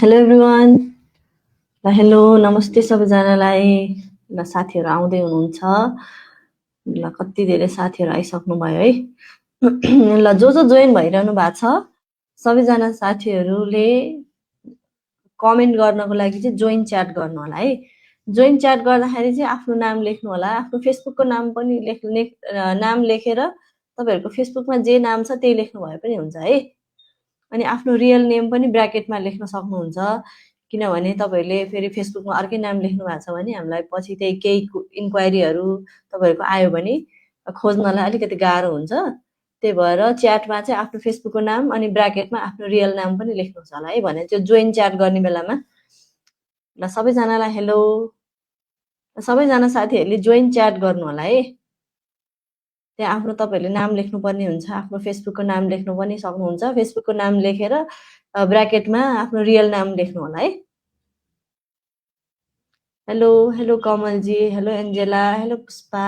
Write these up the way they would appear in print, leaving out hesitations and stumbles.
Hello everyone. ल hello नमस्ते सबैजनालाई। ल साथीहरू आउँदै हुनुहुन्छ। ल कति धेरै साथीहरू आइसक्नु भयो है। ल जो जोइन भइरहनु भएको छ सबैजना साथीहरूले कमेन्ट गर्नको लागि चाहिँ जोइन च्याट गर्नु होला है। जोइन च्याट गर्दाखेरि चाहिँ आफ्नो नाम लेख्नु होला, आफ्नो फेसबुकको नाम पनि नाम लेखेर तपाईँहरूको फेसबुकमा जे नाम छ त्यही लेख्नु भए पनि हुन्छ है। अनि आफ्नो रियल नेम पनि ब्र्याकेटमा लेख्न सक्नुहुन्छ, किनभने तपाईँहरूले फेरि फेसबुकमा अर्कै नाम लेख्नु भएको छ भने हामीलाई पछि त्यही केही इन्क्वायरीहरू तपाईँहरूको आयो भने खोज्नलाई अलिकति गाह्रो हुन्छ। त्यही भएर च्याटमा चाहिँ आफ्नो फेसबुकको नाम अनि ब्र्याकेटमा आफ्नो रियल नाम पनि लेख्नुहोस् होला है। भने त्यो जोइन च्याट गर्ने बेलामा ल सबैजनालाई हेलो, सबैजना साथीहरूले जोइन च्याट गर्नु होला है। त्यहाँ आफ्नो तपाईँहरूले नाम लेख्नुपर्ने हुन्छ, आफ्नो फेसबुकको नाम लेख्नु पनि सक्नुहुन्छ। फेसबुकको नाम लेखेर ब्र्याकेटमा आफ्नो रियल नाम लेख्नु होला है। Hello hello Kamalji, hello Angela, hello Pushpa,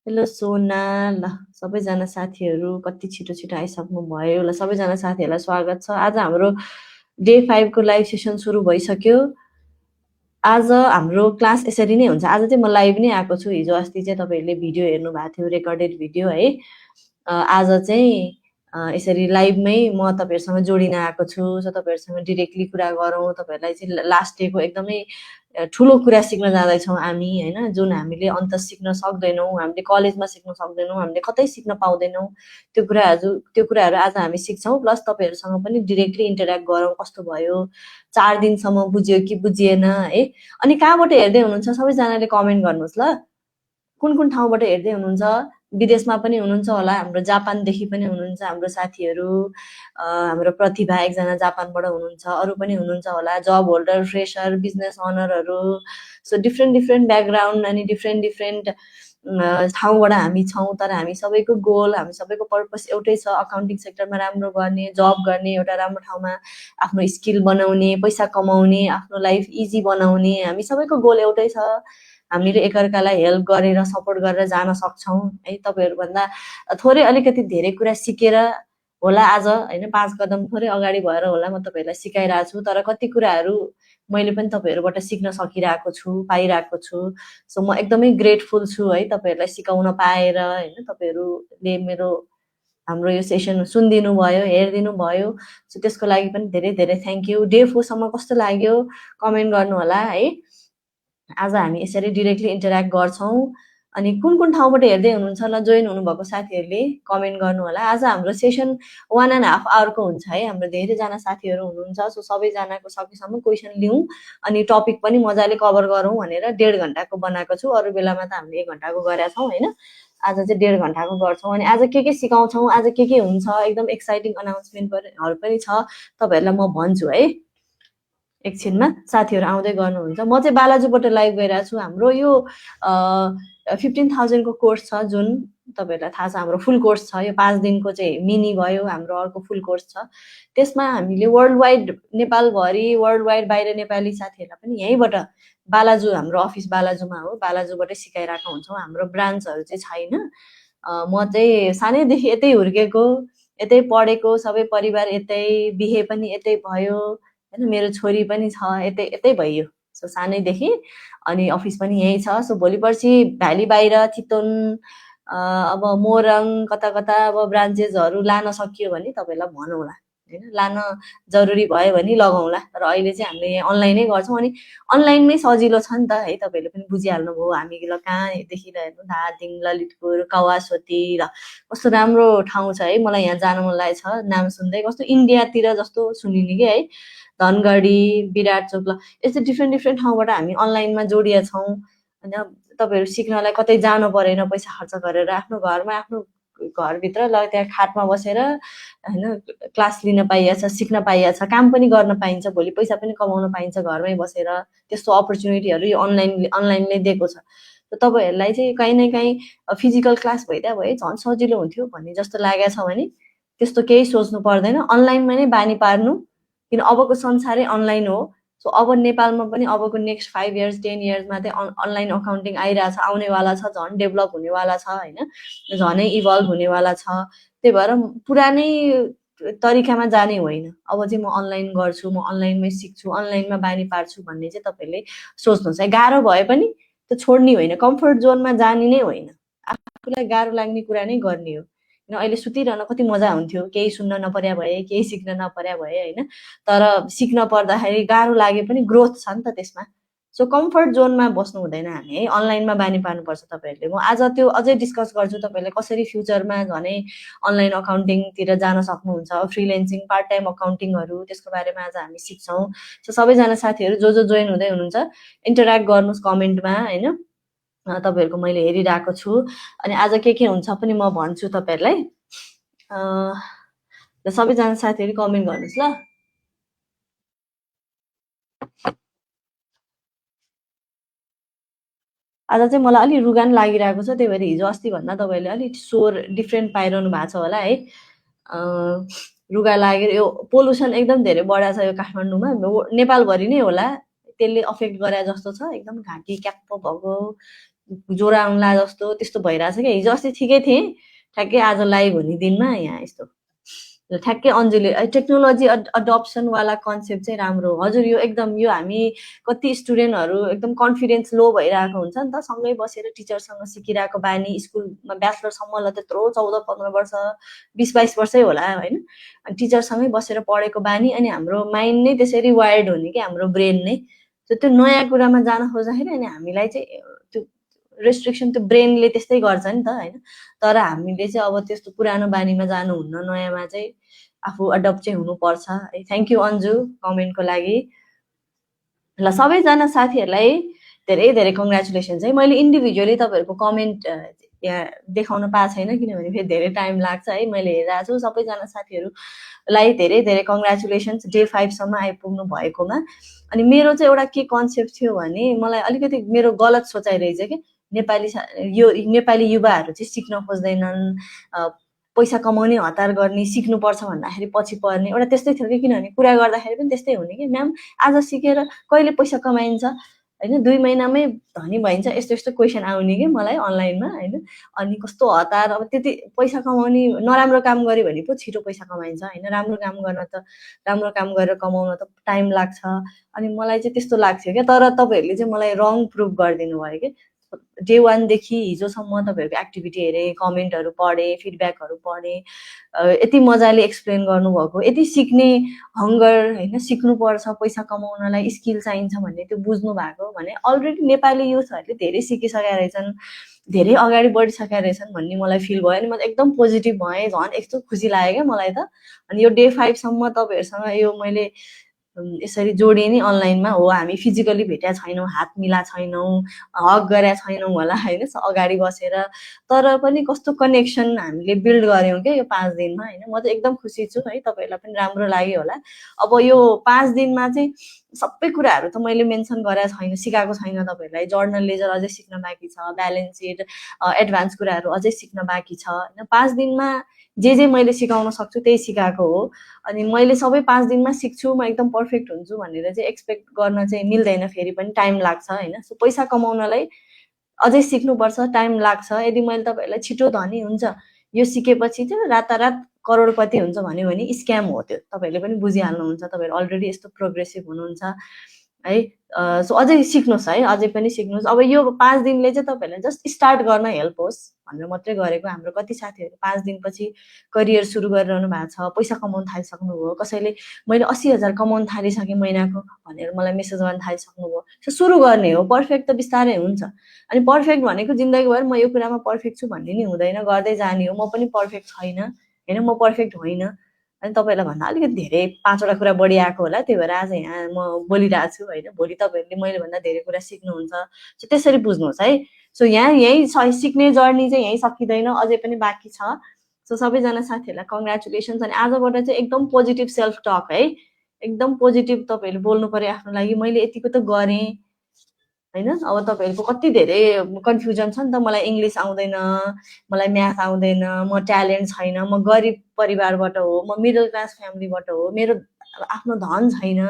hello सोना। ल सबैजना साथीहरू कति छिटो छिटो आइसक्नु भयो। ल सबैजना साथीहरूलाई स्वागत छ। आज हाम्रो डे 5 को लाइभ सेसन सुरु भइसक्यो। आज हाम्रो क्लास यसरी नै हुन्छ। आज चाहिँ म लाइभ नै आएको छु। हिजो अस्ति चाहिँ तपाईँहरूले भिडियो हेर्नु भएको थियो, रेकर्डेड भिडियो है। आज चाहिँ यसरी लाइभमै म तपाईँहरूसँग जोडिन आएको छु। सो तपाईँहरूसँग डिरेक्टली कुरा गरौँ। तपाईँहरूलाई चाहिँ लास्ट डेको एकदमै ठुलो कुरा सिक्न जाँदैछौँ हामी होइन। जुन हामीले अन्त सिक्न सक्दैनौँ, हामीले कलेजमा सिक्न सक्दैनौँ, हामीले कतै सिक्न पाउँदैनौँ, त्यो कुराहरू आज हामी सिक्छौँ। प्लस तपाईँहरूसँग पनि डिरेक्टली इन्टरेक्ट गरौँ। कस्तो भयो, 4 दिनसम्म बुझ्यो कि बुझिएन है। अनि कहाँबाट हेर्दै हुनुहुन्छ सबैजनाले कमेन्ट गर्नुहोस् ल। कुन कुन ठाउँबाट हेर्दै हुनुहुन्छ? विदेशमा पनि हुनुहुन्छ होला, हाम्रो जापानदेखि पनि हुनुहुन्छ हाम्रो साथीहरू। हाम्रो प्रतिभा एकजना जापानबाट हुनुहुन्छ, अरू पनि हुनुहुन्छ होला, जब होल्डर, फ्रेसर, बिजनेस अनरहरू। सो डिफ्रेन्ट ब्याकग्राउन्ड अनि डिफ्रेन्ट ठाउँबाट हामी छौँ। तर हामी सबैको गोल, हामी सबैको पर्पस एउटै छ, अकाउन्टिङ सेक्टरमा राम्रो गर्ने, जब गर्ने, एउटा राम्रो ठाउँमा आफ्नो स्किल बनाउने, पैसा कमाउने, आफ्नो लाइफ इजी बनाउने। हामी सबैको गोल एउटै छ। हामीले एकअर्कालाई हेल्प गरेर सपोर्ट गरेर जान सक्छौँ है। तपाईँहरूभन्दा थोरै अलिकति धेरै कुरा सिकेर होला आज होइन, 5 कदम थोरै अगाडि भएर होला म तपाईँहरूलाई सिकाइरहेको छु। तर कति कुराहरू मैले पनि तपाईँहरूबाट सिक्न सकिरहेको छु, पाइरहेको छु। सो म एकदमै ग्रेटफुल छु है तपाईँहरूलाई सिकाउन पाएर होइन। तपाईँहरूले हाम्रो यो सेसन सुनिदिनु भयो, हेरिदिनु भयो। सो त्यसको लागि पनि धेरै धेरै थ्याङ्क यू। डे 4 सम्म कस्तो लाग्यो कमेन्ट गर्नु होला है। आज हामी यसरी डिरेक्टली इन्टरेक्ट गर्छौँ। अनि कुन कुन ठाउँबाट हेर्दै हुनुहुन्छ ल जोइन हुनुभएको साथीहरूले कमेन्ट गर्नु होला। आज हाम्रो सेसन 1.5 आवरको हुन्छ है। हाम्रो धेरैजना साथीहरू हुनुहुन्छ। सो सबैजनाको सकेसम्म क्वेसन लिउँ अनि टपिक पनि मजाले कभर गरौँ भनेर 1.5 घन्टाको बनाएको छु। अरू बेलामा त हामीले 1 घन्टाको गरेका छौँ होइन। आज चाहिँ 1.5 घन्टाको गर्छौँ। अनि आज के सिकाउँछौँ, आज के हुन्छ, एकदम एक्साइटिङ अनाउन्समेन्टहरू पनि छ, तपाईँहरूलाई म भन्छु है एकछिनमा। साथीहरू आउँदै गर्नुहुन्छ। म चाहिँ बालाजुबाट लाइभ गइरहेको छु। हाम्रो यो 15,000 को कोर्स छ, जुन तपाईँहरूलाई थाहा छ हाम्रो फुल कोर्स छ। यो 5 दिनको चाहिँ मिनी भयो, हाम्रो अर्को फुल कोर्स छ। त्यसमा हामीले वर्ल्ड वाइड, नेपालभरि वर्ल्ड वाइड बाहिर नेपाली साथीहरूलाई पनि यहीँबाट बालाजु, हाम्रो अफिस बालाजुमा हो, बालाजुबाटै सिकाइरहेको हुन्छौँ। हाम्रो ब्रान्चहरू चाहिँ छैन। म चाहिँ सानैदेखि यतै हुर्केको, यतै पढेको, सबै परिवार यतै, बिहे पनि यतै भयो होइन। मेरो छोरी पनि छ, यतै भइयो। सो सानैदेखि अनि अफिस पनि यही छ। सो भोलि पर्सि भ्याली बाहिर, चितवन, अब मोरङ, कता कता अब ब्रान्चेसहरू लान सकियो भने तपाईँहरूलाई भनौँला होइन। लान जरुरी भयो भने लगाउँला। तर अहिले चाहिँ हामीले यहाँ अनलाइनै गर्छौँ। अनि अनलाइनमै सजिलो छ नि त है। तपाईँहरूले पनि बुझिहाल्नुभयो। हामी ल कहाँदेखि हेर्नु, धादिङ, ललितपुर, कवासोती, ल कस्तो राम्रो ठाउँ छ है। मलाई यहाँ जान मन लागेको छ नाम सुन्दै। कस्तो इन्डियातिर जस्तो सुनिने कि है। धनगढी, विराटचोक, ल यस्तो डिफ्रेन्ट ठाउँबाट हामी अनलाइनमा जोडिया छौँ होइन। तपाईँहरू सिक्नलाई कतै जानु परेन पैसा खर्च गरेर, आफ्नो घरमा, आफ्नो घरभित्र ल त्यहाँ खाटमा बसेर होइन क्लास लिन पाइएछ, सिक्न पाइएछ, काम पनि गर्न पाइन्छ, भोलि पैसा पनि कमाउन पाइन्छ घरमै बसेर। त्यस्तो अपर्च्युनिटीहरू यो अनलाइनले दिएको छ। तपाईँहरूलाई चाहिँ कहीँ न कहीँ फिजिकल क्लास भइदिया भए झन् सजिलो हुन्थ्यो भन्ने जस्तो लागेको छ भने त्यस्तो केही सोच्नु पर्दैन। अनलाइनमा नै बानी पार्नु, किन अबको संसारै अनलाइन हो। सो अब नेपालमा पनि अबको नेक्स्ट 5 इयर्स 10 इयर्समा चाहिँ अनलाइन अकाउन्टिङ आइरहेछ, आउनेवाला छ, झन् डेभलप हुनेवाला छ होइन, झनै इभल्भ हुनेवाला छ। त्यही भएर पुरानै तरिकामा जाने होइन। अब चाहिँ म अनलाइन गर्छु, म अनलाइनमै सिक्छु, अनलाइनमा बानी पार्छु भन्ने चाहिँ तपाईँहरूले सोच्नुहोस् है। गाह्रो भए पनि त्यो छोड्ने होइन, कम्फर्ट जोनमा जाने नै होइन, आफूलाई गाह्रो लाग्ने कुरा नै गर्ने हो। किन अहिले सुतिरहन कति मजा हुन्थ्यो, केही सुन्न नपर्या भए, केही सिक्न नपर्या भए होइन। तर सिक्न पर्दाखेरि गाह्रो लागे पनि ग्रोथ छ नि त त्यसमा। सो कम्फर्ट जोनमा बस्नु हुँदैन हामी है, अनलाइनमा बानी पार्नुपर्छ तपाईँहरूले। म आज त्यो अझै डिस्कस गर्छु तपाईँहरूले कसरी फ्युचरमा झनै अनलाइन अकाउन्टिङतिर जान सक्नुहुन्छ, फ्रिलेन्सिङ, पार्ट टाइम अकाउन्टिङहरू, त्यसको बारेमा आज हामी सिक्छौँ। सो सबैजना साथीहरू जो जोइन हुँदै हुनुहुन्छ इन्टरेक्ट गर्नुहोस् कमेन्टमा होइन। तपाईँहरूको मैले हेरिरहेको छु। अनि आज के हुन्छ पनि म भन्छु तपाईँहरूलाई। र सबैजना साथीहरू कमेन्ट गर्नुहोस् ल। आज चाहिँ मलाई अलि रुगा नि लागिरहेको छ, त्यही भएर हिजो अस्ति भन्दा तपाईँहरूले अलिक स्वर डिफ्रेन्ट पाइरहनु भएको छ होला है। रुगा लागेर यो पोल्युसन एकदम धेरै बढाएको छ यो काठमाडौँमा, नेपालभरि नै होला, त्यसले अफेक्ट गरे जस्तो छ। एकदम घाँटी क्याप्प भएको, ज्वरो आउला जस्तो त्यस्तो भइरहेछ क्या। हिजो अस्ति ठिकै थिएँ, ठ्याक्कै आज लाइभ हुने दिनमा यहाँ यस्तो। ठ्याक्कै अन्जुले टेक्नोलोजी अडप्सनवाला कन्सेप्ट चाहिँ राम्रो हो। हजुर यो एकदम यो हामी कति स्टुडेन्टहरू एकदम कन्फिडेन्स लो भइरहेको हुन्छ नि त, सँगै बसेर टिचरसँग सिकिरहेको बानी, स्कुलमा ब्याचलरसम्मलाई त्यत्रो 14-15 वर्ष 20-22 वर्षै होला होइन। अनि टिचरसँगै बसेर पढेको बानी, अनि हाम्रो माइन्ड नै त्यसरी वायर्ड हुने कि हाम्रो ब्रेन नै। त्यो नयाँ कुरामा जान खोज्दाखेरि अनि हामीलाई चाहिँ त्यो रेस्ट्रिक्सन त्यो ब्रेनले त्यस्तै गर्छ नि त होइन। तर हामीले चाहिँ अब त्यस्तो पुरानो बानीमा जानुहुन्न, नयाँमा चाहिँ आफू अडप्ट चाहिँ हुनुपर्छ है। थ्याङ्क यू अन्जु कमेन्टको लागि। ल सबैजना साथीहरूलाई धेरै धेरै कङ्ग्रेचुलेसन्स है। मैले इन्डिभिजुअली तपाईँहरूको कमेन्ट यहाँ देखाउन पाएको छैन, किनभने फेरि धेरै टाइम लाग्छ है। मैले हेरिरहेको छु सबैजना साथीहरूलाई धेरै धेरै कङ्ग्रेचुलेसन्स डे 5 सम्म आइपुग्नु भएकोमा। अनि मेरो चाहिँ एउटा के कन्सेप्ट थियो भने मलाई अलिकति मेरो गलत सोचाइ रहेछ कि नेपाली युवाहरू चाहिँ सिक्न खोज्दैनन्, पैसा कमाउने हतार गर्ने, सिक्नुपर्छ भन्दाखेरि पछि पर्ने एउटा त्यस्तै थियो कि। किनभने कुरा गर्दाखेरि पनि त्यस्तै हुने कि म्याम आज सिकेर कहिले पैसा कमाइन्छ होइन, 2 महिनामै धनी भइन्छ, यस्तो यस्तो क्वेसन आउने कि मलाई अनलाइनमा होइन। अनि कस्तो हतार, अब त्यति पैसा कमाउने नराम्रो काम गऱ्यो भने पो छिटो पैसा कमाइन्छ होइन, राम्रो काम गरेर कमाउन त टाइम लाग्छ। अनि मलाई चाहिँ त्यस्तो लाग्थ्यो क्या। तर तपाईँहरूले चाहिँ मलाई रङ प्रुभ गरिदिनु भयो कि। डे 1 देखि हिजोसम्म तपाईँहरूको एक्टिभिटी हेरेँ, कमेन्टहरू पढेँ, फिडब्याकहरू पढेँ, यति मजाले एक्सप्लेन गर्नुभएको, यति सिक्ने हङ्गर होइन, सिक्नुपर्छ पैसा कमाउनलाई स्किल चाहिन्छ भन्ने त्यो बुझ्नु भएको भने अलरेडी नेपाली युथहरूले धेरै सिकिसकेका रहेछन्, धेरै अगाडि बढिसकेका रहेछन् भन्ने मलाई फिल भयो। अनि म एकदम पोजिटिभ भएँ, झन् यस्तो खुसी लाग्यो क्या मलाई त। अनि यो डे 5 सम्म तपाईँहरूसँग यो मैले यसरी जोडेँ नि अनलाइनमा। हो हामी फिजिकली भेटेका छैनौँ, हात मिला छैनौँ, हग गरेका छैनौँ होला होइन अगाडि बसेर, तर पनि कस्तो कनेक्सन हामीले बिल्ड गऱ्यौँ क्या यो 5 दिनमा होइन। म चाहिँ एकदम खुसी छु है, तपाईँहरूलाई पनि राम्रो लाग्यो होला। अब यो 5 दिनमा चाहिँ सबै कुराहरू त मैले मेन्सन गरेको छैन, सिकाएको छैन तपाईँहरूलाई। जर्नल लेजर अझै सिक्न बाँकी छ, ब्यालेन्स सिट, एडभान्स कुराहरू अझै सिक्न बाँकी छ होइन। 5 दिनमा जे मैले सिकाउन सक्छु त्यही सिकाएको हो। अनि मैले सबै 5 दिनमा सिक्छु, म एकदम पर्फेक्ट हुन्छु भनेर चाहिँ एक्सपेक्ट गर्न चाहिँ मिल्दैन, फेरि पनि टाइम लाग्छ होइन। सो पैसा कमाउनलाई अझै सिक्नुपर्छ, टाइम लाग्छ। यदि मैले तपाईँहरूलाई छिटो धनी हुन्छ, यो सिकेपछि चाहिँ रातारात करोडपति हुन्छ भन्यो भने स्क्याम हो त्यो, तपाईँहरूले पनि बुझिहाल्नुहुन्छ। तपाईँहरू अलरेडी यस्तो प्रोग्रेसिभ हुनुहुन्छ है। सो अझै सिक्नुहोस् है, अझै पनि सिक्नुहोस्। अब यो 5 दिनले चाहिँ तपाईँहरूलाई जस्ट स्टार्ट गर्न हेल्प होस् भनेर मात्रै गरेको। हाम्रो कति साथीहरू 5 दिनपछि करियर सुरु गरिरहनु भएको छ, पैसा कमाउन थालिसक्नुभयो, कसैले मैले 80,000 कमाउन थालिसकेँ महिनाको भनेर मलाई मेसेज गर्न थालिसक्नुभयो। सो सुरु गर्ने हो, पर्फेक्ट त बिस्तारै हुन्छ। अनि पर्फेक्ट भनेको जिन्दगीभर म यो कुरामा पर्फेक्ट छु भन्ने नि हुँदैन, गर्दै जाने हो। म पनि पर्फेक्ट छैन होइन, म पर्फेक्ट होइन। अनि तपाईँहरूलाई भन्दा अलिकति धेरै 5वटा कुरा बढी आएको होला, त्यही भएर आज यहाँ म बोलिरहेको छु होइन। भोलि तपाईँहरूले मैले भन्दा धेरै कुरा सिक्नुहुन्छ, सो त्यसरी बुझ्नुहोस् है। सो यही सिक्ने जर्नी चाहिँ यहीँ सकिँदैन, अझै पनि बाँकी छ। सो सबैजना साथीहरूलाई कङ्ग्रेचुलेसन्स। अनि आजबाट चाहिँ एकदम पोजिटिभ सेल्फ टक है, एकदम पोजिटिभ तपाईँहरूले बोल्नु पर्यो आफ्नो लागि। मैले यतिको त गरेँ होइन। अब तपाईँहरूको कति धेरै कन्फ्युजन छ नि त, मलाई इङ्ग्लिस आउँदैन, मलाई म्याथ आउँदैन, म ट्यालेन्ट छैन, म गरिब परिवारबाट हो, म मिडल क्लास फ्यामिलीबाट हो, मेरो आफ्नो धन छैन,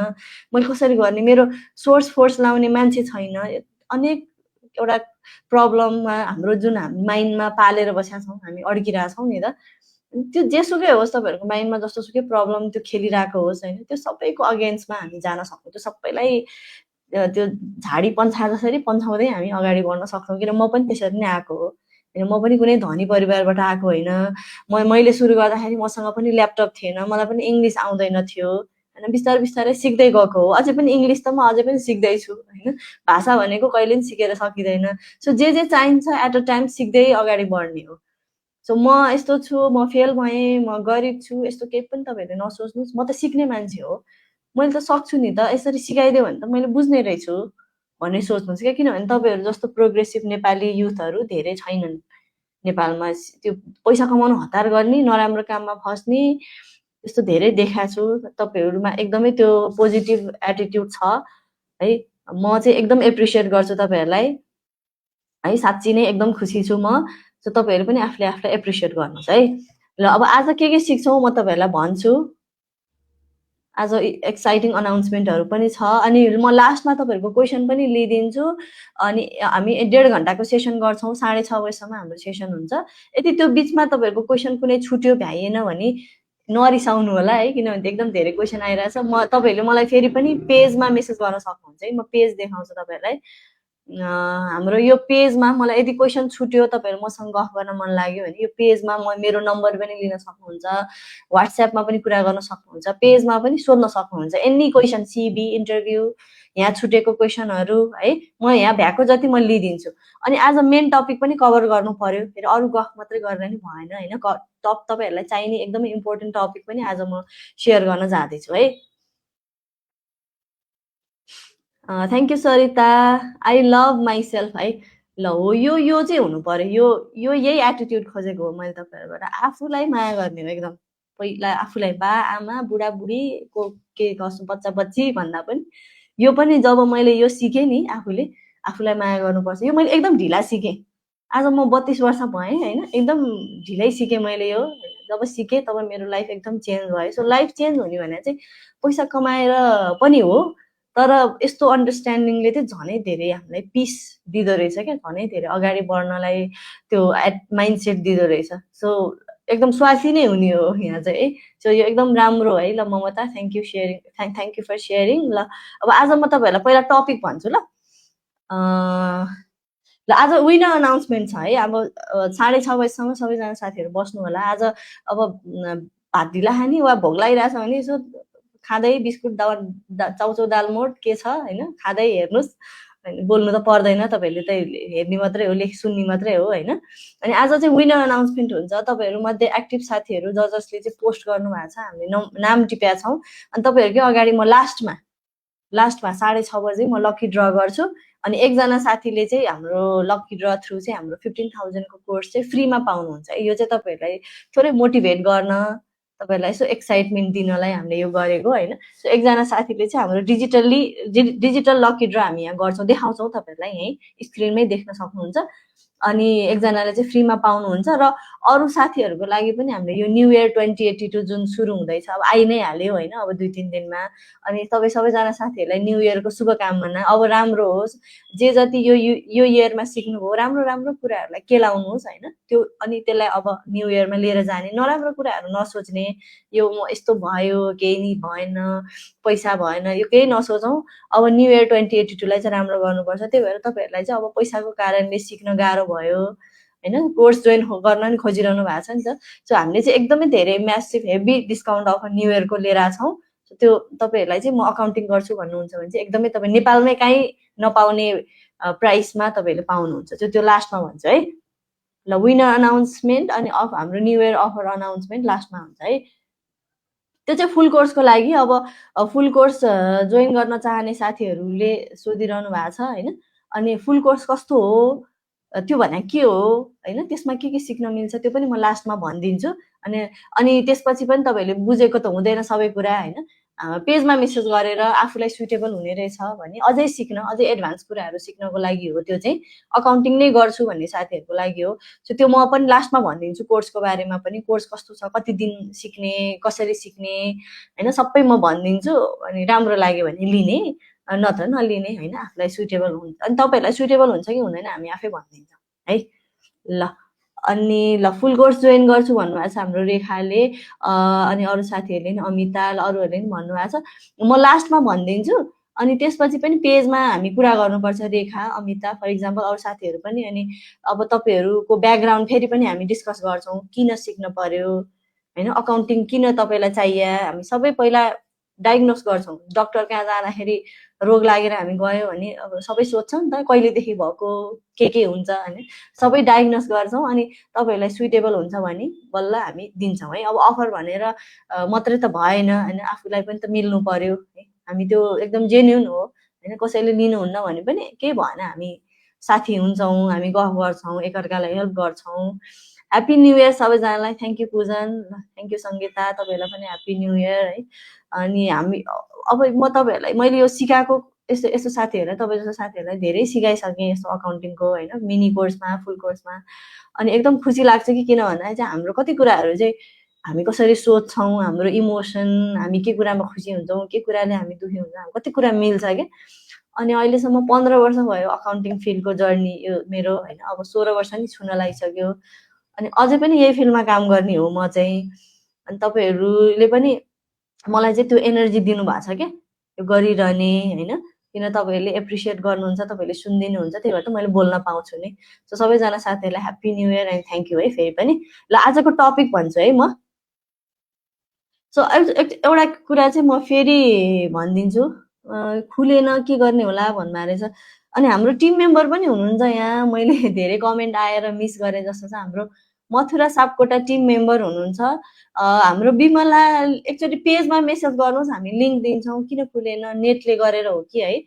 मैले कसरी गर्ने, मेरो सोर्स फोर्स लाउने मान्छे छैन, अनेक एउटा प्रब्लममा हाम्रो जुन हामी माइन्डमा पालेर बसेका छौँ, हामी अड्किरहेका छौँ नि त। त्यो जेसुकै होस् तपाईँहरूको माइन्डमा जस्तोसुकै प्रब्लम त्यो खेलिरहेको होस् होइन, त्यो सबैको अगेन्स्टमा हामी जान सक्छौँ। त्यो सबैलाई त्यो झाडी पन्छा जसरी पन्छाउँदै हामी अगाडि बढ्न सक्छौँ। किन म पनि त्यसरी नै आएको हो होइन, म पनि कुनै धनी परिवारबाट आएको होइन। मैले सुरु गर्दाखेरि मसँग पनि ल्यापटप थिएन, मलाई पनि इङ्ग्लिस आउँदैन थियो होइन, बिस्तारै बिस्तारै सिक्दै गएको हो। अझै पनि इङ्ग्लिस त म अझै पनि सिक्दैछु होइन, भाषा भनेको कहिले पनि सिकेर सकिँदैन। सो जे जे चाहिन्छ एट अ टाइम सिक्दै अगाडि बढ्ने हो। सो म यस्तो छु, म फेल भएँ, म गरिब छु, यस्तो केही पनि तपाईँहरूले नसोच्नुहोस्। म त सिक्ने मान्छे हो, मैले त सक्छु नि त, यसरी सिकाइदियो भने त मैले बुझ्ने रहेछु भन्ने सोच्नुहोस् क्या। किनभने तपाईँहरू जस्तो प्रोग्रेसिभ नेपाली युथहरू धेरै छैनन् नेपालमा। त्यो पैसा कमाउनु हतार गर्ने, नराम्रो काममा फस्ने यस्तो धेरै देखाएको छु। तपाईँहरूमा एकदमै त्यो पोजिटिभ एटिट्युड छ है। म चाहिँ एकदम एप्रिसिएट गर्छु तपाईँहरूलाई है, साँच्ची नै एकदम खुसी छु म। सो तपाईँहरू पनि आफूले आफूलाई एप्रिसिएट गर्नुहोस् है। ल अब आज के सिक्छौँ म तपाईँहरूलाई भन्छु। आज एक्साइटिङ अनाउन्समेन्टहरू पनि छ, अनि म लास्टमा तपाईँहरूको क्वेसन पनि लिइदिन्छु। अनि हामी 1.5 घन्टाको सेसन गर्छौँ, 6:30 बजीसम्म हाम्रो सेसन हुन्छ। यदि त्यो बिचमा तपाईँहरूको क्वेसन कुनै छुट्यो भ्याइएन भने नरिसाउनु होला है, किनभने एकदम धेरै क्वेसन आइरहेछ। तपाईँहरूले मलाई फेरि पनि पेजमा मेसेज गर्न सक्नुहुन्छ है, म पेज देखाउँछु तपाईँहरूलाई। हाम्रो यो पेजमा मलाई यदि क्वेसन छुट्यो, तपाईँहरू मसँग गफ गर्न मन लाग्यो भने यो पेजमा मेरो नम्बर पनि लिन सक्नुहुन्छ, व्हाट्सएपमा पनि कुरा गर्न सक्नुहुन्छ, पेजमा पनि सोध्न सक्नुहुन्छ। एनी क्वेसन, सिबी, इन्टरभ्यू, यहाँ छुटेको क्वेसनहरू है, म यहाँ भ्याएको जति म लिइदिन्छु। अनि आज मेन टपिक पनि कभर गर्नु पर्यो, फेरि अरू गफ मात्रै गरेर नि भएन होइन। तपाईँहरूलाई चाहिने एकदमै इम्पोर्टेन्ट टपिक पनि आज म सेयर गर्न जाँदैछु है। Thank you Sarita, I love myself है। ल हो, यो चाहिँ हुनु पर्यो, यो यही एटिट्युड खोजेको हो मैले तपाईँहरूबाट। आफूलाई माया गर्ने हो एकदम। पहिला आफूलाई बा आमा बुढाबुढीको के गर्छु बच्चा बच्ची भन्दा पनि यो पनि जब मैले यो सिकेँ नि आफूलाई माया गर्नुपर्छ, यो मैले एकदम ढिला सिकेँ। आज म 32 वर्ष भएँ होइन, एकदम ढिलै सिकेँ मैले यो। जब सिकेँ तब मेरो लाइफ एकदम चेन्ज भयो। सो लाइफ चेन्ज हुने भने चाहिँ पैसा कमाएर पनि हो, तर यस्तो अन्डरस्ट्यान्डिङले चाहिँ झनै धेरै हामीलाई पिस दिँदो रहेछ क्या, झनै धेरै अगाडि बढ्नलाई त्यो माइन्डसेट दिँदो रहेछ। सो एकदम स्वार्थी नै हुने हो यहाँ चाहिँ है। सो यो एकदम राम्रो है। ल Mamata, thank you sharing, thank you for sharing. ल अब आज म तपाईँहरूलाई पहिला टपिक भन्छु ल। आज विनर अनाउन्समेन्ट छ है। अब 6:30 बजीसम्म सबैजना साथीहरू बस्नु होला। आज अब भात ढिला खाने वा भोक लागिरहेछ भने यसो खाँदै बिस्कुट चाउचाउ दालमोट के छ होइन खाँदै हेर्नुहोस्, बोल्नु त पर्दैन, तपाईँहरूले त हेर्ने मात्रै हो, सुन्ने मात्रै हो होइन। अनि आज चाहिँ विनर अनाउन्समेन्ट हुन्छ। तपाईँहरूमध्ये एक्टिभ साथीहरू जसले चाहिँ पोस्ट गर्नुभएको छ हामीले नाम टिपेका छौँ। अनि तपाईँहरूकै अगाडि म लास्टमा 6:30 बजे म लकी ड्र गर्छु। अनि एकजना साथीले चाहिँ हाम्रो लकी ड्र थ्रु चाहिँ हाम्रो 15,000 को कोर्स चाहिँ फ्रीमा पाउनुहुन्छ। यो चाहिँ तपाईँहरूलाई थोरै मोटिभेट गर्न, तपाईँहरूलाई यसो एक्साइटमेन्ट दिनलाई हामीले यो गरेको होइन। सो एकजना साथीले चाहिँ हाम्रो डिजिटल लकी ड्र हामी यहाँ गर्छौँ, देखाउँछौँ तपाईँहरूलाई, यहीँ स्क्रिनमै देख्न सक्नुहुन्छ। अनि एकजनाले चाहिँ फ्रीमा पाउनुहुन्छ। र अरू साथीहरूको लागि पनि हामीले यो न्यू इयर 2082 जुन सुरु हुँदैछ, अब आइ नै हाल्यो होइन, अब 2-3 दिनमा। अनि सबैजना साथीहरूलाई न्यू इयरको शुभकामना। अब राम्रो होस्, जे जति यो इयरमा सिक्नुभयो राम्रो राम्रो कुराहरूलाई केलाउनुहोस् होइन। त्यो अनि त्यसलाई अब न्यू इयरमा लिएर जाने, नराम्रो कुराहरू नसोच्ने, यो म यस्तो भयो केही नि भएन, पैसा भएन, यो केही नसोचौँ। अब न्यू इयर 2082 लाई चाहिँ राम्रो गर्नुपर्छ। त्यही भएर तपाईँहरूलाई चाहिँ अब पैसाको कारणले सिक्न गाह्रो भयो होइन, कोर्स जोइन गर्न नि खोजिरहनु भएको छ नि त। सो हामीले चाहिँ एकदमै धेरै massive heavy discount offer new इयरको लिएर छौँ। त्यो तपाईँहरूलाई चाहिँ म अकाउन्टिङ गर्छु भन्नुहुन्छ भने चाहिँ एकदमै तपाईँ नेपालमै काहीँ नपाउने प्राइसमा तपाईँहरूले पाउनुहुन्छ। त्यो लास्टमा भन्छु है। ल विनर अनाउन्समेन्ट अनि हाम्रो न्यू इयर अफर अनाउन्समेन्ट लास्टमा हुन्छ है। त्यो चाहिँ फुल कोर्सको लागि। अब फुल कोर्स जोइन गर्न चाहने साथीहरूले सोधिरहनु भएको छ होइन। अनि फुल कोर्स कस्तो हो, त्यो भने के हो होइन, त्यसमा के सिक्न मिल्छ त्यो पनि म लास्टमा भनिदिन्छु। अनि त्यसपछि पनि तपाईँहरूले बुझेको त हुँदैन सबै कुरा होइन। पेजमा मेसेज गरेर आफूलाई सुटेबल हुने रहेछ भने अझै सिक्न, अझै एडभान्स कुराहरू सिक्नको लागि हो। त्यो चाहिँ अकाउन्टिङ नै गर्छु भन्ने साथीहरूको लागि हो। सो त्यो म पनि लास्टमा भनिदिन्छु कोर्सको बारेमा पनि, कोर्स कस्तो छ, कति दिन सिक्ने, कसरी सिक्ने होइन, सबै म भनिदिन्छु। अनि राम्रो लाग्यो भने लिने, नत्र नलिने होइन, आफूलाई सुटेबल हुन्छ। अनि तपाईँहरूलाई सुटेबल हुन्छ कि हुँदैन हामी आफै भनिदिन्छौँ है। ल अनि ल फुल कोर्स जोइन गर्छु भन्नुभएको छ हाम्रो रेखाले, अनि अरू साथीहरूले नि, अमिता, अरूहरूले नि भन्नुभएको छ। म लास्टमा भनिदिन्छु, अनि त्यसपछि पनि पेजमा हामी कुरा गर्नुपर्छ, रेखा, अमिता, फर इक्जाम्पल अरू साथीहरू पनि। अनि अब तपाईँहरूको ब्याकग्राउन्ड फेरि पनि हामी डिस्कस गर्छौँ, किन सिक्न पर्यो होइन, अकाउन्टिङ किन तपाईँलाई चाहियो, हामी सबै पहिला डायग्नोस गर्छौँ। डक्टर कहाँ जाँदाखेरि रोग लागेर हामी गयौँ भने अब सबै सोध्छौँ नि त, कहिलेदेखि भएको, के हुन्छ होइन, सबै डायग्नोस गर्छौँ। अनि तपाईँहरूलाई सुइटेबल हुन्छ भने बल्ल हामी दिन्छौँ है। अब अफर भनेर मात्रै त भएन होइन, आफूलाई पनि त मिल्नु पर्यो है। हामी त्यो एकदम जेन्युन हो होइन, कसैले लिनुहुन्न भने पनि केही भएन, हामी साथी हुन्छौँ, हामी गफ गर्छौँ, एकअर्कालाई हेल्प गर्छौँ। ह्याप्पी न्यू इयर सबैजनालाई। थ्याङ्क यू पूजन, थ्याङ्क यू सङ्गीता, तपाईँहरूलाई पनि ह्याप्पी न्यू इयर है। अनि हामी अब म तपाईँहरूलाई मैले यो सिकाएको यस्तो यस्तो साथीहरूलाई, तपाईँ जस्तो साथीहरूलाई धेरै सिकाइसकेँ यस्तो अकाउन्टिङको होइन, मिनी कोर्समा, फुल कोर्समा। अनि एकदम खुसी लाग्छ कि किन भन्दा चाहिँ हाम्रो कति कुराहरू चाहिँ हामी कसरी सोच्छौँ, हाम्रो इमोसन, हामी के कुरामा खुसी हुन्छौँ, के कुराले हामी दुःखी हुन्छौँ, कति कुरा मिल्छ क्या। अनि अहिलेसम्म 15 वर्ष भयो अकाउन्टिङ फिल्डको जर्नी यो मेरो होइन, अब 16 वर्ष नि छुन लागिसक्यो। अनि अझै पनि यही फिल्डमा काम गर्ने हो म चाहिँ। अनि तपाईँहरूले पनि मलाई चाहिँ त्यो एनर्जी दिनुभएको छ क्या, यो गरिरहने होइन, किन तपाईँहरूले एप्रिसिएट गर्नुहुन्छ, तपाईँहरूले सुनिदिनुहुन्छ, त्यही भएर त मैले बोल्न पाउँछु नि। सो सबैजना साथीहरूलाई happy new year and thank you है फेरि पनि। ल आजको टपिक भन्छु है म। सो एउटा कुरा चाहिँ म फेरि भनिदिन्छु, खुलेन के गर्ने होला भन्नुभएको रहेछ। अनि हाम्रो टिम मेम्बर पनि हुनुहुन्छ यहाँ, मैले धेरै कमेन्ट आएर मिस गरेँ जस्तो छ। हाम्रो मथुरा सापकोटा टिम मेम्बर हुनुहुन्छ, हाम्रो विमला, एकचोटि पेजमा मेसेज गर्नुहोस्, हामी लिङ्क दिन्छौँ। किन खुलेन, नेटले गरेर हो कि है,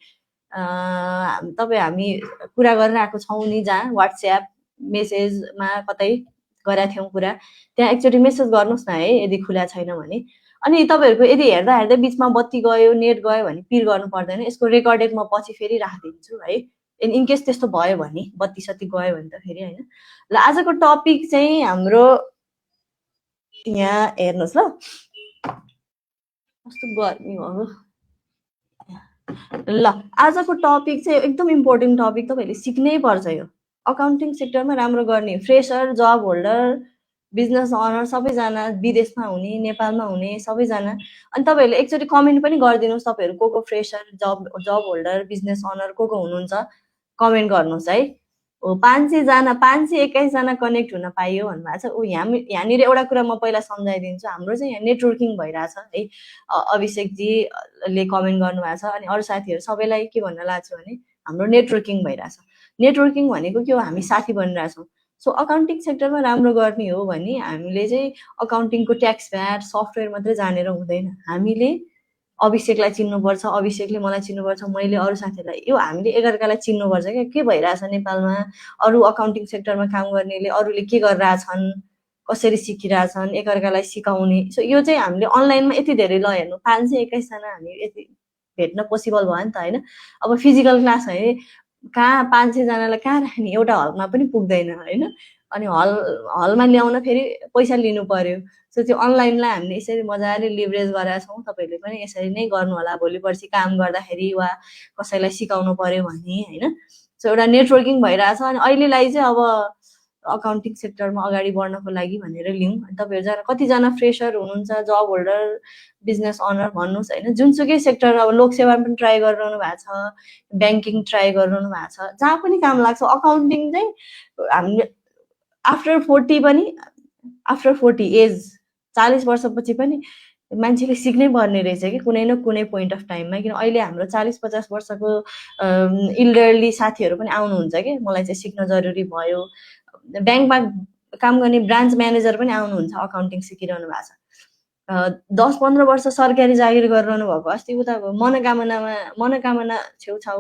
तपाईँ हामी कुरा गरिरहेको छौँ नि, जहाँ वाट्सएप मेसेजमा कतै गरेका थियौँ कुरा, त्यहाँ एकचोटि मेसेज गर्नुहोस् न है यदि खुला छैन भने। अनि तपाईँहरूको यदि हेर्दा हेर्दै बिचमा बत्ती गयो, नेट गयो भने पिर गर्नु पर्दैन, यसको रेकर्डेड म पछि फेरि राखिदिन्छु है, इनकेस त्यस्तो भयो भने, बत्ती सत्ती गयो भने त फेरि होइन। ल आजको टपिक चाहिँ हाम्रो यहाँ हेर्नुहोस् ल, कस्तो गर्मी हो। ल आजको टपिक चाहिँ एकदम इम्पोर्टेन्ट टपिक, तपाईँहरूले सिक्नै पर्छ यो। अकाउन्टिङ सेक्टरमा राम्रो गर्ने fresher, job holder, business owner, सबैजना विदेशमा हुने, नेपालमा हुने सबैजना। अनि तपाईँहरूले एकचोटि कमेन्ट पनि गरिदिनुहोस्, तपाईँहरू को fresher, job holder, business owner को हुनुहुन्छ, कमेन्ट गर्नुहोस् है। 500जना 521जना कनेक्ट हुन पाइयो भन्नुभएको छ। यहाँनिर एउटा कुरा म पहिला सम्झाइदिन्छु, हाम्रो चाहिँ यहाँ नेटवर्किङ भइरहेछ है। अभिषेकजीले कमेन्ट गर्नुभएको छ, अनि अरू साथीहरू सबैलाई के भन्न लाग्छ भने हाम्रो नेटवर्किङ भइरहेछ। नेटवर्किङ भनेको के हो, हामी साथी बनिरहेछौँ। सो अकाउन्टिङ सेक्टरमा राम्रो गर्ने हो भने हामीले चाहिँ अकाउन्टिङको ट्याक्स भ्याट सफ्टवेयर मात्रै जानेर हुँदैन, हामीले अभिषेकलाई चिन्नुपर्छ, अभिषेकले मलाई चिन्नुपर्छ, मैले अरू साथीहरूलाई, यो हामीले एकअर्कालाई चिन्नुपर्छ क्या। के भइरहेछ नेपालमा, अरू अकाउन्टिङ सेक्टरमा काम गर्नेले अरूले के गरिरहेछन्, कसरी सिकिरहेछन्, एकअर्कालाई सिकाउने। सो यो चाहिँ हामीले अनलाइनमा यति धेरै ल हेर्नु 521जना हामी यति भेट्न पोसिबल भयो नि त होइन। अब फिजिकल क्लास है, कहाँ 500जनालाई कहाँ राख्ने, एउटा हलमा पनि पुग्दैन होइन। अनि हलमा ल्याउन फेरि पैसा लिनु पर्यो। सो त्यो अनलाइनलाई हामीले यसरी मजाले लिभरेज गरेका छौँ। तपाईँहरूले पनि यसरी नै गर्नु होला, भोलि पर्सि काम गर्दाखेरि वा कसैलाई सिकाउनु पर्यो भने होइन। सो एउटा नेटवर्किङ भइरहेछ। अनि अहिलेलाई चाहिँ अब अकाउन्टिङ सेक्टरमा अगाडि बढ्नको लागि भनेर लिउँ। अनि तपाईँहरू कतिजना फ्रेसर हुनुहुन्छ, जब होल्डर, बिजनेस अनर भन्नुहोस् होइन, जुनसुकै सेक्टर, अब लोकसेवा पनि ट्राई गरिरहनु भएको छ, ब्याङ्किङ ट्राई गरिरहनु भएको छ, जहाँ पनि काम लाग्छ। अकाउन्टिङ चाहिँ हामीले आफ्टर 40 पनि, आफ्टर 40 एज 40 वर्षपछि पनि मान्छेले सिक्नै पर्ने रहेछ कि कुनै न कुनै पोइन्ट अफ टाइममा। किन अहिले हाम्रो 40-50 वर्षको इल्डरली साथीहरू पनि आउनुहुन्छ कि मलाई चाहिँ सिक्न जरुरी भयो। ब्याङ्कमा काम गर्ने ब्रान्च म्यानेजर पनि आउनुहुन्छ, अकाउन्टिङ सिकिरहनु भएको छ। 10-15 वर्ष सरकारी जागिर गरिरहनु भएको, अस्ति उता मनोकामना छेउछाउ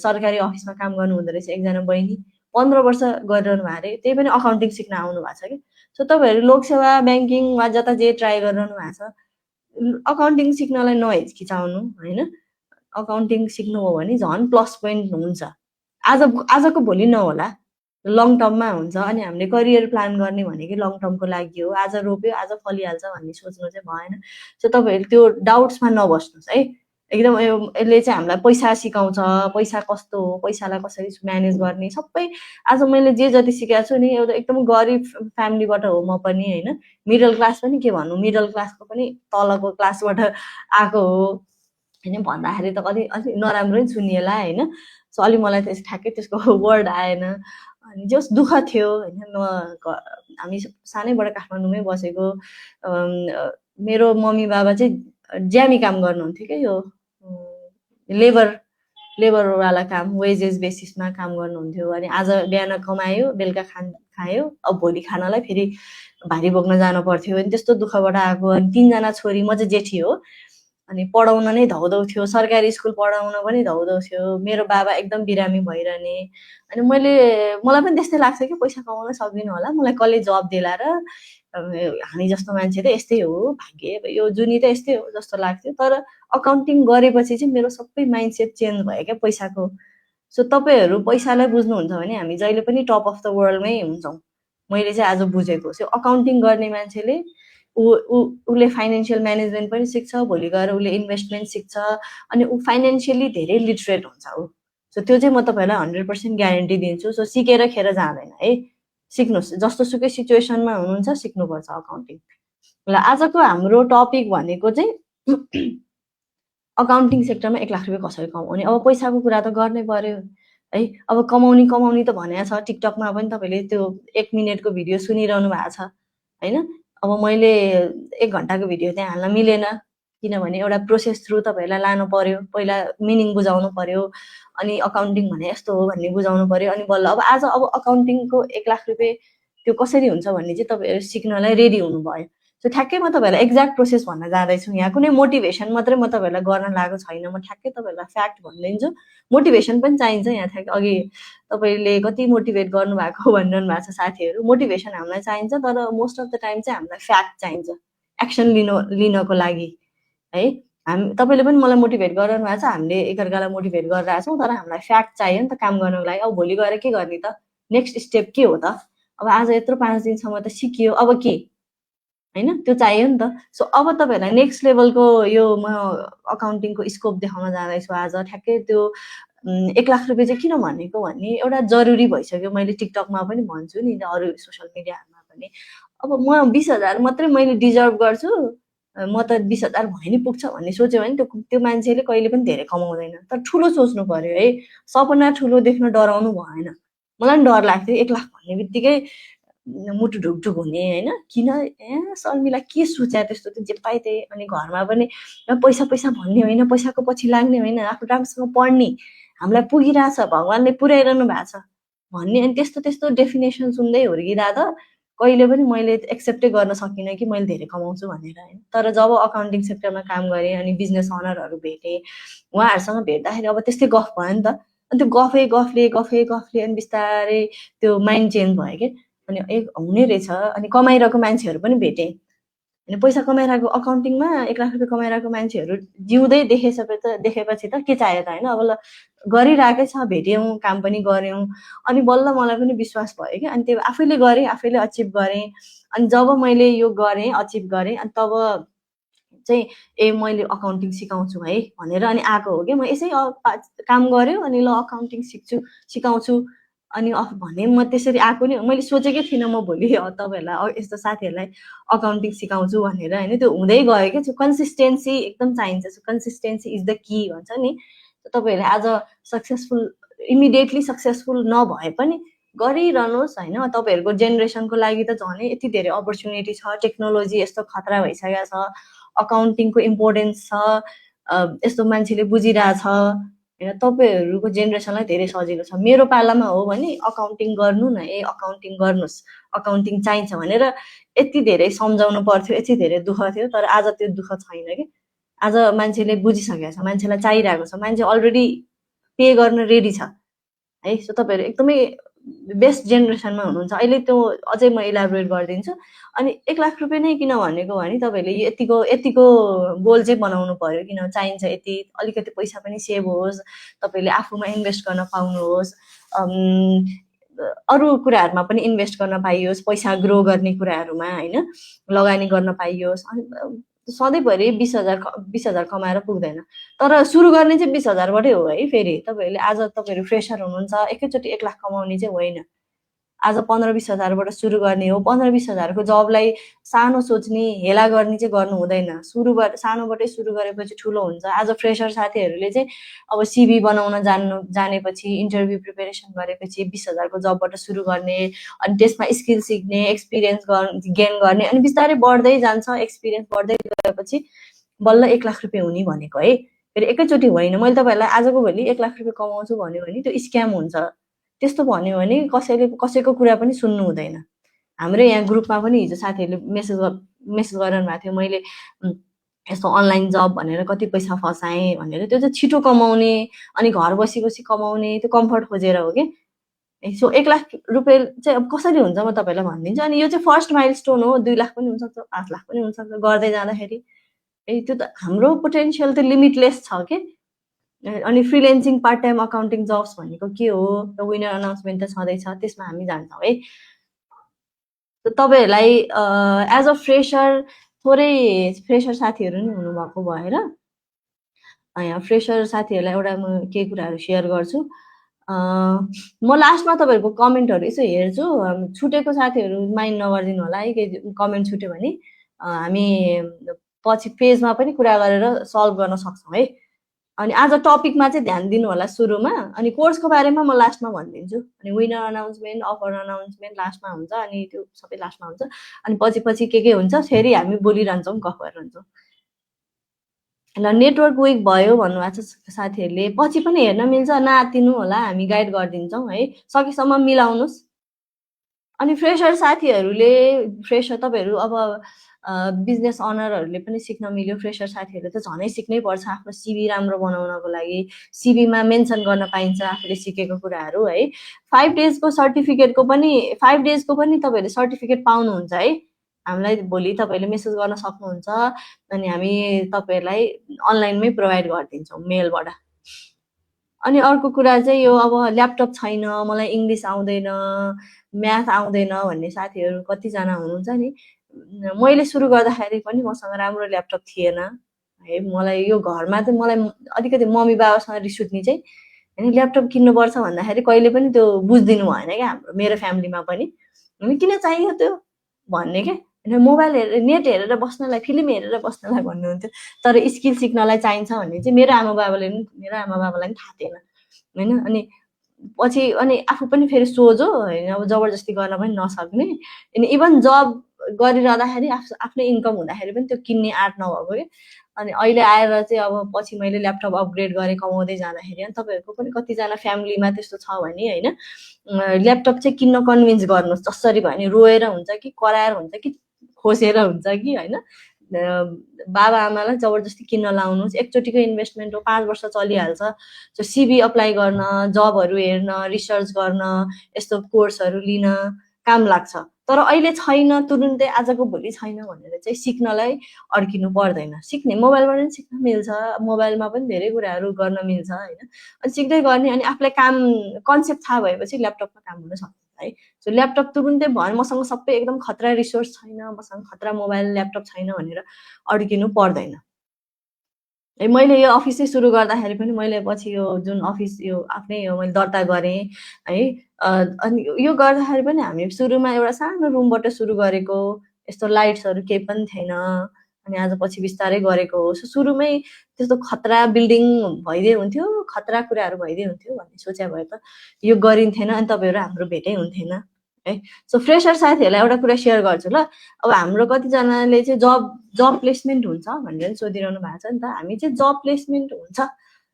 सरकारी अफिसमा काम गर्नु हुँदो रहेछ एकजना बहिनी, 15 वर्ष गरिरहनु भएको अरे, त्यही पनि अकाउन्टिङ सिक्न आउनु भएको छ कि। सो तपाईँहरू लोकसेवा, ब्याङ्किङ वा जता जे ट्राई गरिरहनु भएको छ, अकाउन्टिङ सिक्नलाई नहिचकिचाउनु होइन। अकाउन्टिङ सिक्नुभयो भने झन् प्लस पोइन्ट हुन्छ, आजको भोलि नहोला, लङ टर्ममा हुन्छ। अनि हामीले करियर प्लान गर्ने भनेको लङ टर्मको लागि हो, आज रोप्यो आज फलिहाल्छ भन्ने सोच्नु चाहिँ भएन। सो तपाईँहरू त्यो डाउट्समा नबस्नुहोस् है। एकदम यसले चाहिँ हामीलाई पैसा सिकाउँछ, पैसा कस्तो हो, पैसालाई कसरी म्यानेज गर्ने सबै। आज मैले जे जति सिकेको छु नि एउटा एकदम गरिब फ्यामिलीबाट हो म पनि होइन, मिडल क्लास पनि के भन्नु, मिडल क्लासको पनि तलको क्लासबाट आएको हो होइन, भन्दाखेरि त अलिक नराम्रो सुनिएला होइन। सो अलि मलाई त्यस ठ्याक्कै त्यसको वर्ड आएन। अनि जस दुःख थियो होइन, हामी सानैबाट काठमाडौँमै बसेको। मेरो मम्मी बाबा चाहिँ ज्यामी काम गर्नुहुन्थ्यो क्या, यो लेबरवाला काम, वेजेस बेसिसमा काम गर्नुहुन्थ्यो। अनि आज बिहान कमायो, बेलुका खायो, अब भोलि खानालाई फेरि भारी बोक्न जानु पर्थ्यो। अनि त्यस्तो दुःखबाट आएको। अनि 3 जना छोरी, म चाहिँ जेठी हो। अनि पढाउन नै धौधौ थियो, सरकारी स्कुल पढाउन पनि धौधौ थियो। मेरो बाबा एकदम बिरामी भइरहने। अनि मलाई पनि त्यस्तै लाग्छ कि पैसा कमाउन सक्दिनँ होला, मलाई कसले जब दिलाएर, हामी जस्तो मान्छे त यस्तै हो, भाग्य यो जुनी त यस्तै हो जस्तो लाग्थ्यो। तर अकाउन्टिङ गरेपछि चाहिँ मेरो सबै माइन्डसेट चेन्ज भयो क्या पैसाको। सो तपाईँहरू पैसालाई बुझ्नुहुन्छ भने हामी जहिले पनि टप अफ द वर्ल्डमै हुन्छौँ, मैले चाहिँ आज बुझेको। सो अकाउन्टिङ गर्ने मान्छेले उसले फाइनेन्सियल म्यानेजमेन्ट पनि सिक्छ, भोलि गएर उसले इन्भेस्टमेन्ट सिक्छ, अनि ऊ फाइनेन्सियली धेरै लिटरेट हुन्छ ऊ। सो त्यो चाहिँ म तपाईँलाई 100% ग्यारेन्टी दिन्छु। सो सिकेर खेर जाँदैन है, सिक्नुहोस्, जस्तो सुकै सिचुएसनमा हुनुहुन्छ सिक्नुपर्छ अकाउन्टिङ। ल आजको हाम्रो टपिक भनेको चाहिँ अकाउन्टिङ सेक्टरमा 1 लाख रुपियाँ कसरी कमाउने। अब पैसाको कुरा त गर्नै पर्यो है। अब कमाउने त भनेको छ, टिकटकमा पनि तपाईँले त्यो 1 मिनटको भिडियो सुनिरहनु भएको छ होइन। अब मैले 1 घन्टाको भिडियो त्यहाँ हाल्न मिलेन, किनभने एउटा प्रोसेस थ्रु तपाईँहरूलाई लानु पर्यो। पहिला मिनिङ बुझाउनु पर्यो, अनि अकाउन्टिङ भने यस्तो हो भन्ने बुझाउनु पर्यो, अनि बल्ल अब आज अकाउन्टिङको 1 लाख रुपियाँ त्यो कसरी हुन्छ भन्ने चाहिँ तपाईँहरू सिक्नलाई रेडी हुनुभयो। सो ठ्याक्कै म तपाईँहरूलाई एक्ज्याक्ट प्रोसेस भन्न जाँदैछु। यहाँ कुनै मोटिभेसन मात्रै म तपाईँहरूलाई गर्न लागेको छैन, म ठ्याक्कै तपाईँहरूलाई फ्याक्ट भनिदिन्छु। मोटिभेसन पनि चाहिन्छ यहाँ, ठ्याक्कै अघि तपाईँले कति मोटिभेट गर्नुभएको भनिरहनु भएको छ साथीहरू। मोटिभेसन हामीलाई चाहिन्छ, तर मोस्ट अफ द टाइम चाहिँ हामीलाई फ्याक्ट चाहिन्छ एक्सन लिनको लागि है। तपाईँले पनि मलाई मोटिभेट गरिरहनु भएको छ, हामीले एकअर्कालाई मोटिभेट गरिरहेको छौँ, तर हामीलाई फ्याक्ट चाहियो नि त काम गर्नको लागि। अब भोलि गएर के गर्ने त, नेक्स्ट स्टेप के हो त। अब आज यत्रो 5 दिनसम्म त सिकियो, अब के होइन, त्यो चाहियो नि त। सो अब तपाईँहरूलाई नेक्स्ट लेभलको यो म अकाउन्टिङको स्कोप देखाउन जाँदैछु आज। ठ्याक्कै त्यो 1 लाख रुपियाँ चाहिँ किन भनेको भने एउटा जरुरी भइसक्यो। मैले टिकटकमा पनि भन्छु नि, अरू सोसियल मिडियाहरूमा पनि। अब म 20,000 मात्रै मैले डिजर्भ गर्छु, म त 20,000 भए नि पुग्छ भन्ने सोच्यो भने त्यो मान्छेले कहिले पनि धेरै कमाउँदैन। तर ठुलो सोच्नु पर्यो है, सपना ठुलो देख्न डराउनु भएन। मलाई पनि डर लाग्थ्यो 1 लाख भन्ने बित्तिकै मुटु ढुकढुक हुने होइन, किन शर्मिला के सोच्या त्यस्तो, त्यो जे पाए त्यही। अनि घरमा पनि पैसा पैसा भन्ने होइन, पैसाको पछि लाग्ने होइन, आफू राम्रोसँग पढ्ने, हामीलाई पुगिरहेछ, भगवान्ले पुर्याइरहनु भएको छ भन्ने। अनि त्यस्तो त्यस्तो डेफिनेसन सुन्दै हुर्किँदा त कहिले पनि मैले एक्सेप्टै गर्न सकिनँ कि मैले धेरै कमाउँछु भनेर होइन। तर जब अकाउन्टिङ सेक्टरमा काम गरेँ अनि बिजनेस अनरहरू भेटेँ, उहाँहरूसँग भेट्दाखेरि अब त्यस्तै गफ भयो नि त। अनि त्यो गफले अनि बिस्तारै त्यो माइन्ड चेन्ज भयो क्या। अनि हुने रहेछ। अनि कमाइरहेको मान्छेहरू पनि भेटेँ, होइन पैसा कमाइरहेको, अकाउन्टिङमा 1 लाख रुपियाँ कमाइरहेको मान्छेहरू जिउँदै देखेपछि त के चाहियो त होइन। अब ल गरिरहेकै छ, भेट्यौँ, काम पनि गऱ्यौँ, अनि बल्ल मलाई पनि विश्वास भयो क्या। अनि त्यो आफैले गरेँ, आफैले अचिभ गरेँ। अनि जब मैले यो गरेँ, अचिभ गरेँ, अनि तब चाहिँ मैले अकाउन्टिङ सिकाउँछु है भनेर अनि आएको हो कि। म यसै काम गऱ्यो अनि ल अकाउन्टिङ सिकाउँछु अनि भने म त्यसरी आएको नि। मैले सोचेकै थिइनँ म भोलि तपाईँहरूलाई यस्तो साथीहरूलाई अकाउन्टिङ सिकाउँछु भनेर होइन। त्यो हुँदै गयो क्या। कन्सिस्टेन्सी एकदम चाहिन्छ। कन्सिस्टेन्सी इज द की भन्छ नि। तपाईँहरूले आज इमिडिएटली सक्सेसफुल नभए पनि गरिरहनुहोस् होइन। तपाईँहरूको जेनेरेसनको लागि त झनै यति धेरै अपर्च्युनिटी छ, टेक्नोलोजी यस्तो खतरा भइसकेको छ, अकाउन्टिङको इम्पोर्टेन्स छ, यस्तो मान्छेले बुझिरहेछ होइन। तपाईँहरूको जेनेरेसनलाई धेरै सजिलो छ। मेरो पालामा हो भने अकाउन्टिङ गर्नु न, अकाउन्टिङ गर्नुहोस्, अकाउन्टिङ चाहिन्छ भनेर यति धेरै सम्झाउनु पर्थ्यो, यति धेरै दुःख थियो। तर आज त्यो दुःख छैन कि। आज मान्छेले बुझिसकेको छ, मान्छेलाई चाहिरहेको छ, मान्छे अलरेडी पे गर्न रेडी छ है। सो तपाईँहरू एकदमै बेस्ट जेनेरेसनमा हुनुहुन्छ अहिले। त्यो अझै म इलाबोरेट गरिदिन्छु। अनि 1 लाख रुपियाँ नै किन भनेको भने तपाईँहरूले यतिको गोल चाहिँ बनाउनु पर्यो, किन चाहिन्छ यति, अलिकति पैसा पनि सेभ होस्, तपाईँले आफूमा इन्भेस्ट गर्न पाउनुहोस्, अरू कुराहरूमा पनि इन्भेस्ट गर्न पाइयोस्, पैसा ग्रो गर्ने कुराहरूमा होइन लगानी गर्न पाइयोस्। अनि सधैँभरि 20,000 कमाएर पुग्दैन। तर सुरु गर्ने चाहिँ 20,000बाटै हो है। फेरि तपाईँहरूले आज तपाईँहरू फ्रेसर हुनुहुन्छ, एकैचोटि 1 लाख कमाउने चाहिँ होइन। आज 15-20,000बाट सुरु गर्ने हो। 15-20,000को जबलाई सानो सोच्ने, हेला गर्ने चाहिँ गर्नु हुँदैन। सानोबाटै सुरु गरेपछि ठुलो हुन्छ। आज फ्रेसर साथीहरूले चाहिँ अब सिभी बनाउन जानेपछि, इन्टरभ्यू प्रिपरेसन गरेपछि 20,000को जबबाट सुरु गर्ने, अनि त्यसमा स्किल सिक्ने, एक्सपिरियन्स गेन गर्ने, अनि बिस्तारै बढ्दै जान्छ। एक्सपिरियन्स बढ्दै गएपछि बल्ल 1 लाख रुपियाँ हुने भनेको है। फेरि एकैचोटि होइन। मैले तपाईँहरूलाई आजको भोलि 1 लाख रुपियाँ कमाउँछु भन्यो भने त्यो स्क्याम हुन्छ। त्यस्तो भन्यो भने कसैको कुरा पनि सुन्नु हुँदैन। हाम्रो यहाँ ग्रुपमा पनि हिजो साथीहरूले मेसेज गरिरहनु भएको थियो, मैले यस्तो अनलाइन जब भनेर कति पैसा फसाएँ भनेर। त्यो चाहिँ छिटो कमाउने अनि घर बसी बसी कमाउने, त्यो कम्फर्ट खोजेर हो कि। सो 1 लाख रुपियाँ चाहिँ अब कसरी हुन्छ म तपाईँलाई भनिदिन्छु। अनि यो चाहिँ फर्स्ट माइलस्टोन हो। 2 लाख पनि हुनसक्छ, 5 लाख पनि हुनसक्छ गर्दै जाँदाखेरि। त्यो त हाम्रो पोटेन्सियल त लिमिटलेस छ के। अनि freelancing part time accounting jobs भनेको के हो, विनर अनाउन्समेन्ट त छँदैछ, त्यसमा हामी जान्छौँ है। तपाईँहरूलाई एज अ फ्रेसर थोरै फ्रेसर साथीहरू नि हुनुभएको भएर यहाँ फ्रेसर साथीहरूलाई एउटा म केही कुराहरू सेयर गर्छु। म लास्टमा तपाईँहरूको कमेन्टहरू यसो हेर्छु। छुटेको साथीहरू माइन्ड नगरिदिनु होला है, केही कमेन्ट छुट्यो भने हामी पछि पेजमा पनि कुरा गरेर सल्भ गर्न सक्छौँ है। अनि आज टपिकमा चाहिँ ध्यान दिनु होला सुरुमा, अनि कोर्सको बारेमा म लास्टमा भनिदिन्छु। अनि विनर अनाउन्समेन्ट, अफर अनाउन्समेन्ट लास्टमा हुन्छ, अनि त्यो सबै लास्टमा हुन्छ। अनि पछि के हुन्छ फेरि हामी बोलिरहन्छौँ, गफ गरिरहन्छौँ। ल नेटवर्क विक भयो भन्नुभएको छ साथीहरूले, पछि पनि हेर्न मिल्छ, नआत्तिनु होला, हामी गाइड गरिदिन्छौँ है, सकेसम्म मिलाउनुहोस्। अनि फ्रेसर साथीहरूले तपाईँहरू अब बिजनेस अनरहरूले पनि सिक्न मिल्यो। फ्रेसर साथीहरूले त झनै सिक्नै पर्छ आफ्नो सिभी राम्रो बनाउनको लागि। सिभीमा मेन्सन गर्न पाइन्छ आफूले सिकेको कुराहरू है। 5 डेजको सर्टिफिकेटको पनि 5 डेजको पनि तपाईँहरूले सर्टिफिकेट पाउनुहुन्छ है। हामीलाई भोलि तपाईँहरूले मेसेज गर्न सक्नुहुन्छ, अनि हामी तपाईँहरूलाई अनलाइनमै प्रोभाइड गरिदिन्छौँ मेलबाट। अनि अर्को कुरा चाहिँ यो अब ल्यापटप छैन, मलाई इङ्ग्लिस आउँदैन, म्याथ आउँदैन भन्ने साथीहरू कतिजना हुनुहुन्छ नि। मैले सुरु गर्दाखेरि पनि मसँग राम्रो ल्यापटप थिएन है। मलाई यो घरमा चाहिँ मलाई अलिकति मम्मी बाबासँग रिस उठ्ने चाहिँ होइन, ल्यापटप किन्नुपर्छ भन्दाखेरि कहिले पनि त्यो बुझिदिनु भएन क्या हाम्रो, मेरो फ्यामिलीमा पनि। किन चाहियो त्यो भन्ने क्या। मोबाइल हेरेर, नेट हेरेर बस्नलाई, फिल्म हेरेर बस्नलाई भन्नुहुन्थ्यो, तर स्किल सिक्नलाई चाहिन्छ भन्ने चाहिँ मेरो आमा बाबालाई पनि थाहा थिएन होइन। अनि पछि अनि आफू पनि फेरि सोझो होइन, अब जबरजस्ती गर्न पनि नसक्ने। अनि इभन जब गरिरहँदाखेरि आफ्नै इन्कम हुँदाखेरि पनि त्यो किन्ने आँट नभएको क्या। अनि अहिले आएर चाहिँ अब पछि मैले ल्यापटप अपग्रेड गरेँ कमाउँदै जाँदाखेरि। अनि तपाईँहरूको पनि कतिजना फ्यामिलीमा त्यस्तो छ भने होइन, ल्यापटप चाहिँ किन्न कन्भिन्स गर्नुहोस्, जसरी भयो नि, रोएर हुन्छ कि कराएर हुन्छ कि खोसेर हुन्छ कि होइन। बाबा आमालाई जबरजस्ती किन्न लाउनुहोस्। एकचोटिको इन्भेस्टमेन्ट हो, 5 वर्ष चलिहाल्छ। सो सिभी अप्लाई गर्न, जबहरू हेर्न, रिसर्च गर्न, यस्तो कोर्सहरू लिन काम लाग्छ। तर अहिले छैन, तुरुन्तै आजको भोलि छैन भनेर चाहिँ सिक्नलाई अड्किनु पर्दैन। सिक्ने मोबाइलबाट पनि सिक्न मिल्छ, मोबाइलमा पनि धेरै कुराहरू गर्न मिल्छ होइन। अनि सिक्दै गर्ने, अनि आफूलाई काम कन्सेप्ट थाहा भएपछि ल्यापटपमा काम हुन सक्छ है। सो ल्यापटप तुरुन्तै भयो, मसँग सबै एकदम खतरा रिसोर्स छैन, मसँग खतरा मोबाइल ल्यापटप छैन भनेर अड्किनु पर्दैन। मैले यो अफिसै सुरु गर्दाखेरि पनि मैले पछि यो जुन अफिस यो आफ्नै यो मैले दर्ता गरेँ है। अनि यो गर्दाखेरि पनि हामी सुरुमा एउटा सानो रुमबाट सुरु गरेको, यस्तो लाइट्सहरू केही पनि थिएन। अनि आज पछि बिस्तारै गरेको हो। सो सुरुमै त्यस्तो खतरा बिल्डिङ भइदिए हुन्थ्यो, खतरा कुराहरू भइदिए हुन्थ्यो भन्ने सोचे भए त यो गरिन्थेन, अनि तपाईँहरू हाम्रो भेटै हुन्थेन है। सो फ्रेसर साथीहरूलाई एउटा कुरा सेयर गर्छु ल। अब हाम्रो कतिजनाले चाहिँ जब प्लेसमेन्ट हुन्छ भनेर सोधिरहनु भएको छ नि त। हामी चाहिँ जब प्लेसमेन्ट हुन्छ,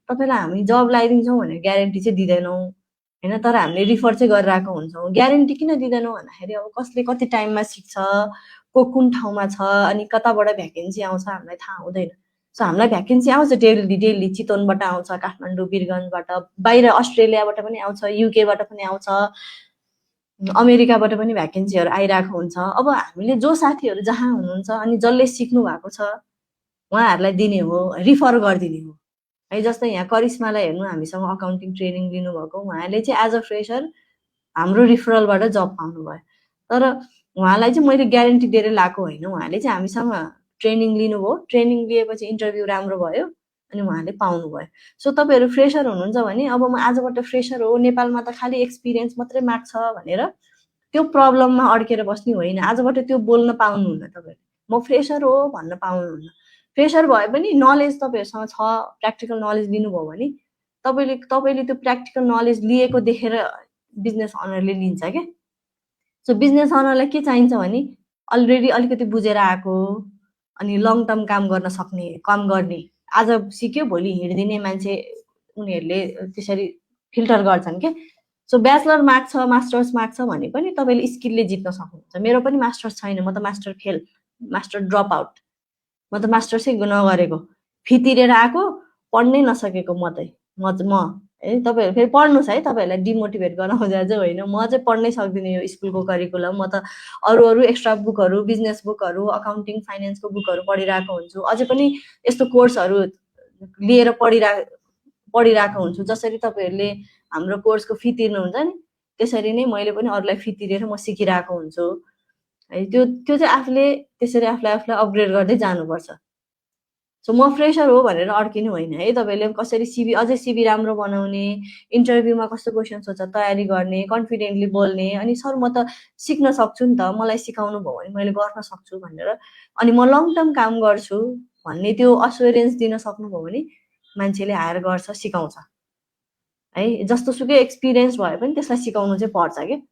तपाईँलाई हामी जब लगाइदिन्छौँ भनेर ग्यारेन्टी चाहिँ दिँदैनौँ होइन, तर हामीले रिफर चाहिँ गरिरहेको हुन्छौँ। ग्यारेन्टी किन दिँदैनौँ भन्दाखेरि अब कसले कति टाइममा सिक्छ, को कुन ठाउँमा छ, अनि कताबाट भ्याकेन्सी आउँछ हामीलाई थाहा हुँदैन। सो हामीलाई भ्याकेन्सी आउँछ डेली, चितवनबाट आउँछ, काठमाडौँ, वीरगन्जबाट, बाहिर अस्ट्रेलियाबाट पनि आउँछ, युकेबाट पनि आउँछ, अमेरिकाबाट पनि भ्याकेन्सीहरू आइरहेको हुन्छ। अब हामीले जो साथीहरू जहाँ हुनुहुन्छ अनि जसले सिक्नु भएको छ उहाँहरूलाई दिने हो, रिफर गरिदिने हो है। जस्तै यहाँ करिश्मालाई हेर्नु, हामीसँग अकाउन्टिङ ट्रेनिङ लिनुभएको, उहाँले चाहिँ एज अ फ्रेसर हाम्रो रिफरलबाट जब पाउनुभयो। तर उहाँलाई चाहिँ मैले ग्यारेन्टी दिएर लाएको होइन, उहाँले चाहिँ हामीसँग ट्रेनिङ लिनुभयो, ट्रेनिङ लिएपछि इन्टरभ्यू राम्रो भयो अनि उहाँले पाउनुभयो। सो तपाईँहरू फ्रेसर हुनुहुन्छ भने अब म आजबाट फ्रेसर हो, नेपालमा त खालि एक्सपिरियन्स मात्रै माग्छ भनेर त्यो प्रब्लममा अड्केर बस्ने होइन। आजबाट त्यो बोल्न पाउनुहुन्न तपाईँहरूले। म फ्रेसर हो भन्न पाउनुहुन्न। फ्रेसर भए पनि नलेज तपाईँहरूसँग छ, प्र्याक्टिकल नलेज लिनुभयो भने तपाईँले त्यो प्र्याक्टिकल नलेज लिएको देखेर बिजनेस अनरले लिन्छ क्या। सो बिजनेस अनरलाई के चाहिन्छ भने अलरेडी अलिकति बुझेर आएको अनि लङ टर्म काम गर्न सक्ने, काम गर्ने, आज सिक्यो भोलि हिँडिदिने मान्छे उनीहरूले त्यसरी फिल्टर गर्छन् के। सो ब्याचलर मार्क्स छ, मास्टर्स मार्क्स छ भने पनि तपाईँले स्किलले जित्न सक्नुहुन्छ। मेरो पनि मास्टर्स छैन, म त master fail, master drop out, म त मास्टर्सै नगरेको, फी तिरेर आएको, पढ्नै नसकेको म है। तपाईँहरू फेरि पढ्नुहोस् है, तपाईँहरूलाई डिमोटिभेट गर्न खोजेर चाहिँ होइन। म चाहिँ पढ्नै सक्दिनँ यो स्कुलको करिकुलम। म त अरू एक्स्ट्रा बुकहरू, बिजनेस बुकहरू, अकाउन्टिङ फाइनेन्सको बुकहरू पढिरहेको हुन्छु। अझै पनि यस्तो कोर्सहरू लिएर पढिरहेको हुन्छु। जसरी तपाईँहरूले हाम्रो कोर्सको फी तिर्नुहुन्छ नि, त्यसरी नै मैले पनि अरूलाई फी तिरेर म सिकिरहेको हुन्छु है। त्यो चाहिँ आफूले त्यसरी आफूलाई अपग्रेड गर्दै जानुपर्छ। सो म फ्रेसर हो भनेर अड्किनु होइन है। तपाईँले कसरी सिभी, अझै सिभी राम्रो बनाउने, इन्टरभ्यूमा कस्तो क्वेसन सोध्छ तयारी गर्ने, कन्फिडेन्टली बोल्ने, अनि सर म त सिक्न सक्छु नि त, मलाई सिकाउनु भयो भने मैले गर्न सक्छु भनेर, अनि म लङ टर्म काम गर्छु भन्ने त्यो अस्योरेन्स दिन सक्नुभयो भने मान्छेले हायर गर्छ, सिकाउँछ है। जस्तो सुकै एक्सपिरियन्स भए पनि त्यसलाई सिकाउनु चाहिँ पर्छ क्या।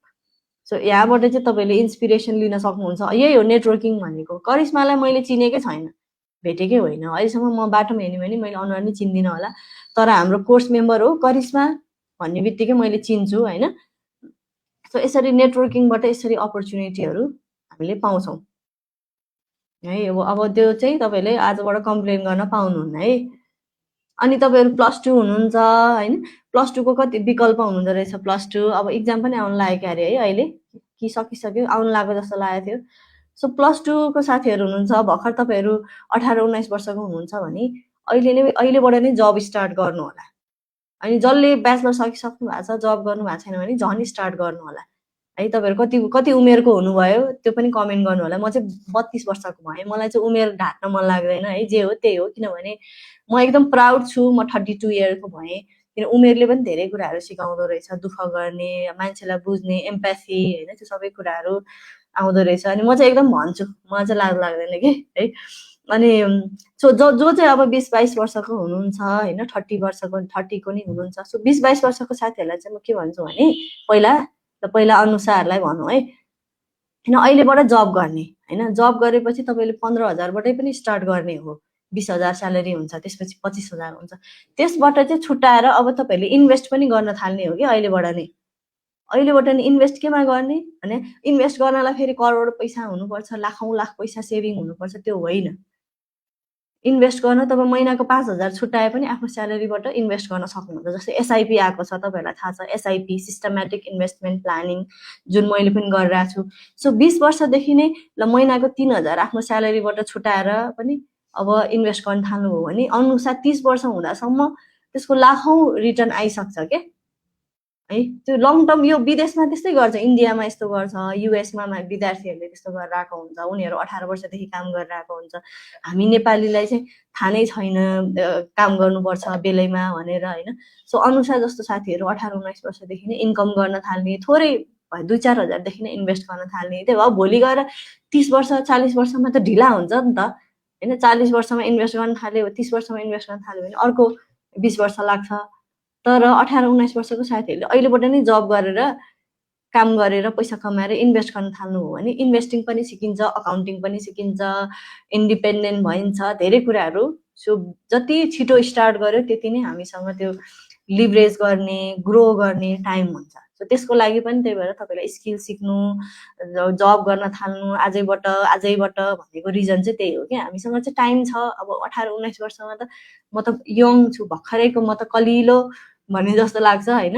सो यहाँबाट चाहिँ तपाईँले इन्सपिरेसन लिन सक्नुहुन्छ। यही हो नेटवर्किङ भनेको। करिश्मालाई मैले चिनेकै छैन, भेटेकै होइन अहिलेसम्म। म बाटोमा हिँड्यो भने मैले अनुहार नै चिन्दिनँ होला, तर हाम्रो कोर्स मेम्बर हो करिश्मा भन्ने बित्तिकै मैले चिन्छु होइन। सो यसरी नेटवर्किङबाट यसरी अपर्च्युनिटीहरू हामीले पाउँछौँ है। अब त्यो चाहिँ तपाईँले आजबाट कम्प्लेन गर्न पाउनुहुन्न है। अनि तपाईँहरू +2 हुनुहुन्छ होइन, +2 को कति विकल्प हुनुहुँदो रहेछ। +2 अब इक्जाम पनि आउनु लागेको अरे है, अहिले कि सकिसक्यो, आउनु लागेको जस्तो लागेको थियो। सो +2 को साथीहरू हुनुहुन्छ, भर्खर तपाईँहरू 18-19 वर्षको हुनुहुन्छ भने अहिलेबाट नै जब स्टार्ट गर्नु होला। अनि जसले ब्याचलर सकिसक्नु भएको छ, जब गर्नु भएको छैन भने झन् स्टार्ट गर्नु होला है। तपाईँहरू कति उमेरको हुनुभयो त्यो पनि कमेन्ट गर्नु होला। म चाहिँ 32 वर्षको भएँ, मलाई चाहिँ उमेर ढाट्न मन लाग्दैन है। जे हो त्यही हो, किनभने म एकदम प्राउड छु म 32 इयरको भएँ। किन उमेरले पनि धेरै कुराहरू सिकाउँदो रहेछ, दुःख गर्ने, मान्छेलाई बुझ्ने, एम्प्याथी होइन, त्यो सबै कुराहरू आउँदो रहेछ। अनि म चाहिँ एकदम भन्छु, मलाई चाहिँ लाज लाग्दैन कि है। अनि सो जो चाहिँ अब 20-22 वर्षको हुनुहुन्छ होइन, 30 को नि हुनुहुन्छ, सो 20-22 वर्षको साथीहरूलाई चाहिँ म के भन्छु भने पहिला अनुसारलाई भनौँ है, होइन अहिलेबाट जब गर्ने होइन। जब गरेपछि तपाईँले 15,000बाटै पनि स्टार्ट गर्ने हो। 20,000 स्यालेरी हुन्छ, त्यसपछि 25,000 हुन्छ। त्यसबाट चाहिँ छुट्याएर अब तपाईँहरूले इन्भेस्ट पनि गर्न थाल्ने हो कि अहिलेबाट नै इन्भेस्ट केमा गर्ने भने, इन्भेस्ट गर्नलाई फेरि करोड पैसा हुनुपर्छ, लाखौँ लाख पैसा सेभिङ हुनुपर्छ, त्यो होइन। इन्भेस्ट गर्न तपाईँ महिनाको 5,000 छुट्याए पनि आफ्नो स्यालेरीबाट इन्भेस्ट गर्न सक्नुहुन्छ। जस्तै एसआइपी आएको छ, तपाईँहरूलाई थाहा छ एसआइपी, सिस्टमेटिक इन्भेस्टमेन्ट प्लानिङ, जुन मैले पनि गरिरहेको छु। सो 20 वर्षदेखि नै ल महिनाको 3,000 आफ्नो स्यालेरीबाट छुट्याएर पनि अब इन्भेस्ट गर्न थाल्नुभयो भने अनुसार 30 वर्ष हुँदासम्म त्यसको लाखौँ रिटर्न आइसक्छ के है। त्यो लङ टर्म यो विदेशमा त्यस्तै गर्छ, इन्डियामा यस्तो गर्छ, युएसमा विद्यार्थीहरूले त्यस्तो गरेर आएको हुन्छ, उनीहरू 18 वर्षदेखि काम गरेर आएको हुन्छ। हामी नेपालीलाई चाहिँ थाहा नै छैन काम गर्नुपर्छ बेलैमा भनेर होइन। सो अनुसार जस्तो साथीहरू 18-19 वर्षदेखि नै इन्कम गर्न थाल्ने, थोरै 2-4 हजारदेखि नै इन्भेस्ट गर्न थाल्ने। त्यही भएर भोलि गएर 30 वर्ष 40 वर्षमा त ढिला हुन्छ नि त होइन। 40 वर्षमा इन्भेस्ट गर्न थाल्यो, 30 वर्षमा इन्भेस्ट गर्न थाल्यो भने अर्को 20 वर्ष लाग्छ। तर 18-19 वर्षको साथीहरूले अहिलेबाट नै जब गरेर काम गरेर पैसा कमाएर इन्भेस्ट गर्न थाल्नु हो भने इन्भेस्टिङ पनि सिकिन्छ, अकाउन्टिङ पनि सिकिन्छ, इन्डिपेन्डेन्ट भइन्छ, धेरै कुराहरू। सो जति छिटो स्टार्ट गर्यो त्यति नै हामीसँग त्यो लिभरेज गर्ने, ग्रो गर्ने टाइम हुन्छ। सो त्यसको लागि पनि त्यही भएर तपाईँलाई स्किल सिक्नु, जब गर्न थाल्नु आजैबाट भनेको रिजन चाहिँ त्यही हो कि हामीसँग चाहिँ टाइम छ। अब 18-19 वर्षमा त म त यङ छु, भर्खरैको, म त कलिलो भन्ने जस्तो लाग्छ होइन।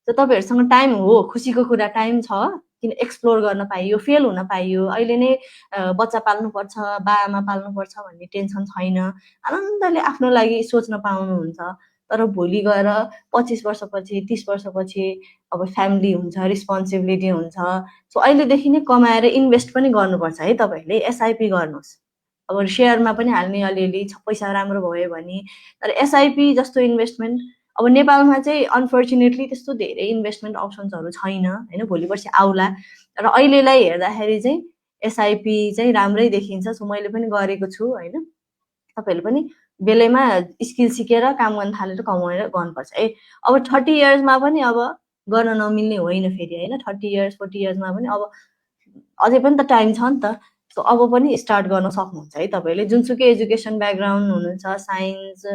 त तपाईँहरूसँग टाइम हो, खुसीको कुरा टाइम छ, किन एक्सप्लोर गर्न पाइयो, फेल हुन पाइयो। अहिले नै बच्चा पाल्नुपर्छ, बाआमा पाल्नुपर्छ भन्ने टेन्सन छैन, आनन्दले आफ्नो लागि सोच्न पाउनुहुन्छ। तर भोलि गएर 25 वर्षपछि 30 वर्षपछि अब फ्यामिली हुन्छ, रिस्पोन्सिबिलिटी हुन्छ। सो अहिलेदेखि नै कमाएर इन्भेस्ट पनि गर्नुपर्छ है। तपाईँहरूले एसआइपी गर्नुहोस्, अब सेयरमा पनि हाल्ने अलिअलि पैसा राम्रो भयो भने। तर एसआइपी जस्तो इन्भेस्टमेन्ट अब नेपालमा चाहिँ अनफर्चुनेटली त्यस्तो धेरै इन्भेस्टमेन्ट अप्सन्सहरू छैन होइन, भोलि पर्सि आउला। र अहिलेलाई हेर्दाखेरि चाहिँ एसआइपी चाहिँ राम्रै देखिन्छ। सो मैले पनि गरेको छु होइन। तपाईँहरूले पनि बेलैमा स्किल सिकेर काम गर्न थालेर कमाएर गर्नुपर्छ है। अब 30 इयर्समा पनि अब गर्न नमिल्ने होइन फेरि होइन, 30 इयर्स 40 इयर्समा पनि अब अझै पनि त टाइम छ नि त। सो अब पनि स्टार्ट गर्न सक्नुहुन्छ है तपाईँहरूले, जुनसुकै एजुकेसन ब्याकग्राउन्ड हुनुहुन्छ, साइन्स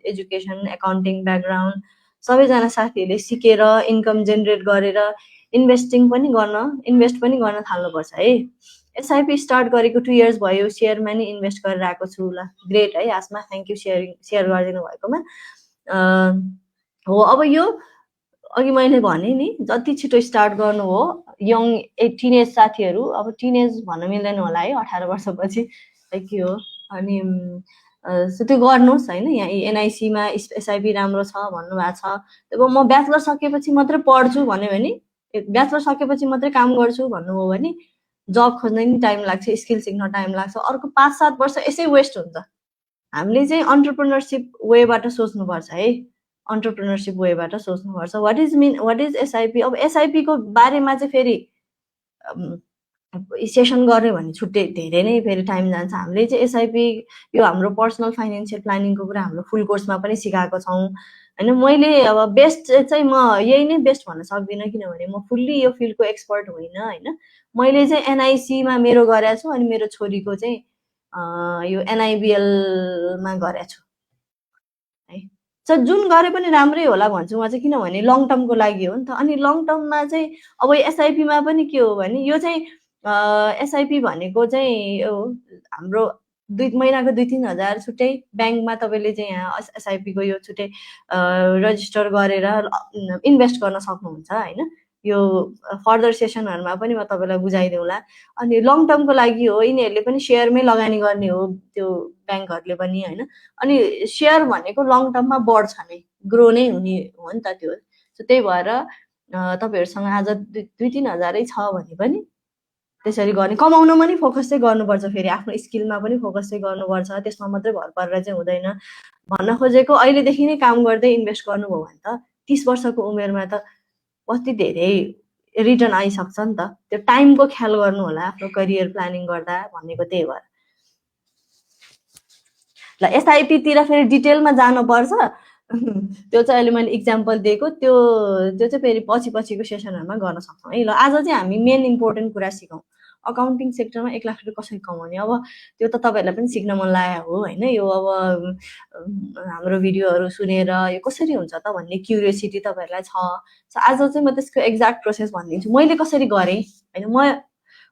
एजुकेसन एकाउन्टिङ ब्याकग्राउन्ड, सबैजना साथीहरूले सिकेर इन्कम जेनेरेट गरेर इन्भेस्ट पनि गर्न थाल्नुपर्छ है। एसआइपी स्टार्ट गरेको 2 इयर्स भयो, सेयरमा नि इन्भेस्ट गरेर आएको छु। ल ग्रेट है, आसमा थ्याङ्क यू सेयर गरिदिनु भएकोमा। हो अब यो अघि मैले भने नि जति छिटो स्टार्ट गर्नु हो, यङ टिनेज साथीहरू, अब टिनेज भन्न मिल्दैन होला है 18 वर्षपछि के हो, अनि त्यो गर्नुहोस् होइन। यहाँ एनआइसीमा एसआइपी राम्रो छ भन्नुभएको छ। अब म ब्याचलर सकेपछि मात्रै पढ्छु भन्यो भने, ब्याचलर सकेपछि मात्रै काम गर्छु भन्नुभयो भने जब खोज्न नि टाइम लाग्छ, स्किल सिक्न टाइम लाग्छ, अर्को 5-7 वर्ष यसै वेस्ट हुन्छ। हामीले चाहिँ अन्टरप्रेन्योरसिप वेबाट सोच्नुपर्छ है, अन्टरप्रेन्योरसिप वेबाट सोच्नुपर्छ। What is SIP. अब एसआइपीको बारेमा चाहिँ फेरि सेसन गऱ्यो भने छुट्टै धेरै नै फेरि टाइम जान्छ। हामीले चाहिँ एसआइपी यो हाम्रो पर्सनल फाइनेन्सियल प्लानिङको कुरा हाम्रो फुल कोर्समा पनि सिकाएको छौँ होइन। मैले अब बेस्ट चाहिँ म यही नै बेस्ट भन्न सक्दिनँ, किनभने म फुल्ली यो फिल्डको एक्सपर्ट होइन होइन। मैले चाहिँ एनआइसीमा मेरो गरेको छु, अनि मेरो छोरीको चाहिँ यो एनआइबिएलमा गरेको छु है। सो जुन गरे पनि राम्रै होला भन्छु म चाहिँ, किनभने लङ टर्मको लागि हो नि त। अनि लङ टर्ममा चाहिँ अब एसआइपीमा पनि के हो भने, यो चाहिँ एसआइपी भनेको चाहिँ हाम्रो 2 महिनाको 2-3 हजार छुट्टै ब्याङ्कमा तपाईँले चाहिँ यहाँ एसआइपीको यो छुट्टै रजिस्टर गरेर इन्भेस्ट गर्न सक्नुहुन्छ होइन। यो फर्दर सेसनहरूमा पनि म तपाईँलाई बुझाइदिउँला। अनि लङ टर्मको लागि हो, यिनीहरूले पनि सेयरमै लगानी गर्ने हो त्यो ब्याङ्कहरूले पनि होइन। अनि सेयर भनेको लङ टर्ममा बढ्छ नै, ग्रो नै हुने हो नि त त्यो। सो त्यही भएर तपाईँहरूसँग आज 2-3 हजारै छ भने पनि त्यसरी गर्ने, कमाउनमा पनि फोकस चाहिँ गर्नुपर्छ, फेरि आफ्नो स्किलमा पनि फोकस चाहिँ गर्नुपर्छ, त्यसमा मात्रै भर परेर चाहिँ हुँदैन। भन्न खोजेको अहिलेदेखि नै काम गर्दै इन्भेस्ट गर्नुभयो भने त 30 वर्षको उमेरमा त कति धेरै रिटर्न आइसक्छ नि त। त्यो टाइमको ख्याल गर्नु होला आफ्नो करियर प्लानिङ गर्दा भनेको त्यही भएर। ल एसआइपीतिर फेरि डिटेलमा जानुपर्छ त्यो चाहिँ अहिले मैले इक्जाम्पल दिएको, त्यो चाहिँ फेरि पछिको सेसनहरूमा गर्न सक्छौँ है। ल आज चाहिँ हामी मेन इम्पोर्टेन्ट कुरा सिकौँ, अकाउन्टिङ सेक्टरमा 1 लाख रुपियाँ कसरी कमाउने। अब त्यो त तपाईँहरूलाई पनि सिक्न मन लागेको हो होइन। यो अब हाम्रो भिडियोहरू सुनेर यो कसरी हुन्छ त भन्ने क्युरियोसिटी तपाईँहरूलाई छ। सो आज चाहिँ म त्यसको एक्ज्याक्ट प्रोसेस भनिदिन्छु, मैले कसरी गरेँ होइन।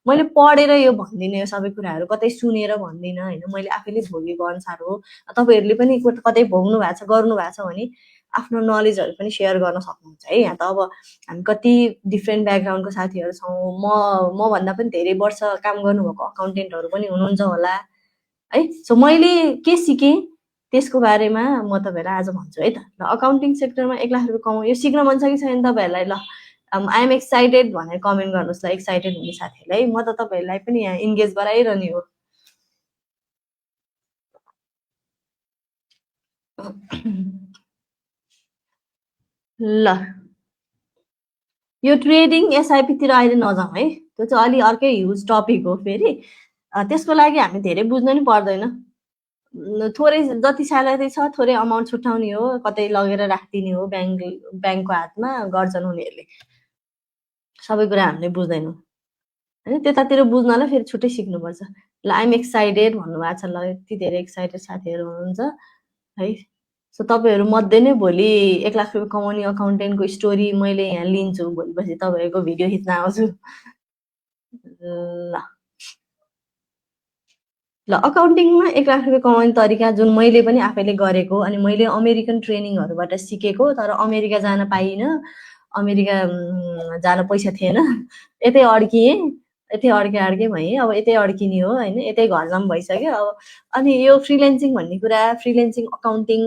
मैले पढेर यो भन्दिनँ, यो सबै कुराहरू कतै सुनेर भन्दिनँ होइन, मैले आफैले भोगेको अनुसार हो। तपाईँहरूले पनि कतै भोग्नु भएको छ, गर्नु भएको छ भने आफ्नो नलेजहरू पनि सेयर गर्न सक्नुहुन्छ है। यहाँ त अब हामी कति डिफ्रेन्ट ब्याकग्राउन्डको साथीहरू छौँ। मभन्दा पनि धेरै वर्ष काम गर्नुभएको अकाउन्टेन्टहरू पनि हुनुहुन्छ होला है। सो मैले के सिकेँ त्यसको बारेमा म तपाईँहरूलाई आज भन्छु है त। ल अकाउन्टिङ सेक्टरमा 1 लाख रुपियाँ कमाउँ, यो सिक्न मन छ कि छैन तपाईँहरूलाई। ल आई एम एक्साइटेड भनेर कमेन्ट गर्नुहोस् ल, एक्साइटेड हुने साथीहरूलाई। म त तपाईँहरूलाई पनि यहाँ इन्गेज गराइरहने हो। ल यो ट्रेडिङ एसआइपीतिर अहिले नजाउँ है, त्यो चाहिँ अलि अर्कै ह्युज टपिक हो फेरि। त्यसको लागि हामी धेरै बुझ्नु नि पर्दैन, थोरै जति स्यालेरी छ थोरै अमाउन्ट छुट्याउने हो, कतै लगेर राखिदिने हो ब्याङ्कको हातमा, गर्छन् उनीहरूले। सबै कुरा हामीले बुझ्दैनौँ होइन, त्यतातिर बुझ्नलाई फेरि छुट्टै सिक्नुपर्छ। ल आइएम एक्साइटेड भन्नुभएको छ, ल यति धेरै एक्साइटेड साथीहरू हुनुहुन्छ है। सो तपाईँहरू मध्ये नै भोलि 1 लाख रुपियाँ कमाउने अकाउन्टेन्टको स्टोरी मैले यहाँ लिन्छु, भोलिपछि तपाईँहरूको भिडियो खिच्न आउँछु। ल अकाउन्टिङमा 1 लाख रुपियाँ कमाउने तरिका जुन मैले पनि आफैले गरेको, अनि मैले अमेरिकन ट्रेनिङहरूबाट सिकेको, तर अमेरिका जान पाइनँ, अमेरिका जान पैसा थिएन, यतै अड्के भएँ। अब यतै अड्किने हो होइन, यतै घर जाम भइसक्यो अब। अनि यो फ्रिलेन्सिङ भन्ने कुरा, फ्रिलेन्सिङ अकाउन्टिङ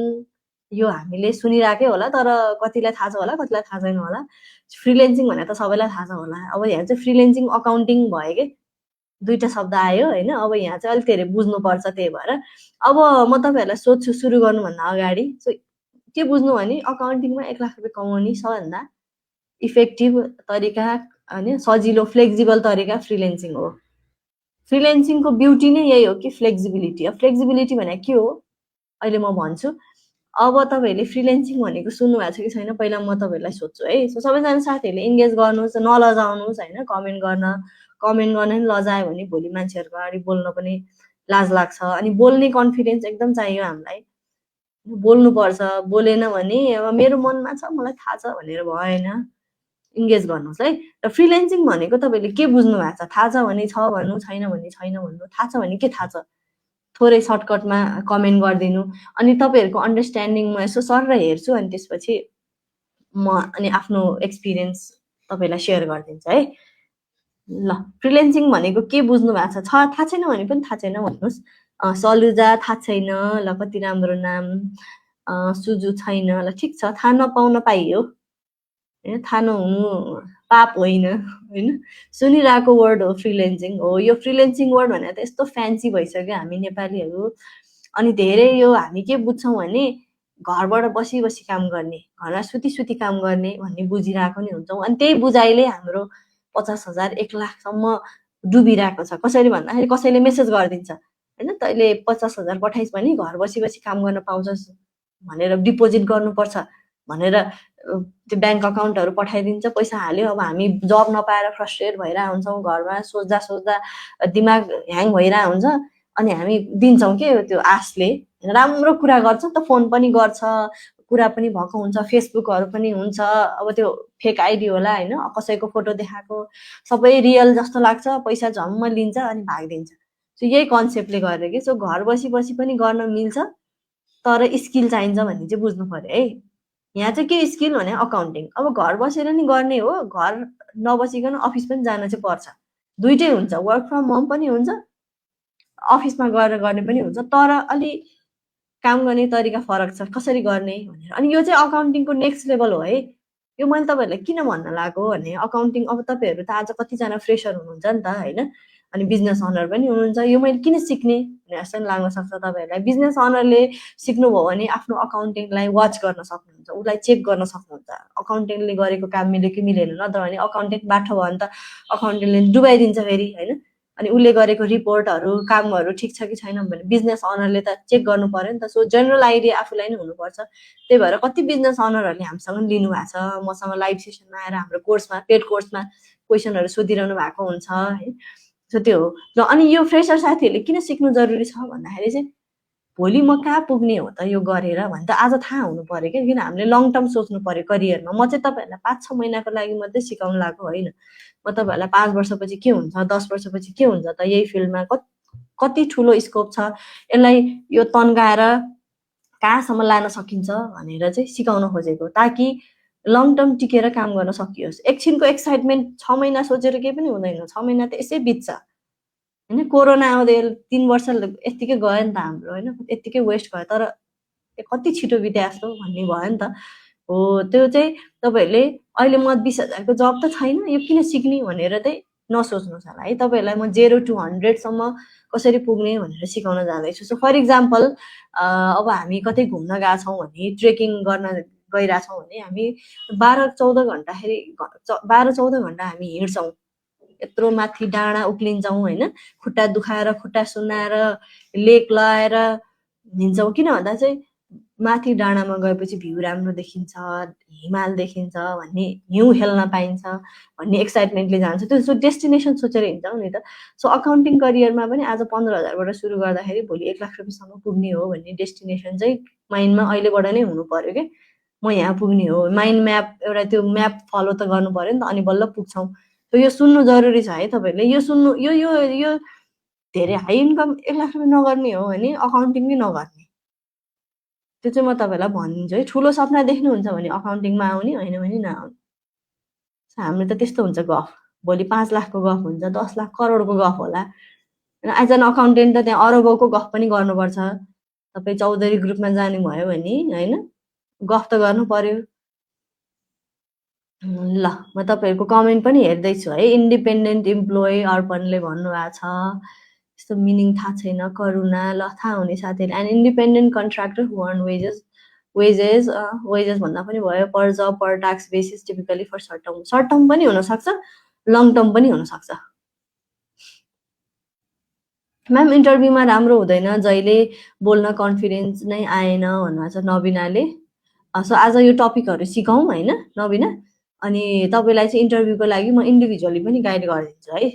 यो हामीले सुनिराकै होला, तर कतिलाई थाहा छ होला, कतिलाई थाहा छैन होला। फ्रिलेन्सिङ भनेर त सबैलाई थाहा छ होला। अब यहाँ चाहिँ फ्रिलेन्सिङ अकाउन्टिङ भयो कि दुईटा शब्द आयो होइन। अब यहाँ चाहिँ अलिक धेरै बुझ्नुपर्छ, त्यही भएर अब म तपाईँहरूलाई सोध्छु सुरु गर्नुभन्दा अगाडि। सो के बुझ्नु भने अकाउन्टिङमा 1 लाख रुपियाँ कमाउने सबभन्दा इफेक्टिभ तरिका होइन सजिलो फ्लेक्जिबल तरिका फ्रिलेन्सिङ हो। फ्रिलेन्सिङको ब्युटी नै यही हो कि फ्लेक्जिबिलिटी। अब फ्लेक्जिबिलिटी भनेको के हो अहिले म भन्छु। अब तपाईँहरूले फ्रिलेन्सिङ भनेको सुन्नुभएको छ कि छैन पहिला म तपाईँहरूलाई सोध्छु है। सो सबैजना साथीहरूले इन्गेज गर्नुहोस्, नलजाउनुहोस् होइन। कमेन्ट गर्न नि लजायो भने भोलि मान्छेहरूको अगाडि बोल्न पनि लाज लाग्छ। अनि बोल्ने कन्फिडेन्स एकदम चाहियो हामीलाई, बोल्नुपर्छ। बोलेन भने अब मेरो मनमा छ मलाई थाहा छ भनेर भएन, इन्गेज गर्नुहोस् है। र फ्रिलेन्सिङ भनेको तपाईँले के बुझ्नु भएको छ, थाहा छ भने छ भन्नु, छैन भने छैन भन्नु। थाहा छ भने के थाहा छ थोरै सर्टकटमा कमेन्ट गरिदिनु। अनि तपाईँहरूको अन्डरस्ट्यान्डिङ म यसो सर हेर्छु, अनि त्यसपछि म अनि आफ्नो एक्सपिरियन्स तपाईँलाई सेयर गरिदिन्छु है। ल फ्रिलेन्सिङ भनेको के बुझ्नु भएको छ, थाहा छैन भने पनि थाहा छैन भन्नुहोस्। सलुजा थाहा छैन, ल कति राम्रो नाम। सुजु छैन, ल ठिक छ, थाहा नपाउन पाइयो होइन, थाहा नहुनु पाप होइन होइन। सुनिरहेको वर्ड हो फ्रिलेन्सिङ हो। यो फ्रिलेन्सिङ वर्ड भनेर त यस्तो फ्यान्सी भइसक्यो हामी नेपालीहरू। अनि धेरै यो हामी के बुझ्छौँ भने घरबाट बसी बसी काम गर्ने, घरमा सुती सुती काम गर्ने भन्ने बुझिरहेको नि हुन्छौँ। अनि त्यही बुझाइले हाम्रो 50,000 1 लाखसम्म डुबिरहेको छ। कसरी भन्दाखेरि कसैले मेसेज गरिदिन्छ होइन, तैँले 50,000 पठाइस् भने घर बसी बसी काम गर्न पाउँछस् भनेर, डिपोजिट गर्नुपर्छ भनेर त्यो ब्याङ्क अकाउन्टहरू पठाइदिन्छ, पैसा हाल्यो। अब हामी जब नपाएर फ्रस्ट्रेट भइरहेको हुन्छौँ, घरमा सोच्दा सोच्दा दिमाग ह्याङ भइरहेको हुन्छ। अनि हामी दिन्छौँ के त्यो आशले। राम्रो कुरा गर्छ त फोन पनि गर्छ, कुरा पनि भएको हुन्छ, फेसबुकहरू पनि हुन्छ। अब त्यो फेक आइडी होला होइन, कसैको फोटो देखाएको सबै रियल जस्तो लाग्छ, पैसा झम्म लिन्छ अनि भागिदिन्छ। सो यही कन्सेप्टले गरेर कि सो घर बसी बसी पनि गर्न मिल्छ, तर स्किल चाहिन्छ भन्ने चाहिँ बुझ्नु पर्यो है। यहाँ चाहिँ के स्किल भने अकाउन्टिङ। अब घर बसेर नि गर्ने हो, घर नबसिकन अफिस पनि जान चाहिँ पर्छ, दुइटै हुन्छ। वर्क फ्रम होम पनि हुन्छ, अफिसमा गएर गर्ने पनि हुन्छ, तर अलि काम गर्ने तरिका फरक छ कसरी गर्ने भनेर। अनि यो चाहिँ अकाउन्टिङको नेक्स्ट लेभल हो है। यो मैले तपाईँहरूलाई किन भन्न लागेको भने अकाउन्टिङ अब तपाईँहरू त आज कतिजना फ्रेसर हुनुहुन्छ नि त होइन, अनि बिजनेस अनर पनि हुनुहुन्छ। यो मैले किन सिक्ने भनेर जस्तो लाग्न सक्छ तपाईँहरूलाई। बिजनेस अनरले सिक्नुभयो भने आफ्नो अकाउन्टिङलाई वाच गर्न सक्नुहुन्छ, उसलाई चेक गर्न सक्नुहुन्छ अकाउन्टिङले गरेको काम मिल्यो कि मिलेन। नत्र भने अकाउन्टेन्ट बाठो भयो भने त अकाउन्टेन्टले डुबाइदिन्छ फेरि होइन। अनि उसले गरेको रिपोर्टहरू कामहरू ठिक छ कि छैन भने बिजनेस अनरले त चेक गर्नु पर्यो नि त। सो जेनरल आइडिया आफूलाई नै हुनुपर्छ। त्यही भएर कति बिजनेस अनरहरूले हामीसँग लिनुभएको छ, मसँग लाइभ सेसनमा आएर हाम्रो कोर्समा पेड कोर्समा क्वेसनहरू सोधिरहनु भएको हुन्छ है। सो त्यो हो। र अनि यो फ्रेसर साथीहरूले किन सिक्नु जरुरी छ भन्दाखेरि चाहिँ भोलि म कहाँ पुग्ने हो त यो गरेर भने त आज थाहा हुनु पर्यो क्या। किन हामीले लङ टर्म सोच्नु पर्यो करियरमा। म चाहिँ तपाईँहरूलाई 5-6 महिनाको लागि मात्रै सिकाउनु लागेको होइन, म तपाईँहरूलाई 5 वर्षपछि के हुन्छ, 10 वर्षपछि के हुन्छ त यही फिल्डमा, कति ठुलो स्कोप छ, यसलाई यो तन्काएर कहाँसम्म लान सकिन्छ भनेर चाहिँ सिकाउन खोजेको, ताकि लङ टर्म टिकेर काम गर्न सकियोस्। एकछिनको एक्साइटमेन्ट 6 महिना सोचेर केही पनि हुँदैन, 6 महिना त यसै बित्छ होइन। कोरोना आउँदै 3 वर्ष यत्तिकै गयो नि त हाम्रो होइन, यत्तिकै वेस्ट भयो। तर कति छिटो बित्या जस्तो भन्ने भयो नि त हो। त्यो चाहिँ तपाईँहरूले अहिले म 20,000को जब त छैन, यो किन सिक्ने भनेर चाहिँ नसोच्नुहोस् होला है। तपाईँहरूलाई म 0 to 100सम्म कसरी पुग्ने भनेर सिकाउन जाँदैछु। सो फर इक्जाम्पल अब हामी कतै घुम्न गएको छौँ भने, ट्रेकिङ गर्न गइरहेछौँ भने हामी 12-14 घन्टाखेरि 12-14 घन्टा हामी हिँड्छौँ, यत्रो माथि डाँडा उक्लिन्छौँ होइन, खुट्टा दुखाएर खुट्टा सुन्नाएर लेक लगाएर हिँड्छौँ। किन भन्दा चाहिँ माथि डाँडामा गएपछि भ्यू राम्रो देखिन्छ, हिमाल देखिन्छ भन्ने, हिउँ खेल्न पाइन्छ भन्ने एक्साइटमेन्टले जान्छ। त्यो डेस्टिनेसन सोचेर हिँड्छौँ नि त। सो अकाउन्टिङ करियरमा पनि आज 15,000बाट सुरु गर्दाखेरि भोलि 1 लाख रुपियाँसम्म पुग्ने हो भन्ने डेस्टिनेसन चाहिँ माइन्डमा अहिलेबाट नै हुनु पर्यो क्या। म यहाँ पुग्ने हो, माइन्ड म्याप, एउटा त्यो म्याप फलो त गर्नु पर्यो नि त, अनि बल्ल पुग्छौँ। त यो सुन्नु जरुरी छ है तपाईँहरूले। यो सुन्नु, यो यो यो धेरै हाई इन्कम 1 लाख रुपियाँ नगर्ने हो भने अकाउन्टिङ नै नगर्ने, त्यो चाहिँ म तपाईँलाई भनिदिन्छु है। ठुलो सपना देख्नुहुन्छ भने अकाउन्टिङमा आउने, होइन भने नआउने। हाम्रो त त्यस्तो हुन्छ गफ, भोलि 5 लाखको गफ हुन्छ, 10 लाख करोडको गफ होला। एज एन अकाउन्टेन्ट त त्यहाँ अरबौँको गफ पनि गर्नुपर्छ। तपाईँ चौधरी ग्रुपमा जानुभयो भने होइन, गफ त गर्नु पर्यो। ल म तपाईँहरूको कमेन्ट पनि हेर्दैछु है। इन्डिपेन्डेन्ट इम्प्लोइ अर्पणले भन्नुभएको छ, यस्तो मिनिङ थाहा छैन। करुणा, ल थाहा हुने साथीहरू। And independent contractor who earn wages भन्दा पनि भयो। Per job per task basis typically for short term पनि हुनसक्छ, लङ टर्म पनि हुनसक्छ। म्याम इन्टरभ्यूमा राम्रो हुँदैन, जहिले बोल्न कन्फिडेन्स नै आएन भन्नुभएको छ नबिनाले। सो आज यो टपिकहरू सिकौँ होइन नबिना, अनि तपाईँलाई चाहिँ इन्टरभ्यूको लागि म इन्डिभिजुअली पनि गाइड गरिदिन्छु है।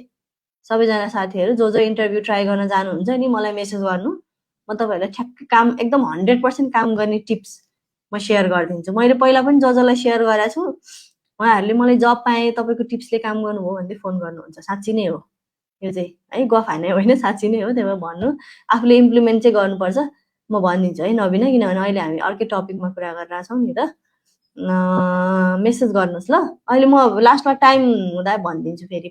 सबैजना साथीहरू जो जो इन्टरभ्यू ट्राई गर्न जानुहुन्छ नि मलाई मेसेज गर्नु, म तपाईँहरूलाई ठ्याक्क काम एकदम 100% काम गर्ने टिप्स म सेयर गरिदिन्छु। मैले पहिला पनि जसलाई सेयर गरेको छु उहाँहरूले मलाई जब पाएँ तपाईँको टिप्सले काम गर्नुभयो भन्दै फोन गर्नुहुन्छ। साँच्ची नै हो यो चाहिँ है, गफ हाने होइन, साँच्ची नै हो। त्यही भएर भन्नु, आफूले इम्प्लिमेन्ट चाहिँ गर्नुपर्छ। म भनिदिन्छु है नबिना, किनभने अहिले हामी अर्कै टपिकमा कुरा गरिरहेछौँ नि त। मेसेज गर्नुहोस् ल। अहिले म लास्टमा टाइम हुँदा भनिदिन्छु फेरि।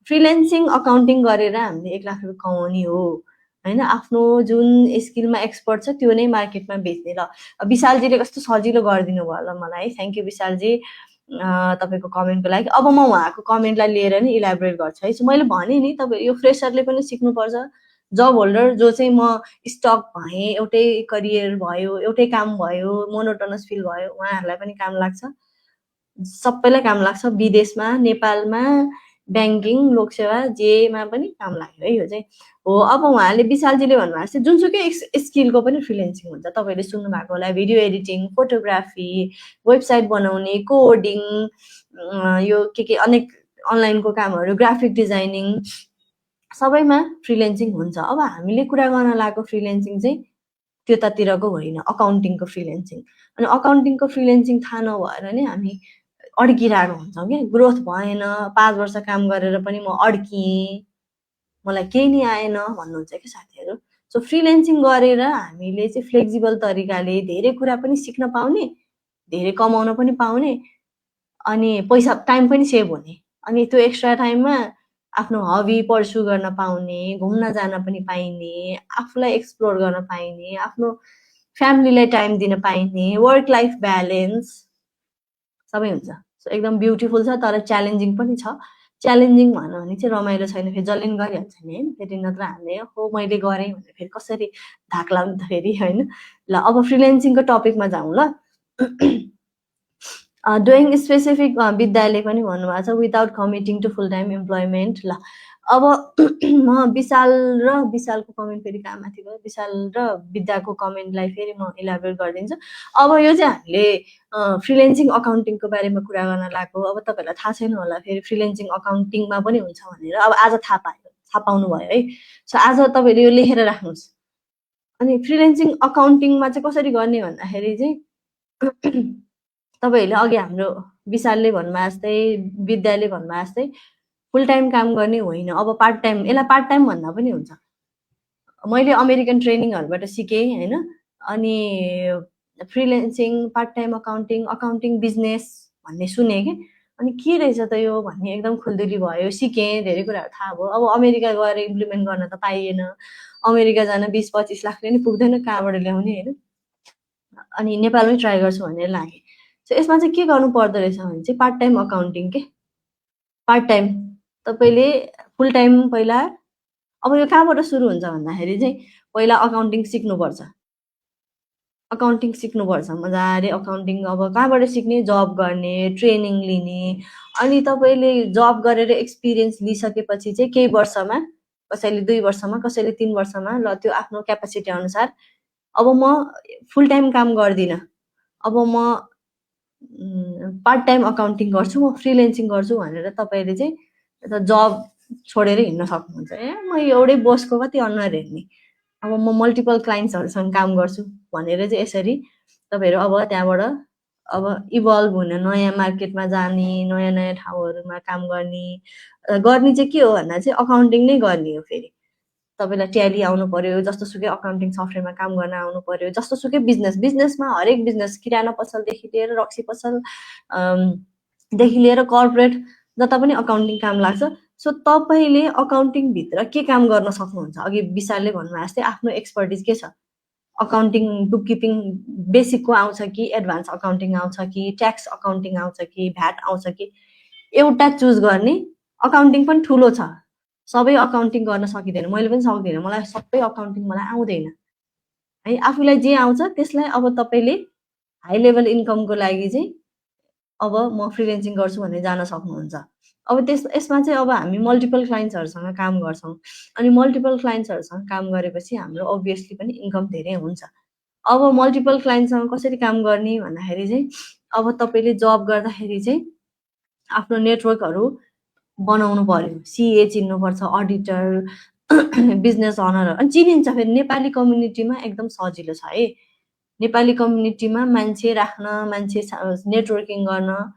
फ्रिल्यान्सिङ अकाउन्टिङ गरेर हामीले 1 लाख रुपियाँ कमाउने हो होइन। आफ्नो जुन स्किलमा एक्सपर्ट छ त्यो नै मार्केटमा बेच्ने। ल विशालजीले कस्तो सजिलो गरिदिनु भयो ल मलाई, थ्याङ्क यू विशालजी तपाईँको कमेन्टको लागि। अब म उहाँको कमेन्टलाई लिएर नि इलाबोरेट गर्छु है। मैले भने नि तपाईँ यो फ्रेसरले पनि सिक्नुपर्छ, जब होल्डर जो चाहिँ म स्टक भएँ, एउटै करियर भयो, एउटै काम भयो, मोनोटोनस फिल भयो, उहाँहरूलाई पनि काम लाग्छ, सबैलाई काम लाग्छ। विदेशमा, नेपालमा, ब्याङ्किङ, लोकसेवा जेमा पनि काम लाग्यो है यो चाहिँ हो। अब उहाँले विशालजीले भन्नुभएको चाहिँ जुनसुकै स्किलको पनि फ्रिल्यान्सिङ हुन्छ। तपाईँले सुन्नु भएको होला, भिडियो एडिटिङ, फोटोग्राफी, वेबसाइट बनाउने, कोडिङ, यो के अनेक अनलाइनको कामहरू, ग्राफिक डिजाइनिङ, सबैमा फ्रिल्यान्सिङ हुन्छ। अब हामीले कुरा गर्न लागेको फ्रिल्यान्सिङ चाहिँ त्यतातिरको होइन, अकाउन्टिङको फ्रिल्यान्सिङ। अनि अकाउन्टिङको फ्रिल्यान्सिङ थाहा नभएर नै हामी अड्किरहेको हुन्छौँ क्या। ग्रोथ भएन, 5 वर्ष काम गरेर पनि म अड्किएँ, मलाई केही नै आएन भन्नुहुन्छ क्या साथीहरू। सो फ्रिल्यान्सिङ गरेर हामीले चाहिँ फ्लेक्सिबल तरिकाले धेरै कुरा पनि सिक्न पाउने, धेरै कमाउन पनि पाउने, अनि पैसा टाइम पनि सेभ हुने, अनि त्यो एक्स्ट्रा टाइममा आफ्नो हबी पर्स्यु गर्न पाउने, घुम्न जान पनि पाइने, आफूलाई एक्सप्लोर गर्न पाइने, आफ्नो फ्यामिलीलाई टाइम दिन पाइने, वर्क लाइफ ब्यालेन्स सबै हुन्छ। सो एकदम ब्युटिफुल छ, तर च्यालेन्जिङ पनि छ। च्यालेन्जिङ भन्यो भने चाहिँ रमाइलो छैन, फेरि जसले पनि गरिहाल्छ नि होइन। फेरि नत्र हामीले हो मैले गरेँ भने फेरि कसरी धाक लाग्नु त फेरि होइन। ल अब फ्रिल्यान्सिङको टपिकमा जाउँ ल। डुइङ स्पेसिफिक विद्याले पनि भन्नुभएको छ, without committing to full time employment. ल अब म विशालको कमेन्ट फेरि कहाँ माथि भयो, विशाल र विद्याको कमेन्टलाई फेरि म इलाबोरेट गरिदिन्छु। अब यो चाहिँ हामीले फ्रिल्यान्सिङ अकाउन्टिङको बारेमा कुरा गर्न लागेको। अब तपाईँहरूलाई थाहा छैन होला फेरि फ्रिल्यान्सिङ अकाउन्टिङमा पनि हुन्छ भनेर, अब आज थाहा पाउनु भयो है। सो आज तपाईँले यो लेखेर राख्नुहोस्। अनि फ्रिल्यान्सिङ अकाउन्टिङमा चाहिँ कसरी गर्ने भन्दाखेरि चाहिँ तपाईँहरूले अघि हाम्रो विशालले भन्नुभएको जस्तै, विद्याले भन्नुभएको जस्तै फुल टाइम काम गर्ने होइन। अब पार्ट टाइम, यसलाई पार्ट टाइम भन्दा पनि हुन्छ। मैले अमेरिकन ट्रेनिङहरूबाट सिकेँ होइन। अनि freelancing, part time accounting business भन्ने सुनेँ कि, अनि के रहेछ त यो भन्ने एकदम खुल्दुली भयो, सिकेँ, धेरै कुराहरू थाहा भयो। अब अमेरिका गएर इम्प्लिमेन्ट गर्न त पाइएन, अमेरिका जान 20-25 लाखले नि पुग्दैन, कहाँबाट ल्याउने होइन। अनि नेपालमै ट्राई गर्छु भनेर लागेँ। सो यसमा चाहिँ के गर्नु पर्दो रहेछ भने चाहिँ पार्ट टाइम अकाउन्टिङ के, पार्ट टाइम तपाईँले फुल टाइम पहिला। अब यो कहाँबाट सुरु हुन्छ भन्दाखेरि चाहिँ पहिला अकाउन्टिङ सिक्नुपर्छ। मजाले अकाउन्टिङ। अब कहाँबाट सिक्ने, जब गर्ने, ट्रेनिङ लिने, अनि तपाईँले जब गरेर एक्सपिरियन्स लिइसकेपछि चाहिँ केही वर्षमा, कसैले 2 वर्षमा, कसैले 3 वर्षमा, ल त्यो आफ्नो क्यापासिटी अनुसार, अब म फुल टाइम काम गर्दिनँ, अब म पार्ट टाइम अकाउन्टिङ गर्छु, म फ्रिल्यान्सिङ गर्छु भनेर तपाईँले चाहिँ जब छोडेर हिँड्न सक्नुहुन्छ। म एउटै बोसको कति अनुहार हेर्ने, अब म मल्टिपल क्लाइन्ट्सहरूसँग काम गर्छु भनेर चाहिँ यसरी तपाईँहरू अब त्यहाँबाट अब इभल्भ हुन, नयाँ मार्केटमा जाने, नयाँ नयाँ ठाउँहरूमा काम गर्ने चाहिँ के हो भन्दा चाहिँ अकाउन्टिङ नै गर्ने हो। फेरि तपाईँलाई ट्याली आउनु पर्यो, जस्तोसुकै अकाउन्टिङ सफ्टवेयरमा काम गर्न आउनु पर्यो, जस्तोसुकै बिजनेसमा हरेक बिजनेस, किराना पसलदेखि लिएर रक्सी पसल देखि लिएर कर्पोरेट जता पनि अकाउन्टिङ काम लाग्छ। सो तपाईँले अकाउन्टिङभित्र के काम गर्न सक्नुहुन्छ, अघि विशालले भन्नुभएको जस्तै आफ्नो एक्सपर्टिज के छ, अकाउन्टिङ बुककिपिङ बेसिकको आउँछ कि एडभान्स अकाउन्टिङ आउँछ कि ट्याक्स अकाउन्टिङ आउँछ कि भ्याट आउँछ कि एउटा चुज गर्ने। अकाउन्टिङ पनि ठुलो छ, सबै अकाउन्टिङ गर्न सकिँदैन, मैले पनि सक्दिनँ, मलाई सबै अकाउन्टिङ मलाई आउँदैन है। आफूलाई जे आउँछ त्यसलाई अब तपाईँले हाई लेभल इन्कमको लागि चाहिँ अब म फ्रिलेन्सिङ गर्छु भनेर जान सक्नुहुन्छ। अब यसमा चाहिँ अब हामी मल्टिपल क्लाइन्ट्सहरूसँग काम गर्छौँ, अनि मल्टिपल क्लाइन्ट्सहरूसँग काम गरेपछि हाम्रो अभियसली पनि इन्कम धेरै हुन्छ। अब मल्टिपल क्लाइन्टसँग कसरी काम गर्ने भन्दाखेरि चाहिँ अब तपाईँले जब गर्दाखेरि चाहिँ आफ्नो नेटवर्कहरू बनाउनु पर्यो, सिए चिन्नुपर्छ, अडिटर, बिजनेस अनरहरू, अनि चिनिन्छ फेरि नेपाली कम्युनिटीमा एकदम सजिलो छ है। नेपाली कम्युनिटीमा मान्छे राख्न, मान्छे नेटवर्किङ गर्न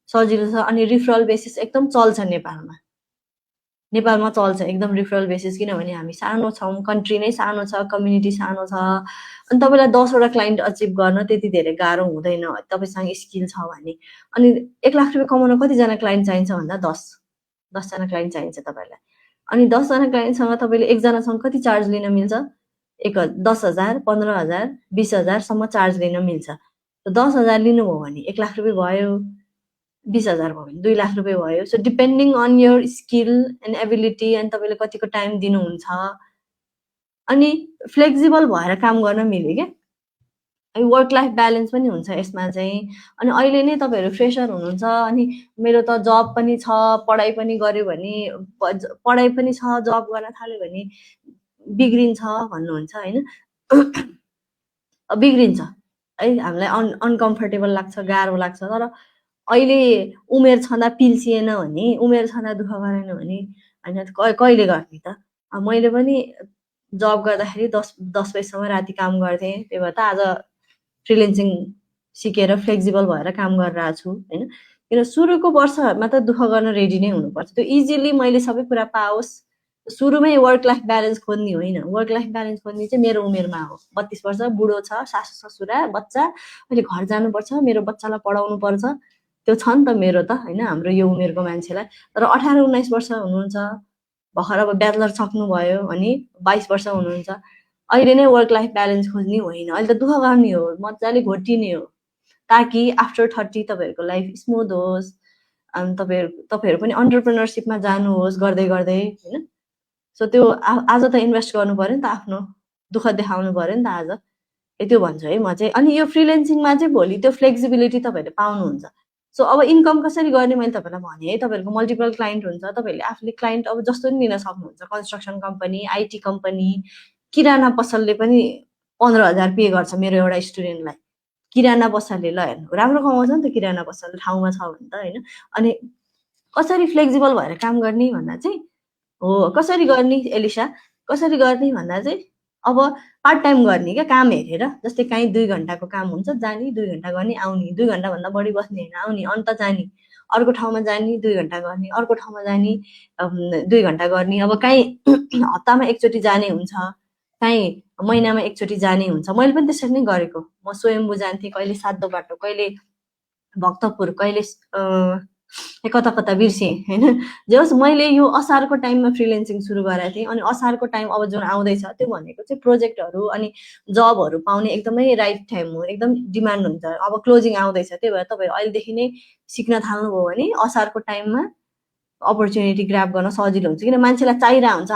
सजिलो छ, अनि रिफरल बेसिस एकदम चल्छ नेपालमा चल्छ एकदम रिफरल बेसिस, किनभने हामी सानो छौँ, कन्ट्री नै सानो छ, कम्युनिटी सानो छ, अनि तपाईँलाई 10 वटा क्लाइन्ट अचिभ गर्न त्यति धेरै गाह्रो हुँदैन तपाईँसँग स्किल छ भने। अनि 1 लाख रुपियाँ कमाउन कतिजना क्लाइन्ट चाहिन्छ भन्दा 10 जना क्लाइन्ट चाहिन्छ तपाईँलाई। अनि 10 जना क्लाइन्टसँग तपाईँले एकजनासँग कति चार्ज लिन मिल्छ? 10,000, 15,000, 20,000 सम्म चार्ज लिन मिल्छ। 10,000 लिनुभयो भने 1 लाख रुपियाँ भयो, 20,000 भयो भने 2 लाख रुपियाँ भयो। So depending on your skill and ability, अनि तपाईँले कतिको टाइम दिनुहुन्छ, अनि फ्लेक्सिबल भएर काम गर्न मिल्यो क्या। वर्क लाइफ ब्यालेन्स पनि हुन्छ यसमा चाहिँ। अनि अहिले नै तपाईँहरू फ्रेसर हुनुहुन्छ, अनि मेरो त जब पनि छ, पढाइ पनि गर्यो भने, पढाइ पनि छ, जब गर्न थाल्यो भने बिग्रिन्छ भन्नुहुन्छ होइन। बिग्रिन्छ है, हामीलाई अनकम्फर्टेबल लाग्छ, गाह्रो लाग्छ। तर अहिले उमेर छँदा पिल्सिएन भने, उमेर छँदा दुःख गरेन भने होइन कहिले गर्ने त। मैले पनि जब गर्दाखेरि 10 बजीसम्म राति काम गर्थेँ, त्यही भएर त आज फ्रिलेन्सिङ सिकेर फ्लेक्सिबल भएर काम गरिरहेको छु होइन। किन सुरुको वर्षहरूमा त दुःख गर्न रेडी नै हुनुपर्छ, त्यो इजिली मैले सबै कुरा पाओस्। सुरुमै वर्क लाइफ ब्यालेन्स खोज्ने होइन, वर्क लाइफ ब्यालेन्स खोज्ने चाहिँ मेरो उमेरमा हो। 32 वर्ष, बुढो छ, सासू ससुरा, बच्चा, अहिले घर जानुपर्छ, मेरो बच्चालाई पढाउनु पर्छ, त्यो छ नि त मेरो त होइन, हाम्रो यो उमेरको मान्छेलाई। तर 18-19 वर्ष हुनुहुन्छ, भर्खर अब ब्याचलर सक्नुभयो अनि 22 वर्ष हुनुहुन्छ, अहिले नै वर्क लाइफ ब्यालेन्स खोज्ने होइन, अहिले त दुःख गर्ने हो, मजाले घोटिने हो, ताकि आफ्टर 30 तपाईँहरूको लाइफ स्मुथ होस्, अनि तपाईँहरू पनि अन्टरप्रेनरसिपमा जानुहोस् गर्दै गर्दै होइन। सो त्यो आज त इन्भेस्ट गर्नु पर्यो नि त, आफ्नो दुःख देखाउनु पर्यो नि त आज, त्यो भन्छु है म चाहिँ। अनि यो फ्रिलेन्सिङमा चाहिँ भोलि त्यो फ्लेक्सिबिलिटी तपाईँहरूले पाउनुहुन्छ। सो अब इन्कम कसरी गर्ने मैले तपाईँलाई भने है, तपाईँहरूको मल्टिपल क्लाइन्ट हुन्छ, तपाईँहरूले आफूले क्लाइन्ट अब जस्तो नि लिन सक्नुहुन्छ। कन्स्ट्रक्सन कम्पनी, आइटी कम्पनी, किराना पसलले पनि 15,000 पे गर्छ मेरो एउटा स्टुडेन्टलाई। किराना पसलले ल हेर्नु राम्रो कमाउँछ नि त, किराना पसल ठाउँमा छ भने त होइन। अनि कसरी फ्लेक्सिबल भएर काम गर्ने भन्दा चाहिँ हो, कसरी गर्ने एलिसा, कसरी गर्ने भन्दा चाहिँ अब पार्ट टाइम गर्ने क्या, काम हेरेर। जस्तै कहीँ 2 घन्टाको काम हुन्छ, जाने 2 घन्टा गर्ने, आउने, 2 घन्टाभन्दा बढी बस्ने होइन, आउने, अन्त जाने, अर्को ठाउँमा जाने 2 घन्टा गर्ने, अर्को ठाउँमा जाने 2 घन्टा गर्ने। अब कहीँ हप्तामा एकचोटि जाने हुन्छ, कहीँ महिनामा एकचोटि जाने हुन्छ। मैले पनि त्यसरी नै गरेको, म स्वयम्भू जान्थेँ, कहिले सातो बाटो, कहिले भक्तपुर, कहिले कता कता बिर्सेँ होइन। जे होस् मैले यो असारको टाइममा फ्रिलेन्सिङ सुरु गरेको थिएँ, अनि असारको टाइम अब जुन आउँदैछ त्यो भनेको चाहिँ प्रोजेक्टहरू अनि जबहरू पाउने एकदमै राइट टाइम हो, एकदम डिमान्ड हुन्छ। अब क्लोजिङ आउँदैछ, त्यही भएर तपाईँहरू अहिलेदेखि नै सिक्न थाल्नुभयो भने असारको टाइममा अपर्च्युनिटी ग्राब गर्न सजिलो हुन्छ, किन मान्छेलाई चाहिरहेको हुन्छ,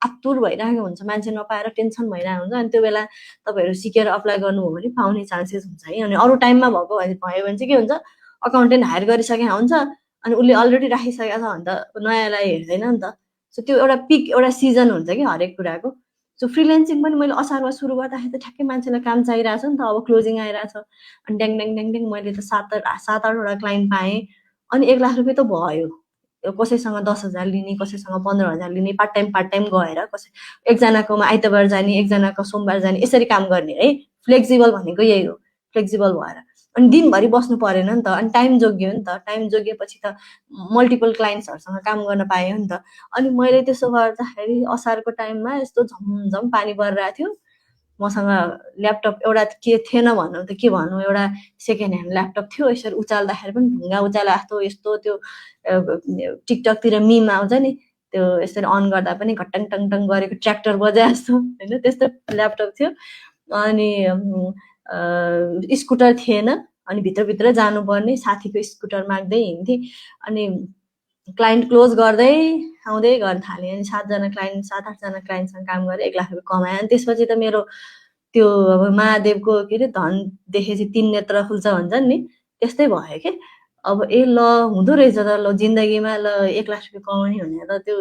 आतुर भइरहेको हुन्छ, मान्छे नपाएर टेन्सन भइरहेको हुन्छ। अनि त्यो बेला तपाईँहरू सिकेर अप्लाई गर्नुभयो भने पाउने चान्सेस हुन्छ है। अनि अरू टाइममा भयो भने चाहिँ के हुन्छ, अकाउन्टेन्ट हायर गरिसकेको हुन्छ, अनि उसले अलरेडी राखिसकेको छ भने त नयाँलाई हेर्दैन नि त। सो त्यो एउटा पिक, एउटा सिजन हुन्छ कि हरेक कुराको। सो फ्रिलेन्सिङ पनि मैले असारमा सुरु गर्दाखेरि त ठ्याक्कै मान्छेलाई काम चाहिरहेछ नि त, अब क्लोजिङ आइरहेछ, अनि ड्याङ ड्याङ ड्याङ ड्याङ मैले त 7-8वटा क्लाइन्ट पाएँ, अनि 1 लाख रुपियाँ त भयो। कसैसँग 10,000 लिने, कसैसँग 15,000 लिने, पार्ट टाइम गएर, कसै एकजनाकोमा आइतबार जाने, एकजनाको सोमबार जाने, यसरी काम गर्ने है। फ्लेक्सिबल भनेको यही हो, फ्लेक्सिबल भएर। अनि दिनभरि बस्नु परेन नि त, अनि टाइम जोग्यो नि त, टाइम जोगिएपछि त मल्टिपल क्लाइन्ट्सहरूसँग काम गर्न पायो नि त। अनि मैले त्यसो गर्दाखेरि असारको टाइममा यस्तो झमझम पानी परिरहेको थियो, मसँग ल्यापटप एउटा के थिएन भनौँ त के भनौँ, एउटा सेकेन्ड ह्यान्ड ल्यापटप थियो, यसरी उचाल्दाखेरि पनि ढुङ्गा उचाले जस्तो, यस्तो त्यो टिकटकतिर मिम आउँछ नि, त्यो यसरी अन गर्दा पनि घट्टङ टङ टङ गरेको ट्र्याक्टर बजाए जस्तो होइन, त्यस्तो ल्यापटप थियो। अनि स्कुटर थिएन, अनि भित्रभित्र जानुपर्ने, साथीको स्कुटर माग्दै हिँड्थेँ। अनि क्लाइन्ट क्लोज गर्दै आउँदै गर्न थालेँ। अनि 7-8जना क्लाइन्टसँग काम गरेर 1 लाख रुपियाँ कमाएँ। अनि त्यसपछि त मेरो त्यो अब महादेवको के अरे धन देखेपछि 3 नेत्र खुल्छ भन्छन् नि, त्यस्तै भयो के। अब ल हुँदो रहेछ त, ल जिन्दगीमा ल 1 लाख रुपियाँ कमाउने भनेर त त्यो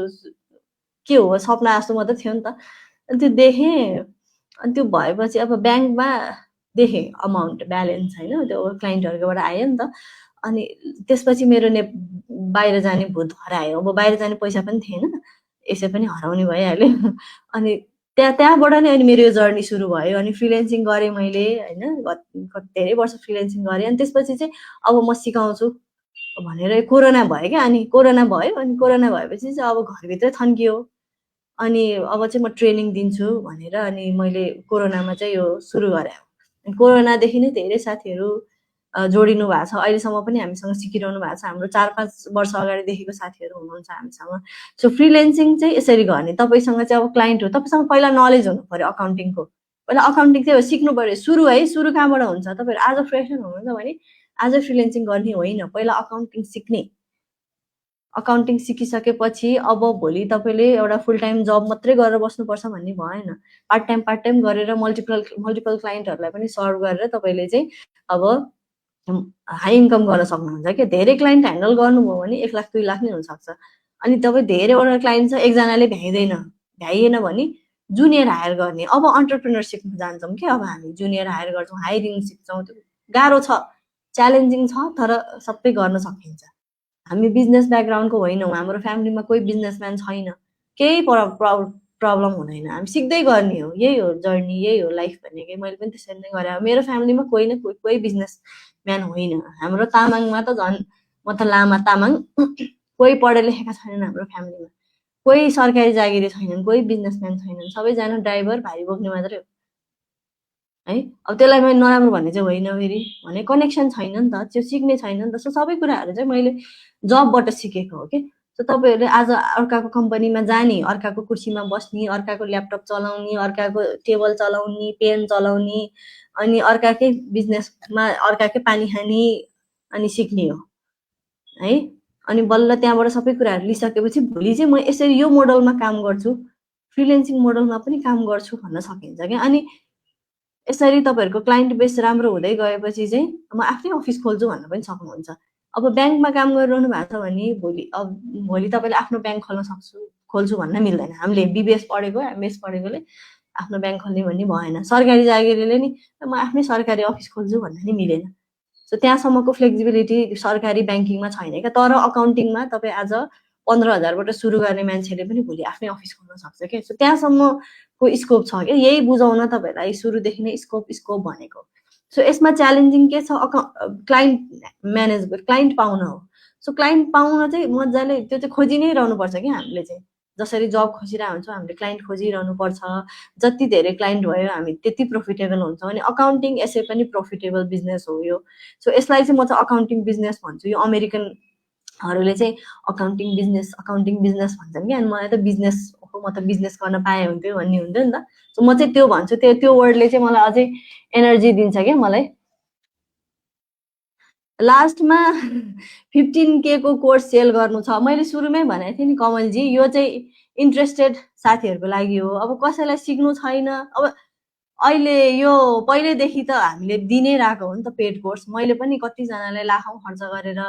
के हो, सपना जस्तो मात्रै थियो नि त। अनि त्यो देखेँ। अनि त्यो भएपछि अब ब्याङ्कमा देखेँ अमाउन्ट ब्यालेन्स होइन, त्यो क्लाइन्टहरूकोबाट आयो नि त। अनि त्यसपछि मेरो बाहिर जाने भूत हरायो। अब बाहिर जाने पैसा पनि थिएन, यसै पनि हराउने भइहाल्यो। अनि त्यहाँबाट नै अनि मेरो यो जर्नी सुरु भयो। अनि फ्रिलेन्सिङ गरेँ मैले होइन, धेरै वर्ष फ्रिलेन्सिङ गरेँ। अनि त्यसपछि चाहिँ अब म सिकाउँछु भनेर कोरोना भयो क्या। अनि कोरोना भयो, अनि कोरोना भएपछि चाहिँ अब घरभित्रै थन्कियो। अनि अब चाहिँ म ट्रेनिङ दिन्छु भनेर अनि मैले कोरोनामा चाहिँ यो सुरु गरेँ। कोरोनादेखि नै धेरै साथीहरू जोडिनु भएको छ। अहिलेसम्म पनि हामीसँग सिकिरहनु भएको छ। हाम्रो 4-5 वर्ष अगाडिदेखिको साथीहरू हुनुहुन्छ हामीसँग। सो फ्रिलेन्सिङ चाहिँ यसरी गर्ने। तपाईँसँग चाहिँ अब क्लाइन्ट हो, तपाईँसँग पहिला नलेज हुनु पर्यो अकाउन्टिङको। पहिला अकाउन्टिङ चाहिँ सिक्नु पर्यो। सुरु है, सुरु कहाँबाट हुन्छ? तपाईँहरू आज फ्रेसर हुनुहुन्छ भने आज फ्रिलेन्सिङ गर्ने होइन, पहिला अकाउन्टिङ सिक्ने। अकाउन्टिङ सिकिसकेपछि अब भोलि तपाईँले एउटा फुल टाइम जब मात्रै गरेर बस्नुपर्छ भन्ने भएन। पार्ट टाइम गरेर मल्टिपल क्लाइन्टहरूलाई पनि सर्भ गरेर तपाईँले चाहिँ अब हाई इन्कम गर्न सक्नुहुन्छ क्या। धेरै क्लाइन्ट ह्यान्डल गर्नुभयो भने 1 लाख 2 लाख नै हुनसक्छ। अनि तपाईँ धेरैवटा क्लाइन्ट छ, एकजनाले भ्याइएन भने जुनियर हायर गर्ने। अब एन्टरप्रेन्योरसिपमा जान्छौँ क्या। अब हामी जुनियर हायर गर्छौँ, हायरिङ सिक्छौँ। त्यो गाह्रो छ, च्यालेन्जिङ छ, तर सबै गर्न सकिन्छ। हामी बिजनेस ब्याकग्राउन्डको होइनौँ, हाम्रो फ्यामिलीमा कोही बिजनेसम्यान छैन, केही प्रब्लम हुँदैन। हामी सिक्दै गर्ने हो, यही हो जर्नी, यही हो लाइफ भनेकै। मैले पनि त्यसरी नै गरेँ। मेरो फ्यामिलीमा कोही न कोही बिजनेसम्यान होइन। हाम्रो तामाङमा त झन्, म त लामा तामाङ, कोही पढे लेखेका छैनन् हाम्रो फ्यामिलीमा, कोही सरकारी जागिरी छैनन्, कोही बिजनेसम्यान छैनन्, सबैजना ड्राइभर भारी बोक्ने मात्रै हो है। अब त्यसलाई मैले नराम्रो भन्ने चाहिँ होइन फेरि, भने कनेक्सन छैन नि त, त्यो सिक्ने छैन नि त। सो सबै कुराहरू चाहिँ मैले जबबाट सिकेको हो कि। सो तपाईँहरूले आज अर्काको कम्पनीमा जाने, अर्काको कुर्सीमा बस्ने, अर्काको ल्यापटप चलाउने, अर्काको टेबल चलाउने, पेन चलाउने, अनि अर्काकै बिजनेसमा अर्काकै पानी खाने अनि सिक्ने हो है। अनि बल्ल त्यहाँबाट सबै कुराहरू लिइसकेपछि भोलि चाहिँ म यसरी यो मोडलमा काम गर्छु, फ्रिलेन्सिङ मोडलमा पनि काम गर्छु भन्न सकिन्छ क्या। अनि यसरी तपाईँहरूको क्लाइन्ट बेस राम्रो हुँदै गएपछि चाहिँ म आफ्नै अफिस खोल्छु भन्न पनि सक्नुहुन्छ। अब ब्याङ्कमा काम गरिरहनु भएको छ भने भोलि तपाईँले आफ्नो ब्याङ्क खोल्छु भन्न मिल्दैन। हामीले बिबिएस पढेको, एमबिएस पढेकोले आफ्नो ब्याङ्क खोल्ने भन्ने भएन। सरकारी जागिरीले नि म आफ्नै सरकारी अफिस खोल्छु भन्न नि मिलेन। सो त्यहाँसम्मको फ्लेक्सिबिलिटी सरकारी ब्याङ्किङमा छैन क्या। तर अकाउन्टिङमा तपाईँ आज 15,000बाट सुरु गर्ने मान्छेले पनि भोलि आफ्नै अफिस खोल्न सक्छ क्या। सो त्यहाँसम्मको स्कोप छ क्या। यही बुझाउन तपाईँहरूलाई सुरुदेखि नै स्कोप भनेको। सो यसमा च्यालेन्जिङ के छ? क्लाइन्ट पाउन हो। सो क्लाइन्ट पाउन चाहिँ मजाले त्यो चाहिँ खोजि नै रहनुपर्छ क्या। हामीले चाहिँ जसरी जब खोजिरहेको हुन्छौँ, हामीले क्लाइन्ट खोजिरहनु पर्छ। जति धेरै क्लाइन्ट भयो हामी त्यति प्रफिटेबल हुन्छौँ। अनि अकाउन्टिङ यसै पनि प्रफिटेबल बिजनेस हो यो। सो यसलाई चाहिँ म चाहिँ अकाउन्टिङ बिजनेस भन्छु। यो अमेरिकनहरूले चाहिँ अकाउन्टिङ बिजनेस भन्छन् क्या। अनि मलाई त बिजनेस हो, म त बिजनेस गर्न पाएँ हुन्थ्यो भन्ने हुन्थ्यो नि त। सो म चाहिँ त्यो भन्छु, त्यो वर्डले चाहिँ मलाई अझै एनर्जी दिन्छ क्या मलाई। लास्टमा 15K को कोर्स सेल गर्नु छ। मैले सुरुमै भनेको थिएँ नि कमलजी, यो चाहिँ इन्ट्रेस्टेड साथीहरूको लागि हो। अब कसैलाई सिक्नु छैन, अब अहिले यो पहिल्यैदेखि त हामीले दिनै रहेको हो नि त पेड कोर्स। मैले पनि कतिजनालाई लाखौँ खर्च गरेर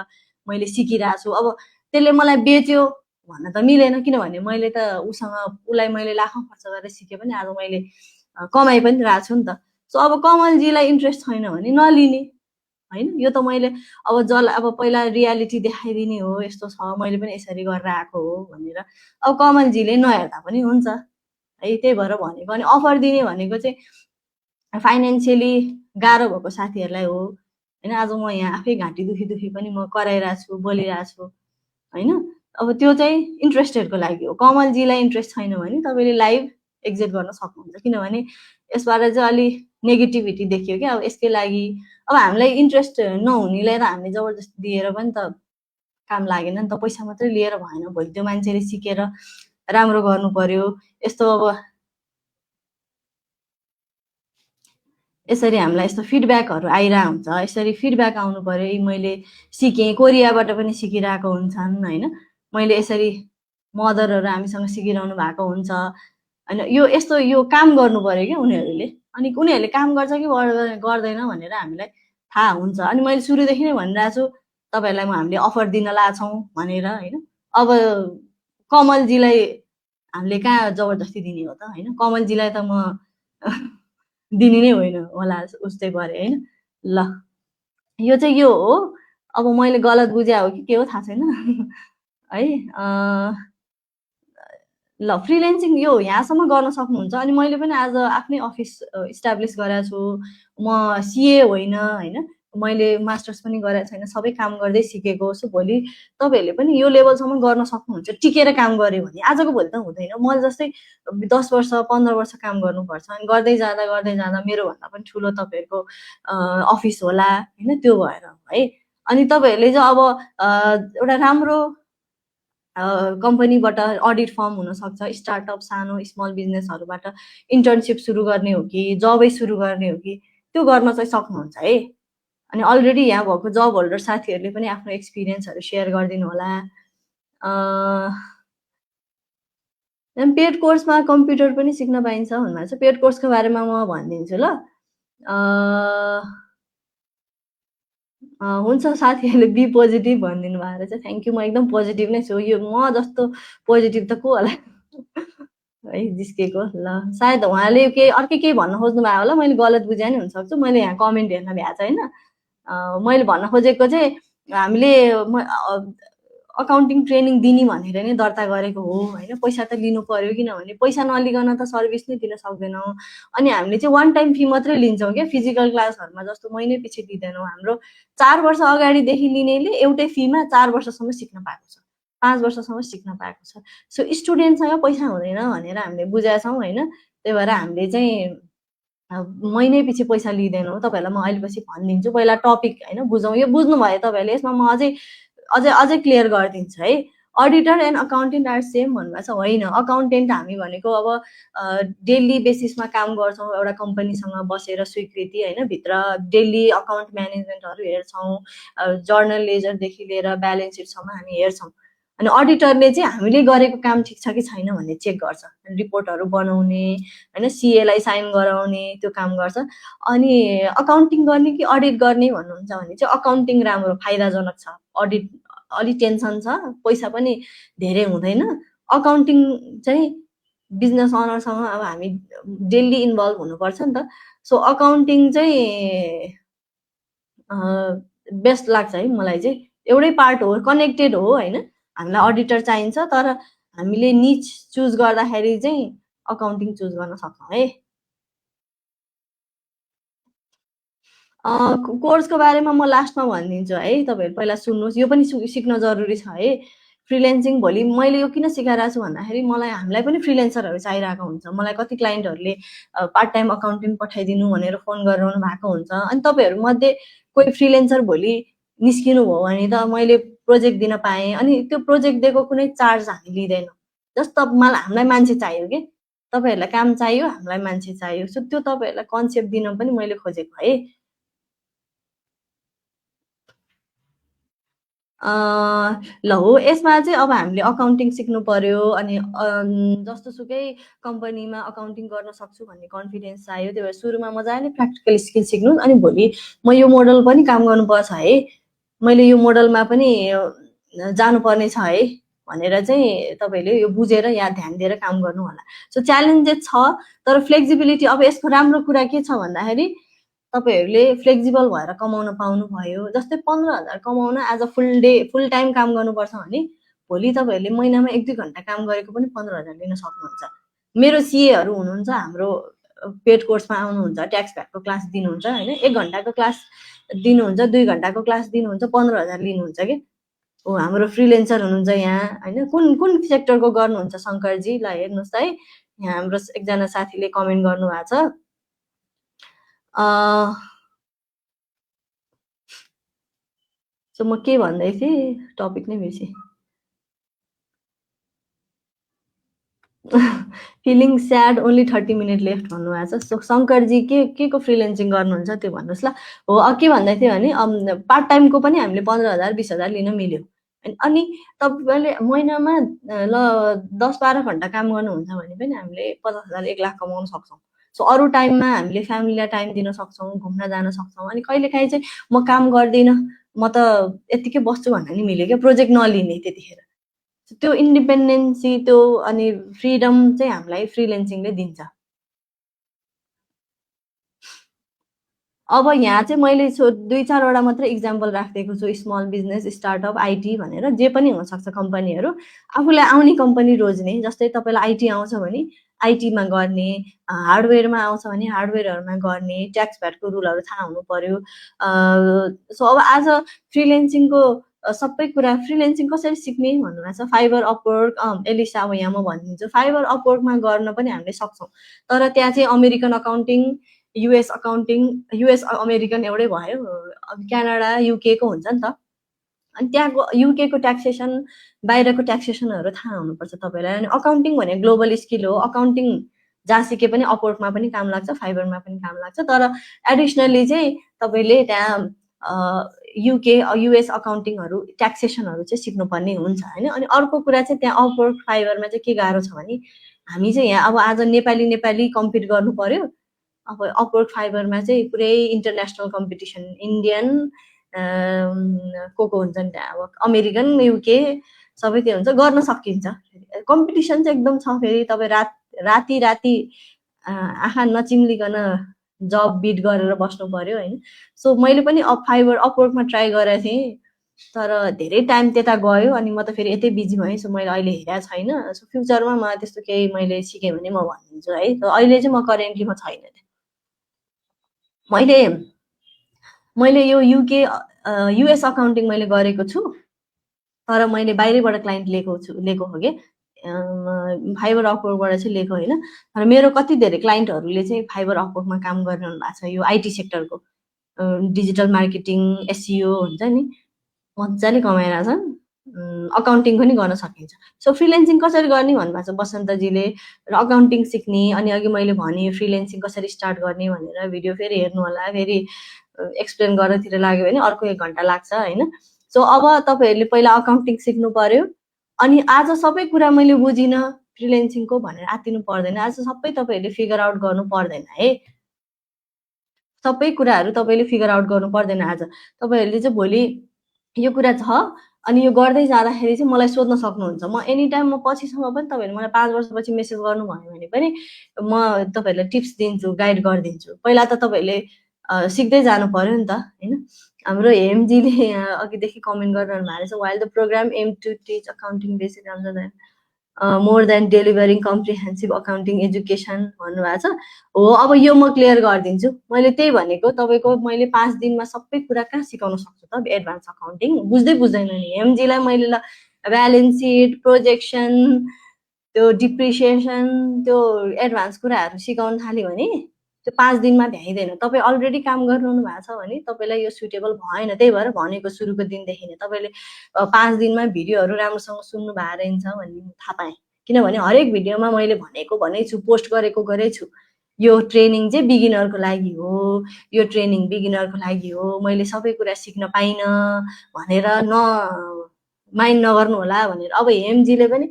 मैले सिकिरहेको छु। अब त्यसले मलाई बेच्यो भन्न त मिलेन, किनभने मैले त उसलाई मैले लाखौँ खर्च गरेर सिकेँ पनि आज मैले कमाइ पनि रहेको छु नि त। सो अब कमलजीलाई इन्ट्रेस्ट छैन भने नलिने होइन। यो त मैले अब अब पहिला रियालिटी देखाइदिने हो, यस्तो छ, मैले पनि यसरी गरेर आएको हो भनेर। अब कमलजीले नहेर्दा पनि हुन्छ है, त्यही भएर भनेको। अनि अफर दिने भनेको चाहिँ फाइनेन्सियली गाह्रो भएको साथीहरूलाई हो होइन। आज म यहाँ आफै घाँटी दुखी पनि म कराइरहेको छु, बोलिरहेको छु होइन। अब त्यो चाहिँ इन्ट्रेस्टेडको लागि हो। कमलजीलाई इन्ट्रेस्ट छैन भने तपाईँले लाइभ एक्जिट गर्न सक्नुहुन्छ, किनभने यसबाट चाहिँ अलि नेगेटिभिटी देखियो क्या। अब यसकै लागि अब हामीलाई इन्ट्रेस्ट नहुनेलाई त हामीले जबरजस्ती दिएर पनि त काम लागेन नि त। पैसा मात्रै लिएर भएन, भोलि त्यो मान्छेले सिकेर राम्रो गर्नु पर्यो। यस्तो अब यसरी हामीलाई यस्तो फिडब्याकहरू आइरहेको हुन्छ। यसरी फिडब्याक आउनु पर्यो। मैले सिकेँ, कोरियाबाट पनि सिकिरहेको हुन्छन् होइन। मैले यसरी मदरहरू हामीसँग सिकिरहनु भएको हुन्छ होइन। यस्तो यो काम गर्नु पर्यो क्या उनीहरूले। अनि उनीहरूले काम गर्छ कि गर्दैन भनेर हामीलाई थाहा हुन्छ। अनि मैले सुरुदेखि नै भनिरहेको छु तपाईँहरूलाई हामीले अफर दिन लाग्छौँ भनेर होइन। अब कमलजीलाई हामीले कहाँ जबरजस्ती दिने हो त होइन। कमलजीलाई त म दिने नै होइन होला उस्तै परे होइन। ल यो चाहिँ यो हो। अब मैले गलत बुझे हो कि के हो थाहा छैन है। ल फ्रिल्यान्सिङ यो यहाँसम्म गर्न सक्नुहुन्छ। अनि मैले पनि आज आफ्नै अफिस इस्टाब्लिस गरेको छु। म सिए होइन होइन, मैले मास्टर्स पनि गरेको छैन, सबै काम गर्दै सिकेको छु। भोलि तपाईँहरूले पनि यो लेभलसम्म गर्न सक्नुहुन्छ टिकेर काम गऱ्यो भने। आजको भोलि त हुँदैन। मैले जस्तै 10 वर्ष 15 वर्ष काम गर्नुपर्छ। अनि गर्दै जाँदा मेरोभन्दा पनि ठुलो तपाईँहरूको अफिस होला होइन, त्यो भएर है। अनि तपाईँहरूले चाहिँ अब एउटा राम्रो कम्पनीबाट अडिट फर्म हुनसक्छ, स्टार्टअप सानो स्मल बिजनेसहरूबाट इन्टर्नसिप सुरु गर्ने हो कि जबै सुरु गर्ने हो कि त्यो गर्न चाहिँ सक्नुहुन्छ है। अनि अलरेडी यहाँ भएको जब होल्डर साथीहरूले पनि आफ्नो एक्सपिरियन्सहरू सेयर गरिदिनु होला। पेड कोर्समा कम्प्युटर पनि सिक्न पाइन्छ भन्नुभएको छ। पेड कोर्सको बारेमा म भनिदिन्छु ल। हुन्छ, साथीहरूले बी पोजिटिभ भनिदिनु भएको रहेछ, थ्याङ्क यू। म एकदम पोजिटिभ नै छु। यो म जस्तो पोजिटिभ त को होला है जिस्केको। ल सायद उहाँले अर्कै केही भन्न खोज्नु भयो होला, मैले गलत बुझाइ नि हुनसक्छु। मैले यहाँ कमेन्ट हेर्न भ्याएको छैन। मैले भन्न खोजेको चाहिँ हामीले अकाउन्टिङ ट्रेनिङ दिने भनेर नै दर्ता गरेको हो होइन। पैसा त लिनु पर्यो, किनभने पैसा नलिकन त सर्भिस नै दिन सक्दैनौँ। अनि हामीले चाहिँ वान टाइम फी मात्रै लिन्छौँ क्या फिजिकल क्लासहरूमा जस्तो महिनै पछि लिँदैनौँ। हाम्रो 4 वर्ष अगाडिदेखि लिनेले एउटै फीमा 4 वर्षसम्म सिक्न पाएको छ, 5 वर्षसम्म सिक्न पाएको छ। सो स्टुडेन्टसँग पैसा हुँदैन भनेर हामीले बुझाएको छौँ होइन। त्यही भएर हामीले चाहिँ महिनै पछि पैसा लिँदैनौँ। तपाईँहरूलाई म अहिले पछि भनिदिन्छु, पहिला टपिक होइन बुझौँ। यो बुझ्नुभयो तपाईँहरूले, यसमा म अझै क्लियर गरिदिन्छु है। Auditor and accountant are same भन्नुभएको छ। होइन, अकाउन्टेन्ट हामी भनेको अब डेली बेसिसमा काम गर्छौँ एउटा कम्पनीसँग बसेर स्वीकृति होइन, भित्र डेली अकाउन्ट म्यानेजमेन्टहरू हेर्छौँ, जर्नल लेजरदेखि लिएर ब्यालेन्स सिटसम्म हामी हेर्छौँ। अनि अडिटरले चाहिँ हामीले गरेको काम ठिक छ कि छैन भन्ने चेक गर्छ, रिपोर्टहरू बनाउने होइन, सीएलाई साइन गराउने त्यो काम गर्छ। अनि अकाउन्टिङ गर्ने कि अडिट गर्ने भन्नुहुन्छ भने चाहिँ अकाउन्टिङ राम्रो फाइदाजनक छ। अडिट अलिक टेन्सन छ, पैसा पनि धेरै हुँदैन। अकाउन्टिङ चाहिँ बिजनेस अनरसँग अब हामी डेली इन्भल्भ हुनुपर्छ नि त। सो अकाउन्टिङ चाहिँ बेस्ट लाग्छ है मलाई चाहिँ। एउटै पार्ट हो, कनेक्टेड हो होइन। हामीलाई अडिटर चाहिन्छ, तर हामीले निच चुज गर्दाखेरि चाहिँ अकाउन्टिङ चुज गर्न सक्छौँ है। कोर्सको बारेमा म लास्टमा भनिदिन्छु है। तपाईँहरू पहिला सुन्नुहोस्, यो पनि सिक्न जरुरी छ है। फ्रिल्यान्सिङ भोलि मैले यो किन सिकाइरहेको छु भन्दाखेरि हामीलाई पनि फ्रिल्यान्सरहरू चाहिरहेको हुन्छ। मलाई कति क्लाइन्टहरूले पार्ट टाइम अकाउन्टेन्ट पठाइदिनु भनेर फोन गरिरहनु भएको हुन्छ। अनि तपाईँहरूमध्ये कोही फ्रिल्यान्सर भोलि निस्किनु भयो भने त मैले प्रोजेक्ट दिन पाएँ, अनि त्यो प्रोजेक्ट दिएको कुनै चार्ज हामी लिँदैनौँ। जस्तो हामीलाई मान्छे चाहियो कि, तपाईँहरूलाई काम चाहियो, हामीलाई मान्छे चाहियो। सो त्यो तपाईँहरूलाई कन्सेप्ट दिन पनि मैले खोजेको है। ल हो, यसमा चाहिँ अब हामीले अकाउन्टिङ सिक्नु पर्यो। अनि जस्तोसुकै कम्पनीमा अकाउन्टिङ गर्न सक्छु भन्ने कन्फिडेन्स चाहियो। त्यही भएर सुरुमा मजाले प्र्याक्टिकल स्किल सिक्नु। अनि भोलि म यो मोडल पनि काम गर्नुपर्छ है, मैले यो मोडलमा पनि जानुपर्ने छ है भनेर चाहिँ तपाईँले यो बुझेर यहाँ ध्यान दिएर काम गर्नु होला। सो च्यालेन्जेस छ, तर फ्लेक्सिबिलिटी। अब यसको राम्रो कुरा के छ भन्दाखेरि तपाईँहरूले फ्लेक्सिबल भएर कमाउन पाउनुभयो। जस्तै 15,000 कमाउन आज फुल टाइम काम गर्नुपर्छ भने भोलि तपाईँहरूले महिनामा 1-2 घन्टा काम गरेको पनि 15,000 लिन सक्नुहुन्छ। मेरो सिएहरू हुनुहुन्छ, हाम्रो पेड कोर्समा आउनुहुन्छ, ट्याक्स भ्याटको क्लास दिनुहुन्छ होइन। 1 घन्टाको क्लास दिनुहुन्छ, 2 घन्टाको क्लास दिनुहुन्छ, 15,000 लिनुहुन्छ कि। हो, हाम्रो फ्रिलेन्सर हुनुहुन्छ यहाँ होइन। कुन सेक्टरको गर्नुहुन्छ शङ्करजी? ल हेर्नुहोस् है, यहाँ हाम्रो एकजना साथीले कमेन्ट गर्नुभएको छ। सो म के भन्दै थिएँ, टपिक नै बिर्सेँ। Feeling sad only 30 minute left भन्नुभएको छ। सो शङ्करजी के को फ्रिलेन्सिङ गर्नुहुन्छ त्यो भन्नुहोस् ल। हो के भन्दै थियो भने पार्ट टाइमको पनि हामीले 15,000 20,000 लिन मिल्यो। अनि तपाईँले महिनामा ल 10-12 घन्टा काम गर्नुहुन्छ भने पनि हामीले 50,000 1 लाख कमाउन सक्छौँ। सो अरू टाइममा हामीले फ्यामिलीलाई टाइम दिन सक्छौँ, घुम्न जान सक्छौँ। अनि कहिलेकाहीँ चाहिँ म काम गर्दिनँ, म त यत्तिकै बस्छु भन्न नि मिल्यो क्या, प्रोजेक्ट नलिने त्यतिखेर। त्यो इन्डिपेन्डेन्सी त्यो अनि फ्रिडम चाहिँ हामीलाई फ्रिलेन्सिङले दिन्छ। अब यहाँ चाहिँ मैले 2-4 वटा मात्रै इक्जाम्पल राखिदिएको छु, स्मल बिजनेस, स्टार्टअप, आइटी भनेर। जे पनि हुनसक्छ कम्पनीहरू, आफूलाई आउने कम्पनी रोज्ने। जस्तै तपाईँलाई आइटी आउँछ भने आइटीमा गर्ने, हार्डवेयरमा आउँछ भने हार्डवेयरहरूमा गर्ने, ट्याक्स भ्याटको रुलहरू थाहा हुनु पर्यो। सो अब आज फ्रिलेन्सिङको सबै कुरा, फ्रिलेन्सिङ कसरी सिक्ने भन्नुभएको छ। फाइबर, अपवर्क, एलिसा, अब यहाँ म भनिदिन्छु। फाइबर, अपवर्कमा गर्न पनि हामीले सक्छौँ, तर त्यहाँ चाहिँ American accounting, US accounting, US American एउटै भयो। अब क्यानाडा युकेको हुन्छ नि त। अनि त्यहाँको युकेको ट्याक्सेसन, बाहिरको ट्याक्सेसनहरू थाहा हुनुपर्छ तपाईँलाई। अनि अकाउन्टिङ भने ग्लोबल स्किल हो। अकाउन्टिङ जहाँ सिके पनि अपवर्कमा पनि काम लाग्छ, फाइबरमा पनि काम लाग्छ। तर एडिसनली चाहिँ तपाईँले त्यहाँ युके युएस अकाउन्टिङहरू, ट्याक्सेसनहरू चाहिँ सिक्नुपर्ने हुन्छ होइन। अनि अर्को कुरा चाहिँ त्यहाँ अपवर्क, फाइबरमा चाहिँ के गाह्रो छ भने हामी चाहिँ यहाँ अब आज नेपाली कम्पिट गर्नु पर्यो। अब अपवर्क, फाइबरमा चाहिँ पुरै इन्टरनेसनल कम्पिटिसन, इन्डियन को हुन्छ नि त्यहाँ, अब अमेरिकन, युके सबै त्यो हुन्छ, गर्न सकिन्छ। कम्पिटिसन चाहिँ एकदम छ। फेरि तपाईँ राति आँखा नचिम्लिकन जब बिट गरेर बस्नु पर्यो होइन। सो मैले पनि फाइबर, अपवर्कमा ट्राई गरेको थिएँ, तर धेरै टाइम त्यता गयो। अनि म त फेरि यतै बिजी भएँ। सो मैले अहिले हेरेको छैन। सो फ्युचरमा म त्यस्तो केही मैले सिकेँ भने म भनिदिन्छु है। अहिले चाहिँ म करेन्टली म छैन। मैले यो युके युएस अकाउन्टिङ मैले गरेको छु, तर मैले बाहिरबाट क्लाइन्ट लिएको हो कि फाइबर अपवर्कबाट चाहिँ लिएको होइन। तर मेरो कति धेरै क्लाइन्टहरूले चाहिँ फाइबर अपवर्कमा काम गरिरहनु भएको छ। यो आइटी सेक्टरको डिजिटल मार्केटिङ, एसइओ हुन्छ नि, मजाले कमाइरहेछन्। अकाउन्टिङ पनि गर्न सकिन्छ। सो फ्रिलेन्सिङ कसरी गर्ने भन्नुभएको छ बसन्तजीले, र अकाउन्टिङ सिक्ने। अनि अघि मैले भने फ्रिलेन्सिङ कसरी स्टार्ट गर्ने भनेर भिडियो फेरि हेर्नु होला। फेरि एक्सप्लेन गर्नतिर लाग्यो भने अर्को 1 घन्टा लाग्छ होइन। सो अब तपाईँहरूले पहिला अकाउन्टिङ सिक्नु पर्यो। अनि आज सबै कुरा मैले बुझिनँ फ्रिलेन्सिङको भनेर आत्तिनु पर्दैन। आज सबै तपाईँहरूले फिगर आउट गर्नु पर्दैन है। सबै कुराहरू तपाईँले फिगर आउट गर्नु पर्दैन। आज तपाईँहरूले चाहिँ भोलि यो कुरा छ अनि यो गर्दै जाँदाखेरि चाहिँ मलाई सोध्न सक्नुहुन्छ। म एनी टाइम, म पछिसम्म पनि तपाईँहरूले मलाई 5 वर्षपछि मेसेज गर्नुभयो भने पनि म तपाईँहरूलाई टिप्स दिन्छु, गाइड गरिदिन्छु। पहिला त तपाईँहरूले सिक्दै जानु पर्यो नि त होइन। हाम्रो हेमजीले अघिदेखि कमेन्ट गरिरहनु भएको छ। While the programme aim to teach accounting basic more than delivering comprehensive accounting education भन्नुभएको छ। हो, अब यो म क्लियर गरिदिन्छु। मैले त्यही भनेको, तपाईँको मैले 5 दिनमा सबै कुरा कहाँ सिकाउन सक्छु त एडभान्स अकाउन्टिङ। बुझ्दैन नि हेमजीलाई मैले ल ब्यालेन्स सिट, प्रोजेक्सन, त्यो डिप्रिसिएसन, त्यो एडभान्स कुराहरू सिकाउन थाल्यो भने त्यो 5 दिनमा भ्याइँदैन। तपाईँ अलरेडी काम गरिरहनु भएको छ भने तपाईँलाई यो सुटेबल भएन। त्यही भएर भनेको सुरुको दिनदेखि नै तपाईँले 5 दिनमा भिडियोहरू राम्रोसँग सुन्नु भएको रहेछ भन्ने थाहा पाएँ। किनभने हरेक भिडियोमा मैले भनेकै छु, पोस्ट गरेकै छु। यो ट्रेनिङ चाहिँ बिगिनरको लागि हो, यो ट्रेनिङ बिगिनरको लागि हो, मैले सबै कुरा सिक्न पाइनँ भनेर माइन्ड नगर्नु होला भनेर। अब हेमजीले पनि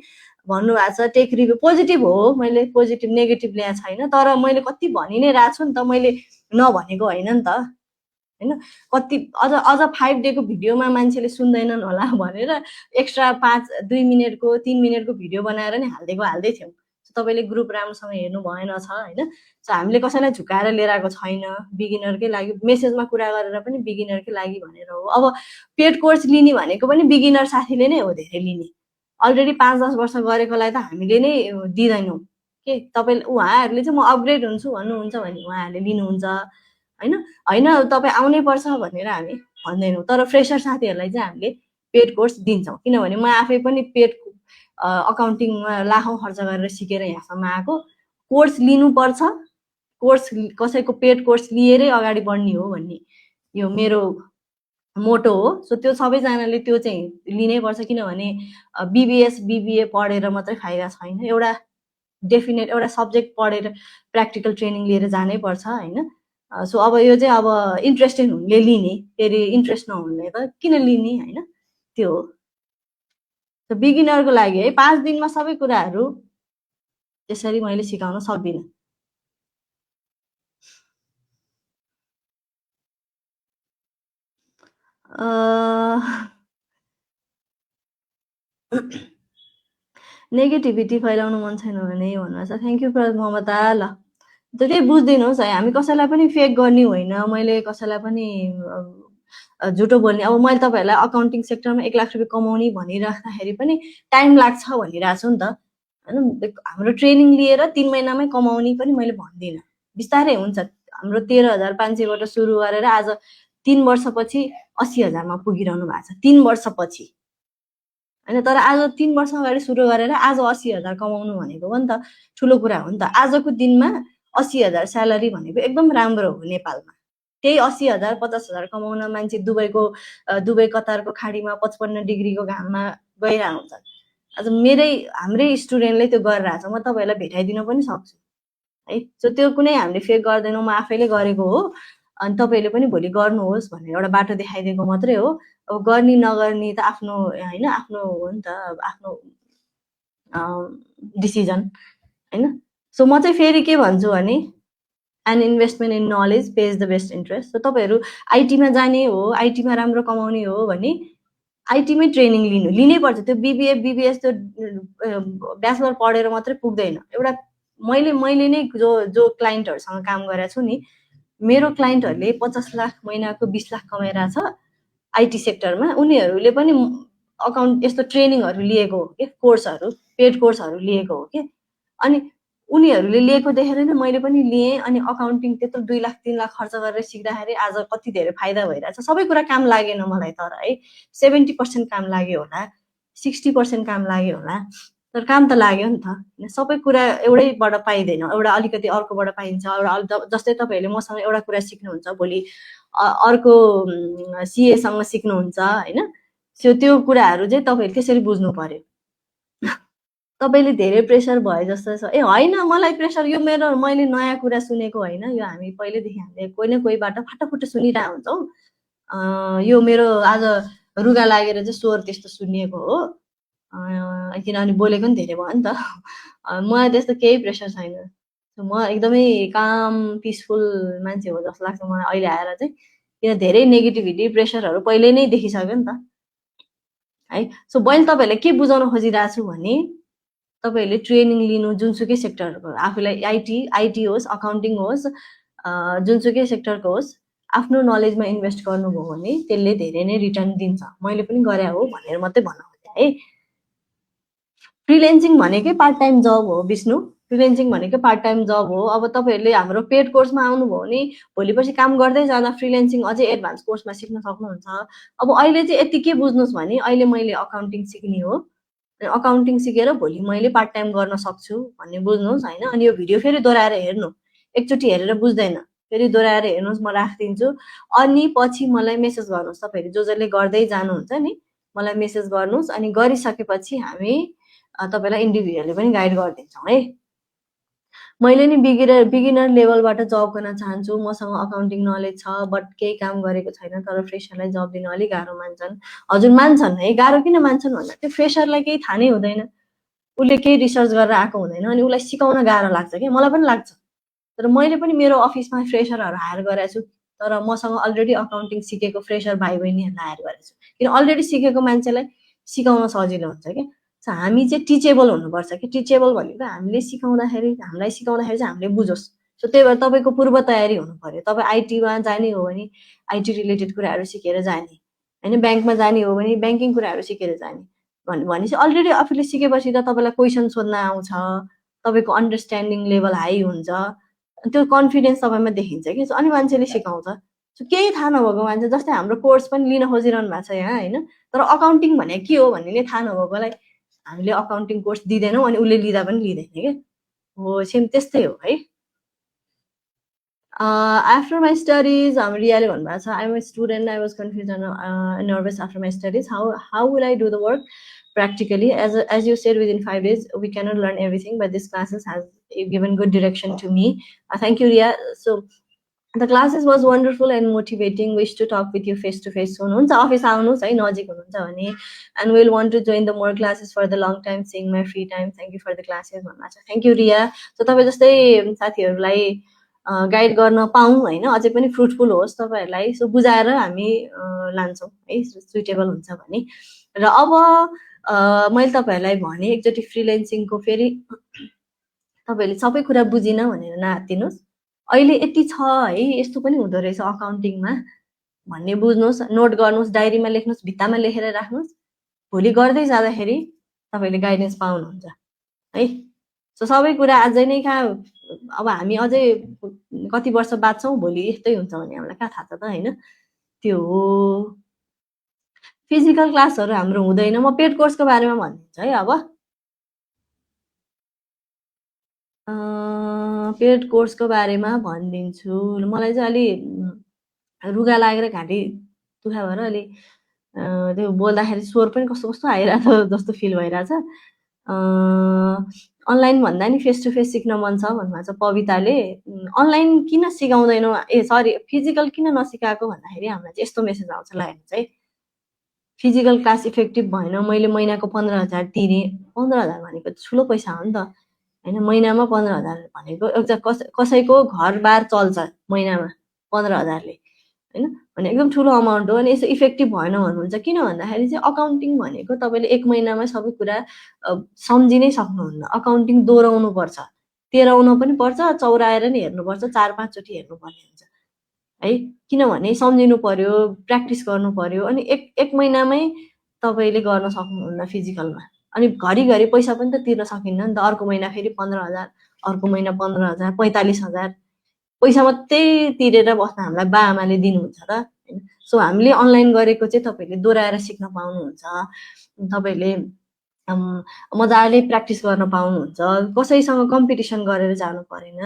भन्नुभएको छ टेक रिभ्यू पोजिटिभ हो, मैले पोजिटिभ नेगेटिभ ल्याएको छैन। तर मैले कति भनि नै रहेको छु नि त, मैले नभनेको होइन नि त होइन। कति अझ 5 डेको भिडियोमा मान्छेले सुन्दैनन् होला भनेर एक्स्ट्रा 2 मिनटको 3 मिनटको भिडियो बनाएर नि हाल्दै थियौँ। तपाईँले ग्रुप राम्रोसँग हेर्नु भएन छ होइन। सो हामीले कसैलाई झुकाएर लिएर आएको छैन, बिगिनरकै लागि मेसेजमा कुरा गरेर पनि बिगिनरकै लागि भनेर हो। अब पेड कोर्स लिने भनेको पनि बिगिनर साथीले नै हो धेरै लिने। अलरेडी 5-10 वर्ष गरेकोलाई त हामीले नै दिँदैनौँ के। तपाईँ उहाँहरूले चाहिँ म अपग्रेड हुन्छु भन्नुहुन्छ भने उहाँहरूले लिनुहुन्छ होइन। तपाईँ आउनै पर्छ भनेर हामी भन्दैनौँ। तर फ्रेसर साथीहरूलाई चाहिँ हामीले पेड कोर्स दिन्छौँ। किनभने म आफै पनि पेड अकाउन्टिङमा लाखौँ खर्च गरेर सिकेर यहाँसम्म आएको। कोर्स लिनुपर्छ, कोर्स कसैको पेड कोर्स लिएरै अगाडि बढ्ने हो भन्ने यो मेरो मोटो हो। सो त्यो सबैजनाले त्यो चाहिँ लिनै पर्छ। किनभने बिबिए पढेर मात्रै फाइदा छैन। एउटा डेफिनेट एउटा सब्जेक्ट पढेर प्र्याक्टिकल ट्रेनिङ लिएर जानै पर्छ होइन। सो अब यो चाहिँ अब इन्ट्रेस्टेड हुनेले लिने, फेरि इन्ट्रेस्ट नहुने त किन लिने होइन, त्यो हो। बिगिनरको लागि है 5 दिनमा सबै कुराहरू त्यसरी मैले सिकाउन सक्दिनँ। नेगेटिभिटी फैलाउनु मन छैन भने भन्नुहोस्। Thank you for Mamata. ल त्यही बुझिदिनुहोस् है, हामी कसैलाई पनि फेक गर्ने होइन, मैले कसैलाई पनि झुटो बोल्ने। अब मैले तपाईँहरूलाई अकाउन्टिङ सेक्टरमा 1 लाख रुपियाँ कमाउने भनिराख्दाखेरि पनि टाइम लाग्छ भनिरहेको छु नि त होइन। हाम्रो ट्रेनिङ लिएर 3 महिनामै कमाउने पनि मैले भन्दिनँ, बिस्तारै हुन्छ। हाम्रो 13,500बाट सुरु गरेर आज 3 वर्षपछि 80,000मा पुगिरहनु भएको छ, 3 वर्षपछि होइन। तर आज 3 वर्ष अगाडि सुरु गरेर आज 80,000 कमाउनु भनेको पनि त ठुलो कुरा हो नि त। आजको दिनमा 80,000 स्यालेरी भनेको एकदम राम्रो हो नेपालमा। त्यही 80,000 50,000 कमाउन मान्छे दुबई कतारको खाडीमा 55 डिग्रीको घाममा गइरहेको हुन्छ। आज हाम्रै स्टुडेन्टले त्यो गरिरहेछ, म तपाईँहरूलाई भेटाइदिन पनि सक्छु है। सो त्यो कुनै हामीले फेक गर्दैनौँ, म आफैले गरेको हो। अनि तपाईँले पनि भोलि गर्नुहोस् भनेर एउटा बाटो देखाइदिएको मात्रै हो। अब गर्ने नगर्ने त आफ्नो होइन, आफ्नो हो नि त, आफ्नो डिसिजन होइन। सो म चाहिँ फेरि के भन्छु भने an investment in knowledge pays the best interest. So तपाईँहरू आइटीमा जाने हो, आइटीमा राम्रो कमाउने हो भने आइटीमै ट्रेनिङ लिनै पर्छ। त्यो बिबिएस त्यो ब्याचलर पढेर मात्रै पुग्दैन। एउटा मैले नै जो क्लाइन्टहरूसँग काम गरेको छु नि, मेरो क्लाइन्टहरूले 50 लाख महिनाको 20 लाख कमाइरहेछ आइटी सेक्टरमा। उनीहरूले पनि अकाउन्ट यस्तो ट्रेनिङहरू लिएको हो कि, कोर्सहरू, पेड कोर्सहरू लिएको हो कि। अनि उनीहरूले लिएको देखेर नै मैले पनि लिएँ। अनि अकाउन्टिङ त्यत्रो 2 लाख 3 लाख खर्च गरेर सिक्दाखेरि आज कति धेरै फाइदा भइरहेछ। सबै कुरा काम लागेन मलाई, तर है 70% काम लाग्यो होला, 60% काम लाग्यो होला, तर काम त लाग्यो नि त। सबै कुरा एउटैबाट पाइँदैन, एउटा अलिकति अर्कोबाट पाइन्छ। एउटा जस्तै तपाईँहरूले मसँग एउटा कुरा सिक्नुहुन्छ, भोलि अर्को सिएसँग सिक्नुहुन्छ होइन। सो त्यो कुराहरू चाहिँ तपाईँहरूले त्यसरी बुझ्नु पर्यो। तपाईँले धेरै प्रेसर भयो जस्तो छ। ए होइन, मलाई प्रेसर यो मैले नयाँ कुरा सुनेको होइन, यो हामी पहिल्यैदेखि हामीले कोही न कोहीबाट फाटाफुट्टा सुनिरहेको हुन्छौँ। यो मेरो आज रुगा लागेर चाहिँ स्वर त्यस्तो सुनिएको हो, किनभने बोलेको नि धेरै भयो नि त। मलाई त्यस्तो केही प्रेसर छैन। म एकदमै काम पिसफुल मान्छे हो जस्तो लाग्छ मलाई अहिले आएर चाहिँ, किन धेरै नेगेटिभिटी प्रेसरहरू पहिल्यै नै देखिसक्यो नि त है। सो मैले तपाईँहरूलाई के बुझाउन खोजिरहेको छु भने तपाईँहरूले ट्रेनिङ लिनु, जुनसुकै सेक्टरको, आफूलाई आइटी होस्, अकाउन्टिङ होस्, जुनसुकै सेक्टरको होस्, आफ्नो नलेजमा इन्भेस्ट गर्नुभयो भने त्यसले धेरै नै रिटर्न दिन्छ। मैले पनि गरे हो भनेर मात्रै भन्नु है। फ्रिलेन्सिङ भनेकै पार्ट टाइम जब हो विष्णु, फ्रिलेन्सिङ भनेकै पार्ट टाइम जब हो। अब तपाईँहरूले हाम्रो पेड कोर्समा आउनुभयो भने भोलिपछि काम गर्दै जाँदा फ्रिलेन्सिङ अझै एडभान्स कोर्समा सिक्न सक्नुहुन्छ। अब अहिले चाहिँ यति के बुझ्नुहोस् भने अहिले मैले अकाउन्टिङ सिक्ने हो, अकाउन्टिङ सिकेर भोलि मैले पार्ट टाइम गर्न सक्छु भन्ने बुझ्नुहोस् होइन। अनि यो भिडियो फेरि दोहोऱ्याएर हेर्नु, एकचोटि हेरेर बुझ्दैन, फेरि दोहोऱ्याएर हेर्नुहोस्, म राखिदिन्छु। अनि पछि मलाई मेसेज गर्नुहोस्, तपाईँहरू जसले गर्दै जानुहुन्छ नि मलाई मेसेज गर्नुहोस्। अनि गरिसकेपछि हामी तपाईँलाई इन्डिभिजुअली पनि गाइड गरिदिन्छौँ है। मैले नि बिगिनर लेभलबाट जब गर्न चाहन्छु, मसँग अकाउन्टिङ नलेज छ बट केही काम गरेको छैन, तर फ्रेसरलाई जब दिन अलिक गाह्रो मान्छन्। हजुर मान्छन् है, गाह्रो किन मान्छन् भन्दा त्यो फ्रेसरलाई केही थाहा नै हुँदैन, उसले केही रिसर्च गरेर आएको हुँदैन, अनि उसलाई सिकाउन गाह्रो लाग्छ कि। मलाई पनि लाग्छ, तर मैले पनि मेरो अफिसमा फ्रेसरहरू हायर गरेको छु, तर मसँग अलरेडी अकाउन्टिङ सिकेको फ्रेसर भाइ बहिनीहरूलाई हायर गरेको छु, किन अलरेडी सिकेको मान्छेलाई सिकाउन सजिलो हुन्छ क्या। हामी चाहिँ टिचेबल हुनुपर्छ कि। टिचेबल भनेको हामीलाई सिकाउँदाखेरि चाहिँ हामीले बुझोस्। सो त्यही भएर तपाईँको पूर्व तयारी हुनु पर्यो। तपाईँ आइटीमा जाने हो भने आइटी रिलेटेड कुराहरू सिकेर जाने होइन, ब्याङ्कमा जाने हो भने ब्याङ्किङ कुराहरू सिकेर जाने भनेपछि अलरेडी आफूले सिकेपछि त तपाईँलाई क्वेसन सोध्न आउँछ, तपाईँको अन्डरस्ट्यान्डिङ लेभल हाई हुन्छ, त्यो कन्फिडेन्स तपाईँमा देखिन्छ कि। अनि मान्छेले सिकाउँछ। सो केही थाहा नभएको मान्छे, जस्तै हाम्रो कोर्स पनि लिन खोजिरहनु भएको छ यहाँ होइन, तर अकाउन्टिङ भनेको के हो भन्ने थाहा नभएकोलाई हामीले अकाउन्टिङ कोर्स दिँदैनौँ, अनि उसले लिँदा पनि लिँदैन क्या। हो सेम त्यस्तै हो है। आफ्टर माई स्टडिज रियाले भन्नुभएको छ, I'm A student, I was confuse and nervous after my studies, how will I do the work. practically. As you said, within 5 days we cannot learn everything, but this classes has given good direction to me. Thank you, Ria. So the classes was wonderful and motivating. Wish to talk with you face to face soon. हुन्छ office आउनुहोस् है, नजिक हुनुहुन्छ भने, and we'll want to join the more classes for the long time, seeing my free time. Thank you for the classes भन्नु छ. Thank you, Ria. So तपाईँ जस्तै साथीहरूलाई गाइड गर्न पाऊँ हैन, अझै पनि फ्रुटफुल होस् तपाईहरुलाई, सो बुझाएर हामी लान्छौँ है, सुटेबल हुन्छ भने. र अब मैले तपाईहरुलाई भने एकचोटी फ्रीलान्सिङको फेरि तपाईहरुले सबै कुरा बुझिन भनेर नहात्तिनुस्. अहिले यति छ है, यस्तो पनि हुँदो रहेछ अकाउन्टिङमा भन्ने बुझ्नुस्, नोट गर्नुस्, डायरीमा लेख्नुस्, भित्तामा लेखेर राख्नुस्. भोलि गर्दै जाँदाखेरि तपाईले गाइडेन्स पाउनुहुन्छ है. सो सबै कुरा आजै नै अब हामी अझै कति वर्ष बाँच्छौं, भोलि यस्तै हुन्छ भने हामीलाई कहाँ थाहा छ त हैन. त्यो हो. फिजिकल क्लासहरु हाम्रो हुँदैन. म पेड कोर्सको बारेमा भनिदिन्छु है. अब पेड कोर्सको बारेमा भनिदिन्छु. मलाई चाहिँ अलि रुगा लागेर घाँटी दुखा भएर अलि त्यो बोल्दाखेरि स्वर पनि कस्तो कस्तो आइरहेछ जस्तो फिल भइरहेछ. अनलाइन भन्दा नि फेस टु फेस सिक्न मन छ भन्नुहुन्छ पविताले. अनलाइन किन सिकाउँदैनौ, सरी फिजिकल किन नसिकाएको भन्दाखेरि हामीलाई चाहिँ यस्तो मेसेज आउँछ ल हेर्नुस् है. फिजिकल क्लास इफेक्टिभ भएन, मैले महिनाको 15,000 तिरे. 15,000 भनेको ठुलो पैसा हो नि त हैन. महिनामा 15,000 भनेको एउटा कसैको घरबार चल्छ महिनामा 15,000 ले हैन, भने एकदम ठुलो अमाउन्ट हो. अनि यसो इफेक्टिभ भएन भन्नुहुन्छ. किन भन्दाखेरि चाहिँ अकाउन्टिङ भनेको तपाईले 1 महिनामा सबै कुरा सम्झिनै सक्नुहुन्न. अकाउन्टिङ दोहोऱ्याउनु पर्छ, तेह्राउन पनि पर्छ, चौराएर नि हेर्नुपर्छ, 4-5 चोटि हेर्नुपर्ने हुन्छ है. किनभने सम्झिनु पर्यो, प्र्याक्टिस गर्नु पर्यो. अनि एक महिनामै तपाईले गर्न सक्नुहुन्न फिजिकलमा. अनि घरिघरि पैसा पनि त तिर्न सकिन्न नि त. अर्को महिना फेरि 15,000, अर्को महिना 15,000, 45,000 पैसा मात्रै तिरेर बस्न हामीलाई बाआमाले दिनुहुन्छ त हैन. सो हामीले अनलाइन गरेको चाहिँ तपाईले दोहोऱ्याएर सिक्न पाउनुहुन्छ. तपाईले मजाले प्र्याक्टिस गर्न पाउनुहुन्छ. कसैसँग कम्पिटिसन गरेर जानु परेन.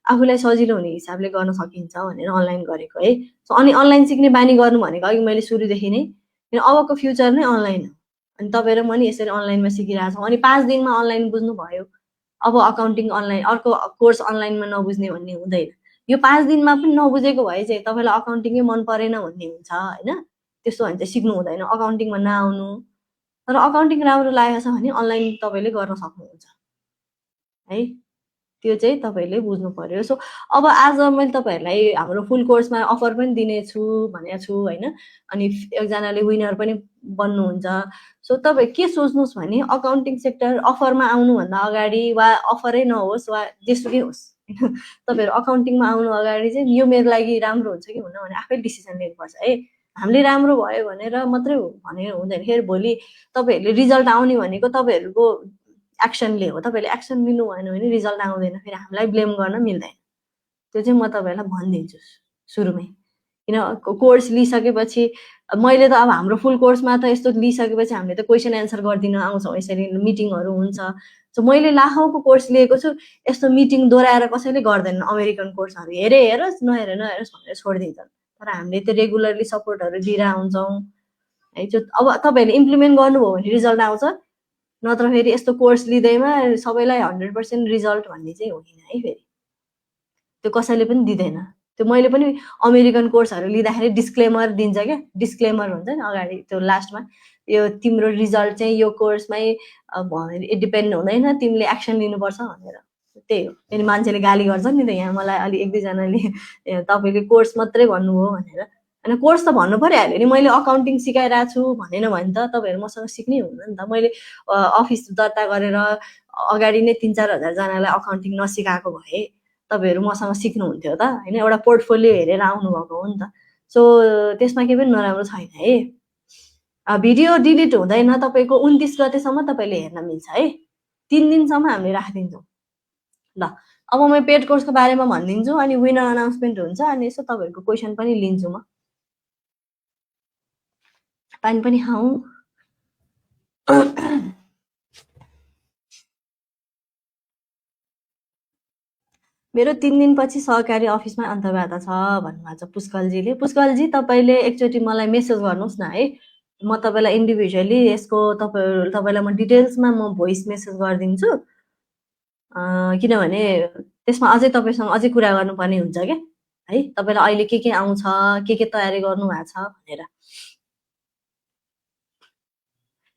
आफूलाई सजिलो हुने हिसाबले गर्न सकिन्छ भनेर अनलाइन गरेको है. सो अनि अनलाइन सिक्ने बानी गर्नु भनेको अघि मैले सुरुदेखि नै अबको फ्युचर नै अनलाइन हो. अनि तपाईँ र म नि यसरी अनलाइनमा सिकिरहेछौँ. अनि 5 दिनमा अनलाइन बुझ्नु भयो. अब अकाउन्टिङ अनलाइन, अर्को कोर्स अनलाइनमा नबुझ्ने भन्ने हुँदैन. यो 5 दिनमा पनि नबुझेको भए चाहिँ तपाईलाई अकाउन्टिङै मन परेन भन्ने हुन्छ हैन. त्यस्तो भने चाहिँ सिक्नु हुँदैन, अकाउन्टिङमा नआउनु. तर अकाउन्टिङ राम्रो लागेको छ भने अनलाइन तपाईले गर्न सक्नुहुन्छ है. त्यो चाहिँ तपाईले बुझ्नु पर्यो. सो अब आज मैले तपाईहरुलाई हाम्रो फुल कोर्समा अफर पनि दिनेछु भनेको छु हैन. अनि एकजनाले विनर पनि बन्नुहुन्छ. सो तपाई के सोच्नुस् भने अकाउन्टिङ सेक्टर अफरमा आउनु भन्दा अगाडि वा अफरै नहोस् वा जेसुकै होस् तपाईहरु अकाउन्टिङमा आउनु अगाडि चाहिँ यो मेरो लागि राम्रो हुन्छ कि हुन्न भने आफै डिसिजन लिनुपर्छ है. हामीले राम्रो भयो भनेर मात्रै भनेर हुँदैन. फेरि भोलि तपाईहरुले रिजल्ट आउने भनेको तपाईहरुको एक्सनले हो. तपाईले एक्सन लिनु भएन भने रिजल्ट आउँदैन. फेरि हामीलाई ब्लेम गर्न मिल्दैन. त्यो चाहिँ म तपाईहरुलाई भनिदिन्छु सुरुमै. किन कोर्स लिइसकेपछि मैले त अब हाम्रो फुल कोर्समा त यस्तो लिइसकेपछि हामीले त क्वेशन एन्सर गर्दिन आउँछौँ. यसरी मिटिङहरु हुन्छ. सो मैले लाखौंको कोर्स लिएको छु. यस्तो मिटिङ दोहोऱ्याएर कसैले गर्दैन. अमेरिकन कोर्सहरु हेरोस् नहेरे नहेरोस् भनेर छोडिदिन्छन्. तर हामीले त रेगुलरली सपोर्टहरु दिएर आउँछौँ है. अब तपाईहरुले इम्प्लिमेन्ट गर्नुभयो भने रिजल्ट आउँछ. नत्र फेरि यस्तो कोर्स लिँदैमा सबैलाई 100% रिजल्ट भन्ने चाहिँ होइन है. फेरि त्यो कसैले पनि दिदैन. त्यो मैले पनि अमेरिकन कोर्सहरु लिँदाखेरि डिस्क्लेमर दिन्छ क्या. डिस्क्लेमर हुन्छ नि अगाडि त्यो लास्टमा, यो तिम्रो रिजल्ट चाहिँ यो कोर्समै डिपेन्ड हुँदैन, तिमीले एक्सन लिनुपर्छ भनेर. त्यही हो. अनि मान्छेले गाली गर्छ नि त यहाँ मलाई अलि 1-2 जनाले तपाईले कोर्स मात्रै भन्नुभयो भनेर. अनि कोर्स त भन्नु परिहाल्यो नि. मैले अकाउन्टिङ सिकाइरहेको छु भनेन भने त तपाईहरु मसँग सिक्नै हुन्न नि त. मैले अफिस दर्ता गरेर अगाडि नै 3-4 हजार जनालाई अकाउन्टिङ नसिकाएको भए तपाईहरु मसँग सिक्नुहुन्थ्यो त हैन. एउटा पोर्टफोलियो हेरेर आउनु भएको हो नि त. सो त्यसमा केही पनि नराम्रो छैन है. भिडियो डिलिट हुँदैन. तपाईको 29 गतेसम्म तपाईले हेर्न मिल्छ है. 3 दिनसम्म हामीले राखिदिन्छौँ. ल अब म पेड कोर्सको बारेमा भनिदिन्छु. अनि विनर अनाउन्समेन्ट हुन्छ. अनि यसो तपाईहरुको क्वेशन पनि लिन्छु म. पानी पनि खाऊ. मेरो 3 दिनपछि सहकारी अफिसमा अन्तर्वार्ता छ भन्नुभएको छ पुष्कलजीले. पुष्कलजी तपाईले एकचोटि मलाई मेसेज गर्नुस् न है. म तपाईँलाई इन्डिभिजुअली यसको तपाईँलाई म डिटेल्समा म भोइस मेसेज गरिदिन्छु, किनभने त्यसमा अझै तपाईँसँग अझै कुरा गर्नुपर्ने हुन्छ क्या है, तपाईँलाई अहिले के आउँछ, के तयारी गर्नुभएको छ भनेर।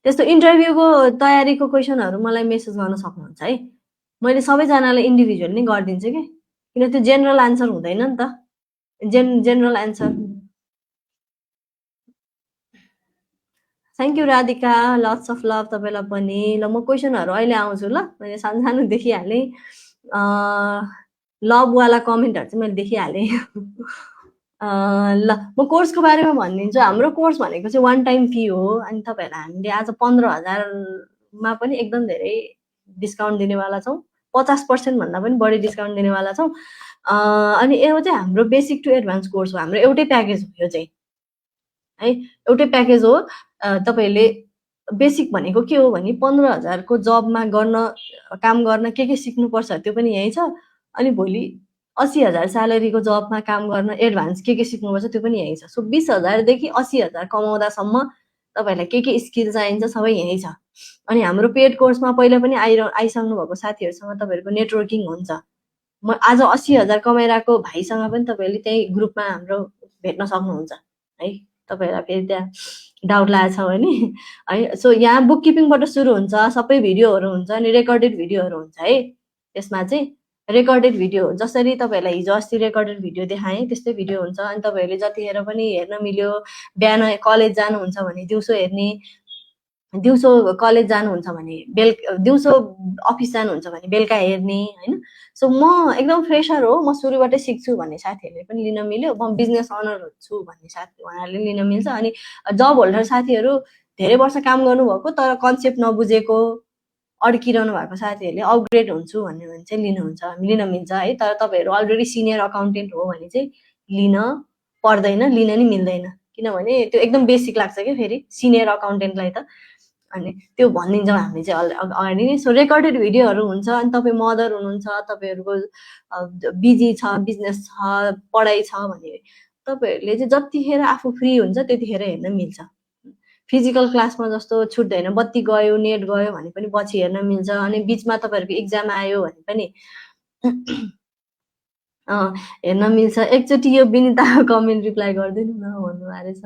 त्यस्तो इन्टरभ्यूको तयारीको क्वेसनहरू मलाई मेसेज गर्न सक्नुहुन्छ है, मैले सबैजनालाई इन्डिभिजुअल नै गरिदिन्छु कि, किन त्यो जेनरल आन्सर हुँदैन नि त, general answer. Thank you Radhika, lots of love तपाईँलाई पनि। ल म क्वेसनहरू अहिले आउँछु ल, मैले सानो देखिहालेँ, लभवाला कमेन्टहरू चाहिँ मैले देखिहालेँ। ल म कोर्सको बारेमा भनिदिन्छु। हाम्रो कोर्स भनेको चाहिँ वान टाइम फी हो, अनि तपाईँहरूलाई हामीले आज 15,000मा पनि एकदम धेरै डिस्काउन्ट दिनेवाला छौँ, 50% भन्दा पनि बढी डिस्काउन्ट दिनेवाला छौँ। अनि यो चाहिँ हाम्रो बेसिक टु एडभान्स कोर्स हो, हाम्रो एउटै प्याकेज हो यो चाहिँ है, एउटै प्याकेज हो। तपाईँहरूले बेसिक भनेको के हो भने 15,000को जबमा काम गर्न के सिक्नुपर्छ त्यो पनि यही छ, अनि भोलि 80,000 स्यालेरीको जबमा काम गर्न एडभान्स के सिक्नुपर्छ त्यो पनि यही छ। सो 20,000देखि 80,000 कमाउँदासम्म तपाईँहरूलाई के स्किल चाहिन्छ सबै यही छ। अनि हाम्रो पेड कोर्समा पहिला पनि आइसक्नु भएको साथीहरूसँग तपाईँहरूको नेटवर्किङ हुन्छ। म आज 80,000 कमाइरहेको भाइसँग पनि तपाईँहरूले त्यही ग्रुपमा हाम्रो भेट्न सक्नुहुन्छ है। तपाईँहरूलाई फेरि त्यहाँ डाउट लागेको छ भने है, सो यहाँ बुक किपिङबाट सुरु हुन्छ, सबै भिडियोहरू हुन्छ, अनि रेकर्डेड भिडियोहरू हुन्छ है। त्यसमा चाहिँ रेकर्डेड भिडियो जसरी तपाईँहरूलाई हिजो अस्ति रेकर्डेड भिडियो देखाएँ त्यस्तै भिडियो हुन्छ, अनि तपाईँहरूले जतिखेर पनि हेर्न मिल्यो, बिहान कलेज जानुहुन्छ भने दिउँसो हेर्ने, दिउँसो कलेज जानुहुन्छ भने दिउँसो अफिस जानुहुन्छ भने बेलुका हेर्ने होइन। सो म एकदम फ्रेसर हो, म सुरुबाटै सिक्छु भन्ने साथीहरूले पनि लिन मिल्यो, म बिजनेस अनर छु भन्ने साथी उहाँहरूले लिन मिल्छ। अनि जब होल्डर साथीहरू धेरै वर्ष काम गर्नुभएको तर कन्सेप्ट नबुझेको अड्किरहनु भएको साथीहरूले अपग्रेड हुन्छु भन्यो भने चाहिँ लिन मिल्छ है। तर तपाईँहरू अलरेडी सिनियर अकाउन्टेन्ट हो भने चाहिँ लिन पर्दैन, लिन नि मिल्दैन, किनभने त्यो एकदम बेसिक लाग्छ क्या फेरि सिनियर अकाउन्टेन्टलाई त। अनि त्यो भनिदिन्छौँ हामी चाहिँ अगाडि नै। सो रेकर्डेड भिडियोहरू हुन्छ, अनि तपाईँ मदर हुनुहुन्छ, तपाईँहरूको बिजी छ, बिजनेस छ, पढाइ छ भने तपाईँहरूले चाहिँ जतिखेर आफू फ्री हुन्छ त्यतिखेर हेर्न मिल्छ। फिजिकल क्लासमा जस्तो छुट्दैन, बत्ती गयो नेट गयो भने पनि पछि हेर्न मिल्छ, अनि बिचमा तपाईँहरूको इक्जाम आयो भने पनि हेर्न मिल्छ। एकचोटि यो विनिताको कमेन्ट रिप्लाई गरिदिनु न भन्नुभएको रहेछ।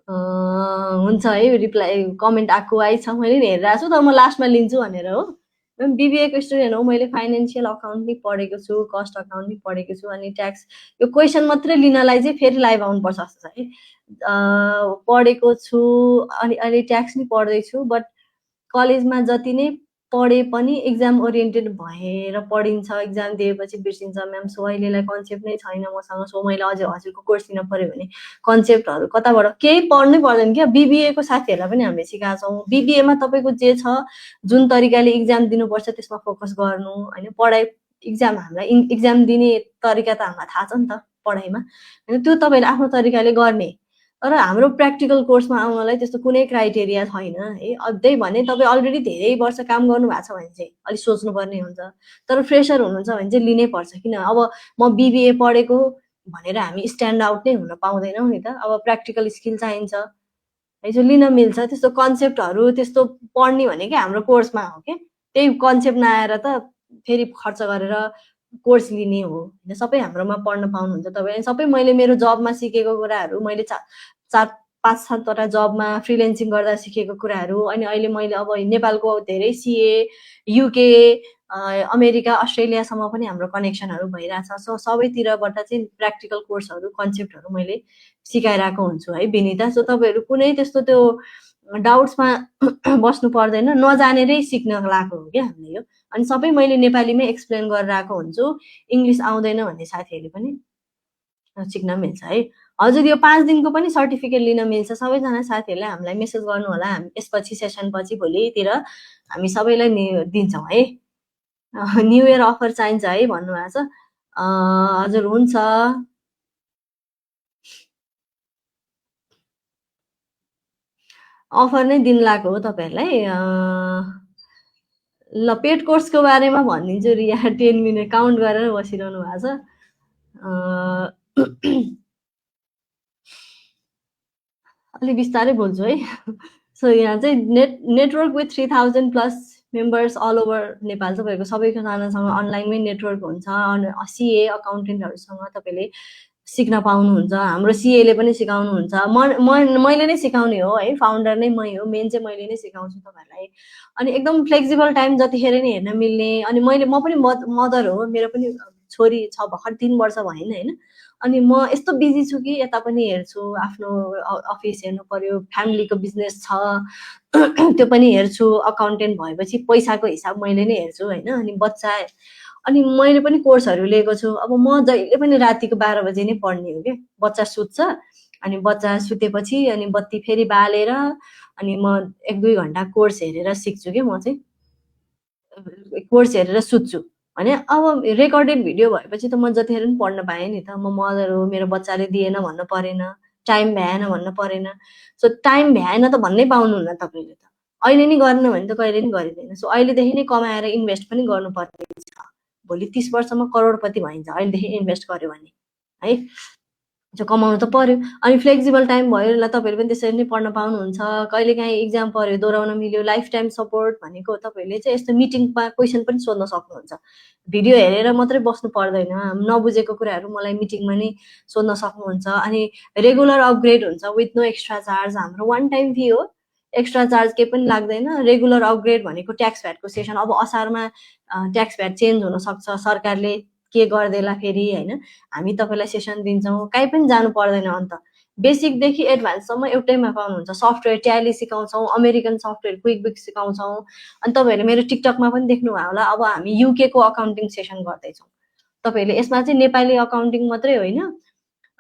हुन्छ है, रिप्लाई कमेन्ट आइछ, मैले नि हेरिरहेको छु, तर म लास्टमा लिन्छु भनेर हो। बिबिएको स्टुडेन्ट हो, मैले फाइनेन्सियल अकाउन्ट नि पढेको छु, कस्ट अकाउन्ट नि पढेको छु, अनि ट्याक्स यो क्वेसन मात्रै लिनलाई चाहिँ फेरि लाइभ आउनुपर्छ जस्तो छ है। पढेको छु, अनि अहिले ट्याक्स नि पढ्दैछु, बट कलेजमा जति नै पढे पनि इक्जाम ओरिएन्टेड भएर पढिन्छ, इक्जाम दिएपछि बिर्सिन्छ म्याम, सो अहिलेलाई कन्सेप्ट नै छैन मसँग। सो मैले अझै हजुरको कोर्स लिन पऱ्यो भने कन्सेप्टहरू कताबाट केही पढ्नै पर्दैन क्या। बिबिएको साथीहरूलाई पनि हामीले सिकाएको छौँ। बिबिएमा तपाईँको जे छ, जुन तरिकाले इक्जाम दिनुपर्छ त्यसमा फोकस गर्नु होइन। पढाइ इक्जाम हामीलाई इक्जाम दिने तरिका त हामीलाई थाहा छ नि त पढाइमा, होइन, त्यो तपाईँले आफ्नो तरिकाले गर्ने। तर हाम्रो प्र्याक्टिकल कोर्समा आउनलाई त्यस्तो कुनै क्राइटेरिया छैन है। त्यही भने तपाईँ अलरेडी धेरै वर्ष काम गर्नुभएको छ भने चाहिँ अलिक सोच्नुपर्ने हुन्छ, तर फ्रेसर हुनुहुन्छ भने चाहिँ लिनै पर्छ। किन अब म बिबिए पढेको भनेर हामी स्ट्यान्ड आउट नै हुन पाउँदैनौँ नि त, अब प्र्याक्टिकल स्किल चाहिन्छ है। जो लिन मिल्छ, त्यस्तो कन्सेप्टहरू त्यस्तो पढ्ने भनेकै हाम्रो कोर्समा हो क्या। त्यही कन्सेप्ट नआएर त फेरि खर्च गरेर कोर्स लिने हो, सबै हाम्रोमा पढ्न पाउनुहुन्छ तपाईँ। सबै मैले मेरो जबमा सिकेको कुराहरू, मैले 4-5-7वटा जबमा फ्रिलेन्सिङ गर्दा सिकेको कुराहरू, अनि अहिले मैले अब नेपालको धेरै सिए, युके, अमेरिका, अस्ट्रेलियासम्म पनि हाम्रो कनेक्सनहरू भइरहेछ। सो सबैतिरबाट चाहिँ प्र्याक्टिकल कोर्सहरू कन्सेप्टहरू मैले सिकाइरहेको हुन्छु है विनिता। सो तपाईँहरू कुनै त्यस्तो त्यो डाउट्समा बस्नु पर्दैन, नजानेरै सिक्न लागेको हो क्या हामीले यो। अनि सबै मैले नेपालीमै एक्सप्लेन गरेर आएको हुन्छु, इङ्ग्लिस आउँदैन भन्ने साथीहरूले पनि सिक्न मिल्छ है। हजुर यो 5 दिनको पनि सर्टिफिकेट लिन मिल्छ। सबैजना साथीहरूले हामीलाई मेसेज गर्नु होला, हामी यसपछि सेसन पछि भोलितिर हामी सबैलाई दिन्छौँ है। न्यु इयर अफर चाहिन्छ है भन्नुभएको छ। हजुर हुन्छ, अफर नै दिन लागेको हो तपाईँहरूलाई। ल पेड कोर्सको बारेमा भनिदिन्छु। रिया 10 मिनट काउन्ट गरेर बसिरहनु भएको छ। अलि बिस्तारै बोल्छु है। सो यहाँ चाहिँ network with 3000 plus members all over Nepal. तपाईँहरूको सबैजनासँग अनलाइनमै नेटवर्क हुन्छ। सिए अकाउन्टेन्टहरूसँग तपाईँले सिक्न पाउनुहुन्छ। हाम्रो सिएले पनि सिकाउनुहुन्छ। मैले नै सिकाउने हो है, फाउन्डर नै मै हो, मेन चाहिँ मैले नै सिकाउँछु तपाईँहरूलाई। अनि एकदम फ्लेक्सिबल टाइम जतिखेर नै हेर्न मिल्ने। अनि म पनि मदर हो, मेरो पनि छोरी छ, भर्खर 3 वर्ष भएन होइन। अनि म यस्तो बिजी छु कि यता पनि हेर्छु, आफ्नो अफिस हेर्नु पर्यो, फ्यामिलीको बिजनेस छ त्यो पनि हेर्छु। अकाउन्टेन्ट भएपछि पैसाको हिसाब मैले नै हेर्छु होइन। अनि बच्चा, अनि मैले पनि कोर्सहरू लिएको छु। अब म जहिले पनि रातिको 12 बजे नै पढ्ने हो क्या। बच्चा सुत्छ, अनि बच्चा सुतेपछि अनि बत्ती फेरि बालेर अनि म 1-2 घन्टा कोर्स हेरेर सिक्छु क्या। म चाहिँ कोर्स हेरेर सुत्छु भने अब रेकर्डेड भिडियो भएपछि त म जतिखेर पनि पढ्न पाएँ नि त। म मदर हो, मेरो बच्चाले दिएन भन्नु परेन, टाइम भ्याएन भन्नु परेन। सो टाइम भ्याएन त भन्नै पाउनुहुन्न तपाईँले त। अहिले नै गर्न भने त कहिले नि गरिँदैन। सो अहिलेदेखि नै कमाएर इन्भेस्ट पनि गर्नुपर्ने छ। भोलि 30 वर्षमा करोडपति भइन्छ अहिलेदेखि इन्भेस्ट गर्यो भने है। जो कमाउनु त पर्यो। अनि फ्लेक्सिबल टाइम भयो ल, तपाईँहरू पनि त्यसरी नै पढ्न पाउनुहुन्छ। कहिलेकाहीँ इक्जाम पर्यो, दोहोऱ्याउन मिल्यो, लाइफ टाइम सपोर्ट भनेको तपाईँहरूले चाहिँ यस्तो मिटिङमा क्वेसन पनि सोध्न सक्नुहुन्छ। भिडियो हेरेर मात्रै बस्नु पर्दैन, नबुझेको कुराहरू मलाई मिटिङमा नै सोध्न सक्नुहुन्छ। अनि रेगुलर अपग्रेड हुन्छ विथ नो एक्स्ट्रा चार्ज। हाम्रो वान टाइम फी हो, एक्स्ट्रा चार्ज केही पनि लाग्दैन। रेगुलर अपग्रेड भनेको ट्याक्स भ्याटको सेसन, अब असारमा ट्याक्स भ्याट चेन्ज हुनसक्छ, सरकारले के गरिदेला फेरि होइन। हामी तपाईँलाई सेसन दिन्छौँ, कहीँ पनि जानु पर्दैन। अन्त बेसिकदेखि एडभान्ससम्म एउटैमा पाउनुहुन्छ। सफ्टवेयर ट्याली सिकाउँछौँ, अमेरिकन सफ्टवेयर क्विक बुक्स सिकाउँछौँ। अनि तपाईँहरूले मेरो टिकटकमा पनि देख्नुभयो होला, अब हामी युकेको अकाउन्टिङ सेसन गर्दैछौँ। तपाईँहरूले यसमा चाहिँ नेपाली अकाउन्टिङ मात्रै होइन,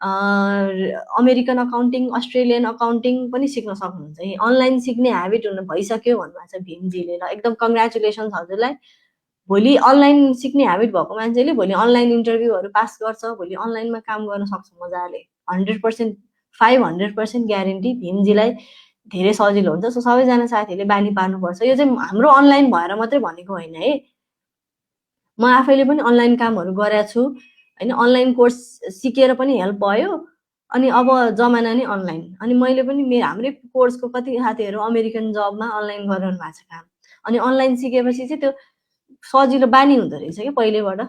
अमेरिकन अकाउन्टिङ, अस्ट्रेलियन अकाउन्टिङ पनि सिक्न सक्नुहुन्छ। अनलाइन सिक्ने ह्याबिट हुन भइसक्यो भन्नुभएको छ भीमजीले। ल एकदम कङ्ग्रेचुलेसन्स हजुरलाई। भोलि अनलाइन सिक्ने ह्याबिट भएको मान्छेले भोलि अनलाइन इन्टरभ्यूहरू पास गर्छ, भोलि अनलाइनमा काम गर्न सक्छ मजाले। 100%, 500% ग्यारेन्टी भीमजीलाई धेरै सजिलो हुन्छ। सो सबैजना साथीहरूले बानी पार्नुपर्छ। यो चाहिँ हाम्रो अनलाइन भएर मात्रै भनेको होइन है, म आफैले पनि अनलाइन कामहरू गरेको छु होइन। अनलाइन कोर्स सिकेर पनि हेल्प भयो। अनि अब जमाना नै अनलाइन। अनि मैले पनि हाम्रै कोर्सको कति साथीहरू अमेरिकन जबमा अनलाइन गरिरहनु भएको छ काम। अनि अनलाइन सिकेपछि चाहिँ त्यो सजिलो बानी हुँदो रहेछ क्या पहिलेबाट।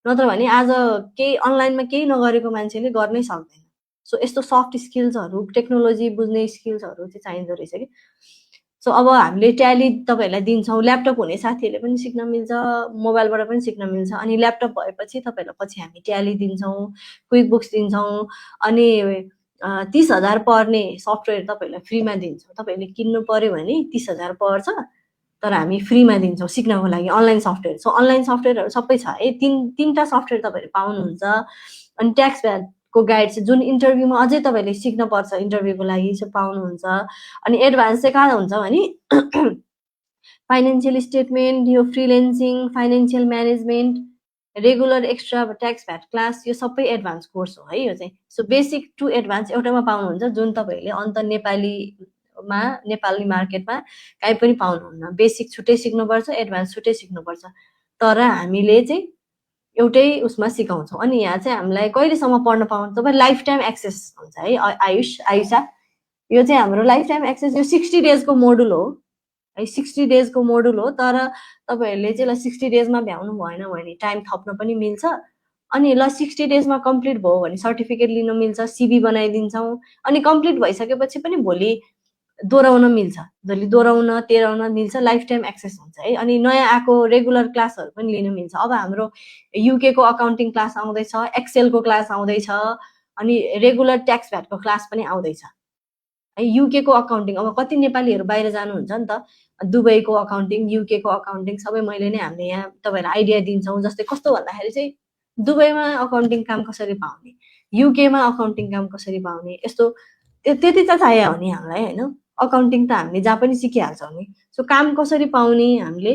नत्र भने आज केही अनलाइनमा केही नगरेको मान्छेले गर्नै सक्दैन। सो यस्तो सफ्ट स्किल्सहरू, टेक्नोलोजी बुझ्ने स्किल्सहरू चाहिँ चाहिँदो रहेछ कि। सो अब हामीले ट्याली तपाईँहरूलाई दिन्छौँ। ल्यापटप हुने साथीहरूले पनि सिक्न मिल्छ, मोबाइलबाट पनि सिक्न मिल्छ। अनि ल्यापटप भएपछि तपाईँहरूलाई पछि हामी ट्याली दिन्छौँ, क्विक बुक्स दिन्छौँ। अनि 30,000 पर्ने सफ्टवेयर तपाईँहरूलाई फ्रीमा दिन्छौँ। तपाईँहरूले किन्नु पर्यो भने 30,000 पर्छ, तर हामी फ्रीमा दिन्छौँ सिक्नको लागि अनलाइन सफ्टवेयर। सो अनलाइन सफ्टवेयरहरू सबै छ है। तीनटा सफ्टवेयर तपाईँहरू पाउनुहुन्छ। अनि ट्याक्स भ्याटको गाइड चाहिँ जुन इन्टरभ्यूमा अझै तपाईँहरूले सिक्नुपर्छ इन्टरभ्यूको लागि, सो पाउनुहुन्छ। अनि एडभान्स चाहिँ कहाँ हुन्छ भने फाइनेन्सियल स्टेटमेन्ट, यो freelancing, financial management, regular extra tax VAT class, यो सबै एडभान्स कोर्स हो है यो चाहिँ। सो बेसिक टु एडभान्स एउटामा पाउनुहुन्छ, जुन तपाईँहरूले अन्त नेपाली मार्केटमा कहीँ पनि पाउनुहुन्न। बेसिक छुट्टै सिक्नुपर्छ, एडभान्स छुट्टै सिक्नुपर्छ, तर हामीले चाहिँ एउटै उसमा सिकाउँछौँ। अनि यहाँ चाहिँ हामीलाई कहिलेसम्म पढ्न पाउनु, तपाईँ लाइफ टाइम एक्सेस हुन्छ है। आयुषा, यो चाहिँ हाम्रो लाइफ टाइम एक्सेस, यो 60 डेजको मोडुल हो है। 60 डेजको मोडुल हो, तर तपाईँहरूले चाहिँ ल 60 डेजमा भ्याउनु भएन भने टाइम थप्न पनि मिल्छ। अनि ल 60 डेजमा कम्प्लिट भयो भने सर्टिफिकेट लिन मिल्छ, सिभी बनाइदिन्छौँ। अनि कम्प्लिट भइसकेपछि पनि भोलि दोहोऱ्याउन मिल्छ, भोलि दोहोऱ्याउन तेह्राउन मिल्छ, लाइफ टाइम एक्सेस हुन्छ है। अनि नयाँ आएको रेगुलर क्लासहरू पनि लिन मिल्छ। अब हाम्रो युकेको अकाउन्टिङ क्लास आउँदैछ, एक्सेलको क्लास आउँदैछ, अनि रेगुलर ट्याक्स भ्याटको क्लास पनि आउँदैछ है। युकेको अकाउन्टिङ, अब कति नेपालीहरू बाहिर जानुहुन्छ नि त, दुबईको अकाउन्टिङ, युकेको अकाउन्टिङ सबै मैले नै हामीले यहाँ तपाईँहरूलाई आइडिया दिन्छौँ। जस्तै कस्तो भन्दाखेरि चाहिँ दुबईमा अकाउन्टिङ काम कसरी पाउने, युकेमा अकाउन्टिङ काम कसरी पाउने, यस्तो त्यति त चाहियो हो नि हामीलाई होइन। अकाउन्टिङ त हामीले जहाँ पनि सिकिहाल्छौँ नि। सो काम कसरी पाउने हामीले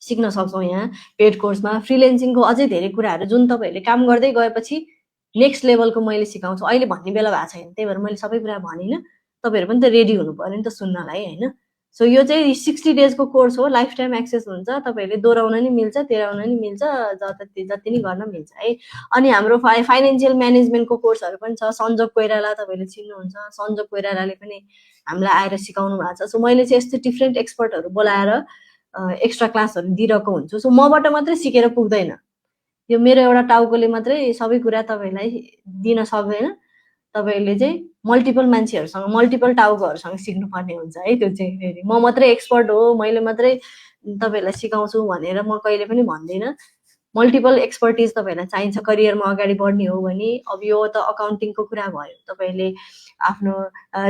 सिक्न सक्छौँ यहाँ पेड कोर्समा। फ्रिलेन्सिङको अझै धेरै कुराहरू जुन तपाईँहरूले काम गर्दै गएपछि नेक्स्ट लेभलको मैले सिकाउँछु। अहिले भन्ने बेला भएको छैन, त्यही भएर मैले सबै कुरा भनिनँ। तपाईँहरू पनि त रेडी हुनु पर्यो नि त सुन्नलाई होइन। सो यो चाहिँ 60 डेजको कोर्स हो, लाइफ टाइम एक्सेस हुन्छ, तपाईँहरूले दोहोऱ्याउन नि मिल्छ, तेह्राउन नि मिल्छ, जति नि गर्न मिल्छ है। अनि हाम्रो फाइनेन्सियल म्यानेजमेन्टको कोर्सहरू पनि छ। सञ्जोग कोइराला तपाईँले चिन्नुहुन्छ, सञ्जोग कोइरालाले पनि हामीलाई आएर सिकाउनु भएको छ। सो मैले चाहिँ यस्तो डिफ्रेन्ट एक्सपर्टहरू बोलाएर एक्स्ट्रा क्लासहरू दिइरहेको हुन्छु। सो मबाट मात्रै सिकेर पुग्दैन, यो मेरो एउटा टाउकोले मात्रै सबै कुरा तपाईँलाई दिन सक्दैन। तपाईँले चाहिँ मल्टिपल मान्छेहरूसँग, मल्टिपल टाउकोहरूसँग सिक्नुपर्ने हुन्छ है। त्यो चाहिँ फेरि म मात्रै एक्सपर्ट हो, मैले मात्रै तपाईँहरूलाई सिकाउँछु भनेर म कहिले पनि भन्दिनँ। मल्टिपल एक्सपर्टिज तपाईँहरूलाई चाहिन्छ करियरमा अगाडि बढ्ने हो भने। अब यो त अकाउन्टिङको कुरा भयो, तपाईँले आफ्नो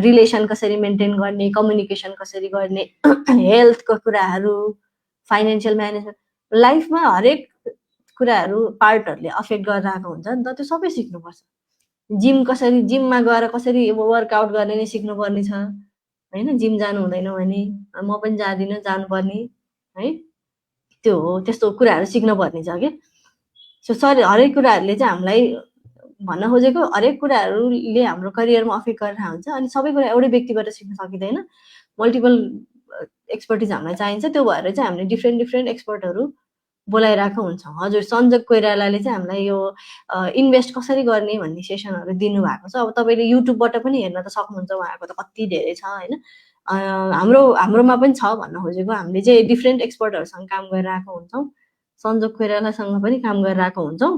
रिलेसन कसरी मेन्टेन गर्ने, कम्युनिकेसन कसरी गर्ने, हेल्थको कुराहरू, फाइनेन्सियल म्यानेजमेन्ट, लाइफमा हरेक कुराहरू पार्टहरूले अफेक्ट गरेर आएको हुन्छ नि त, त्यो सबै सिक्नुपर्छ। जिम कसरी, जिममा गएर कसरी वर्कआउट गर्ने नै सिक्नुपर्ने छ होइन। जिम जानु हुँदैन भने म पनि जाँदिनँ, जानुपर्ने है, त्यो हो। त्यस्तो कुराहरू सिक्नुपर्ने छ क्या। सो सरी, हरेक कुराहरूले चाहिँ हामीलाई भन्न खोजेको, हरेक कुराहरूले हाम्रो करियरमा अफेक्ट गरेर हुन्छ। अनि सबै कुरा एउटै व्यक्तिबाट सिक्न सकिँदैन, मल्टिपल एक्सपर्टिज हामीलाई चाहिन्छ। त्यो भएर चाहिँ हामीले डिफ्रेन्ट एक्सपर्टहरू बोलाइरहेको हुन्छौँ। हजुर, सञ्जोग कोइरालाले चाहिँ हामीलाई यो इन्भेस्ट कसरी गर्ने भन्ने सेसनहरू दिनुभएको छ। अब तपाईँले युट्युबबाट पनि हेर्न त सक्नुहुन्छ, उहाँको त कति धेरै छ होइन। हाम्रोमा पनि छ भन्न खोजेको, हामीले चाहिँ डिफ्रेन्ट एक्सपर्टहरूसँग काम गरेर आएको हुन्छौँ, सञ्जोग कोइरालासँग पनि काम गरेर आएको हुन्छौँ।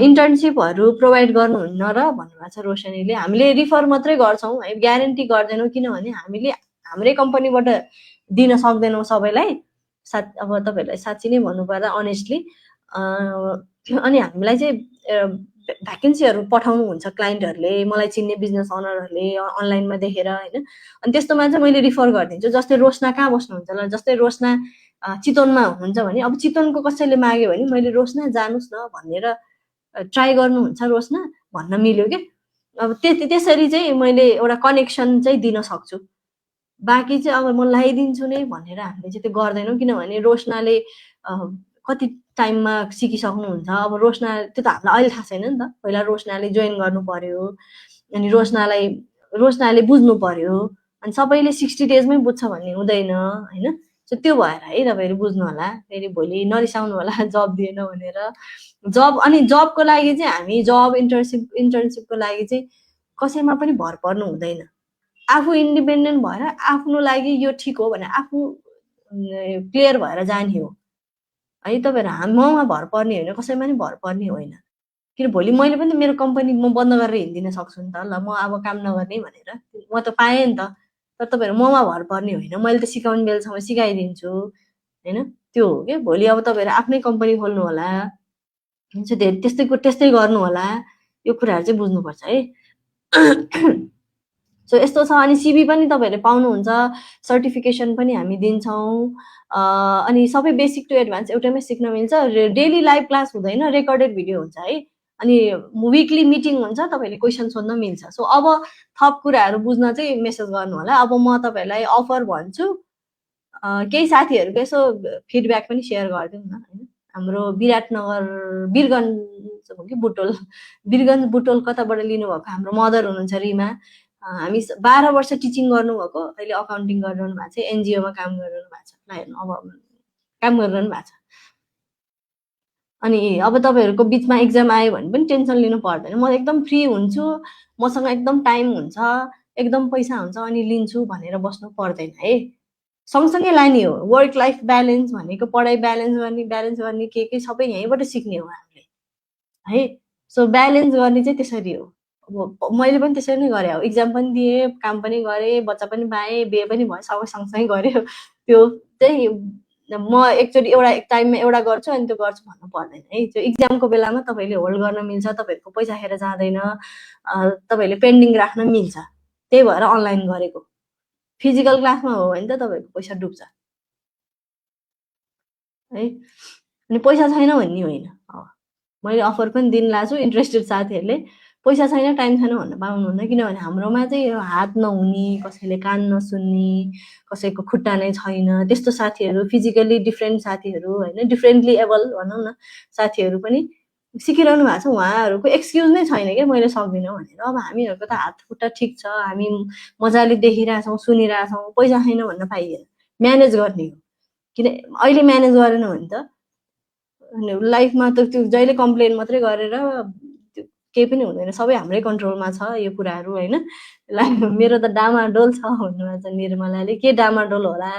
इन्टर्नसिपहरू प्रोभाइड गर्नुहुन्न र भन्नुभएको छ रोशनीले। हामीले रिफर मात्रै गर्छौँ है, ग्यारेन्टी गर्दैनौँ, किनभने हामीले हाम्रै कम्पनीबाट दिन सक्दैनौँ सबैलाई। अब तपाईँहरूलाई साँच्ची नै भन्नुपर्दा अनेस्टली। अनि हामीलाई चाहिँ भ्याकेन्सीहरू पठाउनुहुन्छ क्लाइन्टहरूले, मलाई चिन्ने बिजनेस अनरहरूले अनलाइनमा देखेर होइन। अनि त्यस्तोमा चाहिँ मैले रिफर गरिदिन्छु। जस्तै रोशना कहाँ बस्नुहुन्छ ल, जस्तै रोशना चितवनमा हुनुहुन्छ भने, अब चितवनको कसैले माग्यो भने मैले रोशना जानुहोस् न भनेर ट्राई गर्नुहुन्छ रोशना भन्न मिल्यो क्या। अब त्यसरी चाहिँ मैले एउटा कनेक्सन चाहिँ दिन सक्छु। बाँकी चाहिँ अब म लगाइदिन्छु नै भनेर हामीले चाहिँ त्यो गर्दैनौँ, किनभने रोशनाले कति टाइममा सिकिसक्नुहुन्छ। अब रोशना, त्यो त हामीलाई अहिले थाहा छैन नि त, पहिला रोशनाले जोइन गर्नु पर्यो, अनि रोशनाले बुझ्नु पर्यो। अनि सबैले 60 डेजमै बुझ्छ भन्ने हुँदैन होइन। सो त्यो भएर है तपाईँहरू बुझ्नु होला, फेरि भोलि नरिसाउनु होला जब दिएन भनेर। जब, अनि जबको लागि चाहिँ हामी जब इन्टर्नसिपको लागि चाहिँ कसैमा पनि भर पर्नु हुँदैन। आफू इन्डिपेन्डेन्ट भएर आफ्नो लागि यो ठिक हो भने आफू क्लियर भएर जाने हो है। तपाईँहरू ममा भर पर्ने होइन, कसैमा नि भर पर्ने होइन। किन भोलि मैले पनि मेरो कम्पनी म बन्द गरेर हिँडिदिन सक्छु नि त। ल म अब काम नगर्ने भनेर म त पाएँ नि त। तर तपाईँहरू ममा भर पर्ने होइन, मैले त सिकाउने बेलासम्म सिकाइदिन्छु होइन। त्यो हो क्या। भोलि अब तपाईँहरू आफ्नै कम्पनी खोल्नु होला, त्यस्तै गर्नु होला। यो कुराहरू चाहिँ बुझ्नुपर्छ है। सो यस्तो छ। अनि सिभी पनि तपाईँहरूले पाउनुहुन्छ, सर्टिफिकेसन पनि हामी दिन्छौँ। अनि सबै बेसिक टु एडभान्स एउटैमै सिक्न मिल्छ। डेली लाइभ क्लास हुँदैन, रेकर्डेड भिडियो हुन्छ है। अनि विकली मिटिङ हुन्छ, तपाईँहरूले क्वेसन सोध्न मिल्छ। सो अब थप कुराहरू बुझ्न चाहिँ मेसेज गर्नु होला। अब म तपाईँहरूलाई अफर भन्छु, केही साथीहरूको यसो फिडब्याक पनि सेयर गरिदिउँ न होइन। हाम्रो विराटनगर वीरगञ्ज हो कि बुटोल, वीरगञ्ज बुटोल कताबाट लिनुभएको हाम्रो मदर हुनुहुन्छ रिमा। हामी 12 वर्ष टिचिङ गर्नुभएको, अहिले अकाउन्टिङ गरिरहनु भएको छ, एनजिओमा काम गरिरहनु भएको छ। ल हेर्नु, अब काम गरिरहनु भएको छ। अनि अब तपाईँहरूको बिचमा एक्जाम आयो भने पनि टेन्सन लिनु पर्दैन, म एकदम फ्री हुन्छु, मसँग एकदम टाइम हुन्छ, एकदम पैसा हुन्छ, अनि लिन्छु भनेर बस्नु पर्दैन है। सँगसँगै लाने हो। वर्क लाइफ ब्यालेन्स भनेको पढाइ ब्यालेन्स गर्ने के सबै यहीँबाट सिक्ने हो हामीले है। सो ब्यालेन्स गर्ने चाहिँ त्यसरी हो। अब मैले पनि त्यसरी नै गरेँ, अब इक्जाम पनि दिएँ, काम पनि गरेँ, बच्चा पनि पाएँ, बिहे पनि भयो, सबै सँगसँगै गऱ्यो। त्यो चाहिँ म एकचोटि एउटा टाइममा एउटा गर्छु अनि त्यो गर्छु भन्नु पर्दैन है। त्यो इक्जामको बेलामा तपाईँले होल्ड गर्न मिल्छ, तपाईँहरूको पैसा खेर जाँदैन, तपाईँहरूले पेन्डिङ राख्न मिल्छ। त्यही भएर अनलाइन गरेको। फिजिकल क्लासमा हो भने त तपाईँहरूको पैसा डुब्छ है। अनि पैसा छैन भन्ने होइन, मैले अफर पनि दिन लाग्छु। इन्ट्रेस्टेड साथीहरूले पैसा छैन, टाइम छैन भन्न पाउनुहुन्न, किनभने हाम्रोमा चाहिँ हात नहुने, कसैले कान नसुन्ने, कसैको खुट्टा नै छैन, त्यस्तो साथीहरू, फिजिकली डिफ्रेन्ट साथीहरू होइन, डिफ्रेन्टली एबल भनौँ न साथीहरू पनि सिकिरहनु भएको छ। उहाँहरूको एक्सक्युज नै छैन क्या मैले सक्दिनँ भनेर। अब हामीहरूको त हात खुट्टा ठिक छ, हामी मजाले देखिरहेछौँ, सुनिरहेछौँ, पैसा छैन भन्न पाइएन। म्यानेज गर्ने हो। किन अहिले म्यानेज गरेन भने त लाइफमा त त्यो जहिले कम्प्लेन मात्रै गरेर केही पनि हुँदैन। सबै हाम्रै कन्ट्रोलमा छ यो कुराहरू होइन। मेरो त डामाडोल छ भन्नुभएको छ निर्मलाले। के डामाडोल होला?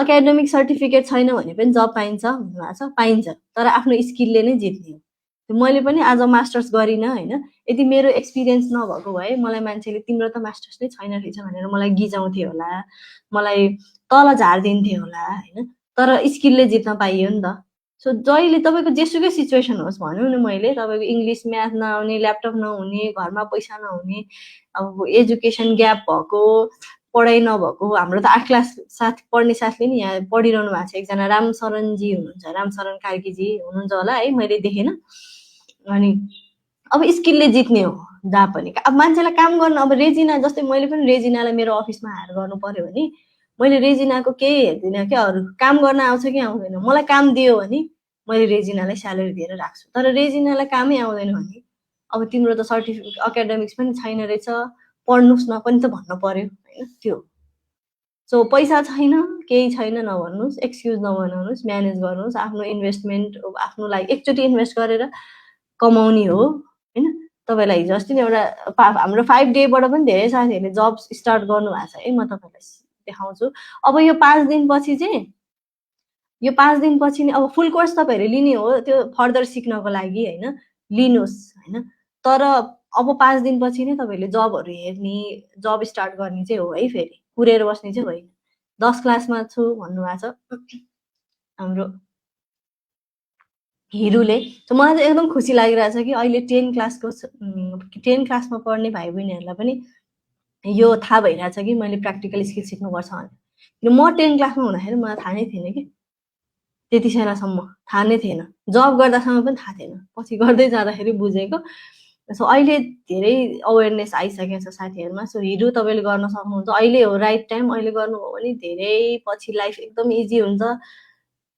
एकाडेमिक सर्टिफिकेट छैन भने पनि जब पाइन्छ भन्नुभएको छ। पाइन्छ, तर आफ्नो स्किलले नै जित्ने हो। मैले पनि आज मास्टर्स गरिनँ होइन। यदि मेरो एक्सपिरियन्स नभएको भए मलाई मान्छेले तिम्रो त मास्टर्स नै छैन रहेछ भनेर मलाई गिजाउँथे होला, मलाई तल झारिदिन्थे होला होइन। तर स्किलले जित्न पाइयो नि त। सो जहिले तपाईँको जेसुकै सिचुएसन होस् भनौँ न, मैले तपाईँको इङ्ग्लिस म्याथ नआउने, ल्यापटप नहुने, घरमा पैसा नहुने, अब एजुकेसन ग्याप भएको, पढाइ नभएको, हाम्रो त 8 क्लास पढ्ने साथले नि यहाँ पढिरहनु भएको छ। एकजना रामशरणजी हुनुहुन्छ, रामशरण कार्कीजी हुनुहुन्छ होला है, मैले देखेन। अनि अब स्किलले जित्ने हो जहाँ पनि। अब मान्छेलाई काम गर्न, अब रेजिना जस्तै मैले पनि रेजिनालाई मेरो अफिसमा हायर गर्नु पर्यो भने मैले रेजिनाको केही हेर्दिनँ क्या, अरू काम गर्न आउँछ कि आउँदैन। मलाई काम दियो भने मैले रेजिनालाई स्यालेरी दिएर राख्छु। तर रेजिनालाई कामै आउँदैन भने अब तिम्रो त सर्टिफिकेट एकाडेमिक्स पनि छैन रहेछ, पढ्नुहोस् न पनि त भन्न पर्यो होइन। त्यो सो पैसा छैन, केही छैन नभन्नुहोस्, एक्सक्युज नबनाउनुहोस्, म्यानेज गर्नुहोस्। आफ्नो इन्भेस्टमेन्ट आफ्नो लागि एकचोटि इन्भेस्ट गरेर कमाउने हो होइन। तपाईँलाई हिजो अस्ति नै एउटा हाम्रो 5 डेबाट पनि धेरै साथीहरूले जब स्टार्ट गर्नु भएको छ है। म तपाईँलाई देखाउँछु। अब यो 5 दिनपछि चाहिँ, यो 5 दिनपछि नै अब फुल कोर्स तपाईँहरूले लिने हो त्यो फर्दर सिक्नको लागि होइन, लिनुहोस् होइन। तर अब 5 दिनपछि नै तपाईँहरूले जबहरू हेर्ने, जब स्टार्ट गर्ने चाहिँ हो है। फेरि कुरेर बस्ने चाहिँ होइन। 10 क्लासमा छु भन्नुभएको छ हाम्रो हिरुले। त मलाई चाहिँ एकदम खुसी लागिरहेछ कि अहिले 10 क्लासमा पढ्ने भाइ बहिनीहरूलाई पनि यो थाहा भइरहेछ कि मैले प्र्याक्टिकल स्किल सिक्नुपर्छ भनेर। म 10 क्लासमा हुँदाखेरि मलाई थाहा नै थिएन कि, त्यति सानासम्म थाहा नै थिएन। जब गर्दासम्म पनि थाहा थिएन, पछि गर्दै जाँदाखेरि बुझेको। सो अहिले धेरै अवेरनेस आइसकेको छ साथीहरूमा। सो हिरु तपाईँले गर्न सक्नुहुन्छ, अहिले हो राइट टाइम। अहिले गर्नुभयो भने धेरै पछि लाइफ एकदम इजी हुन्छ,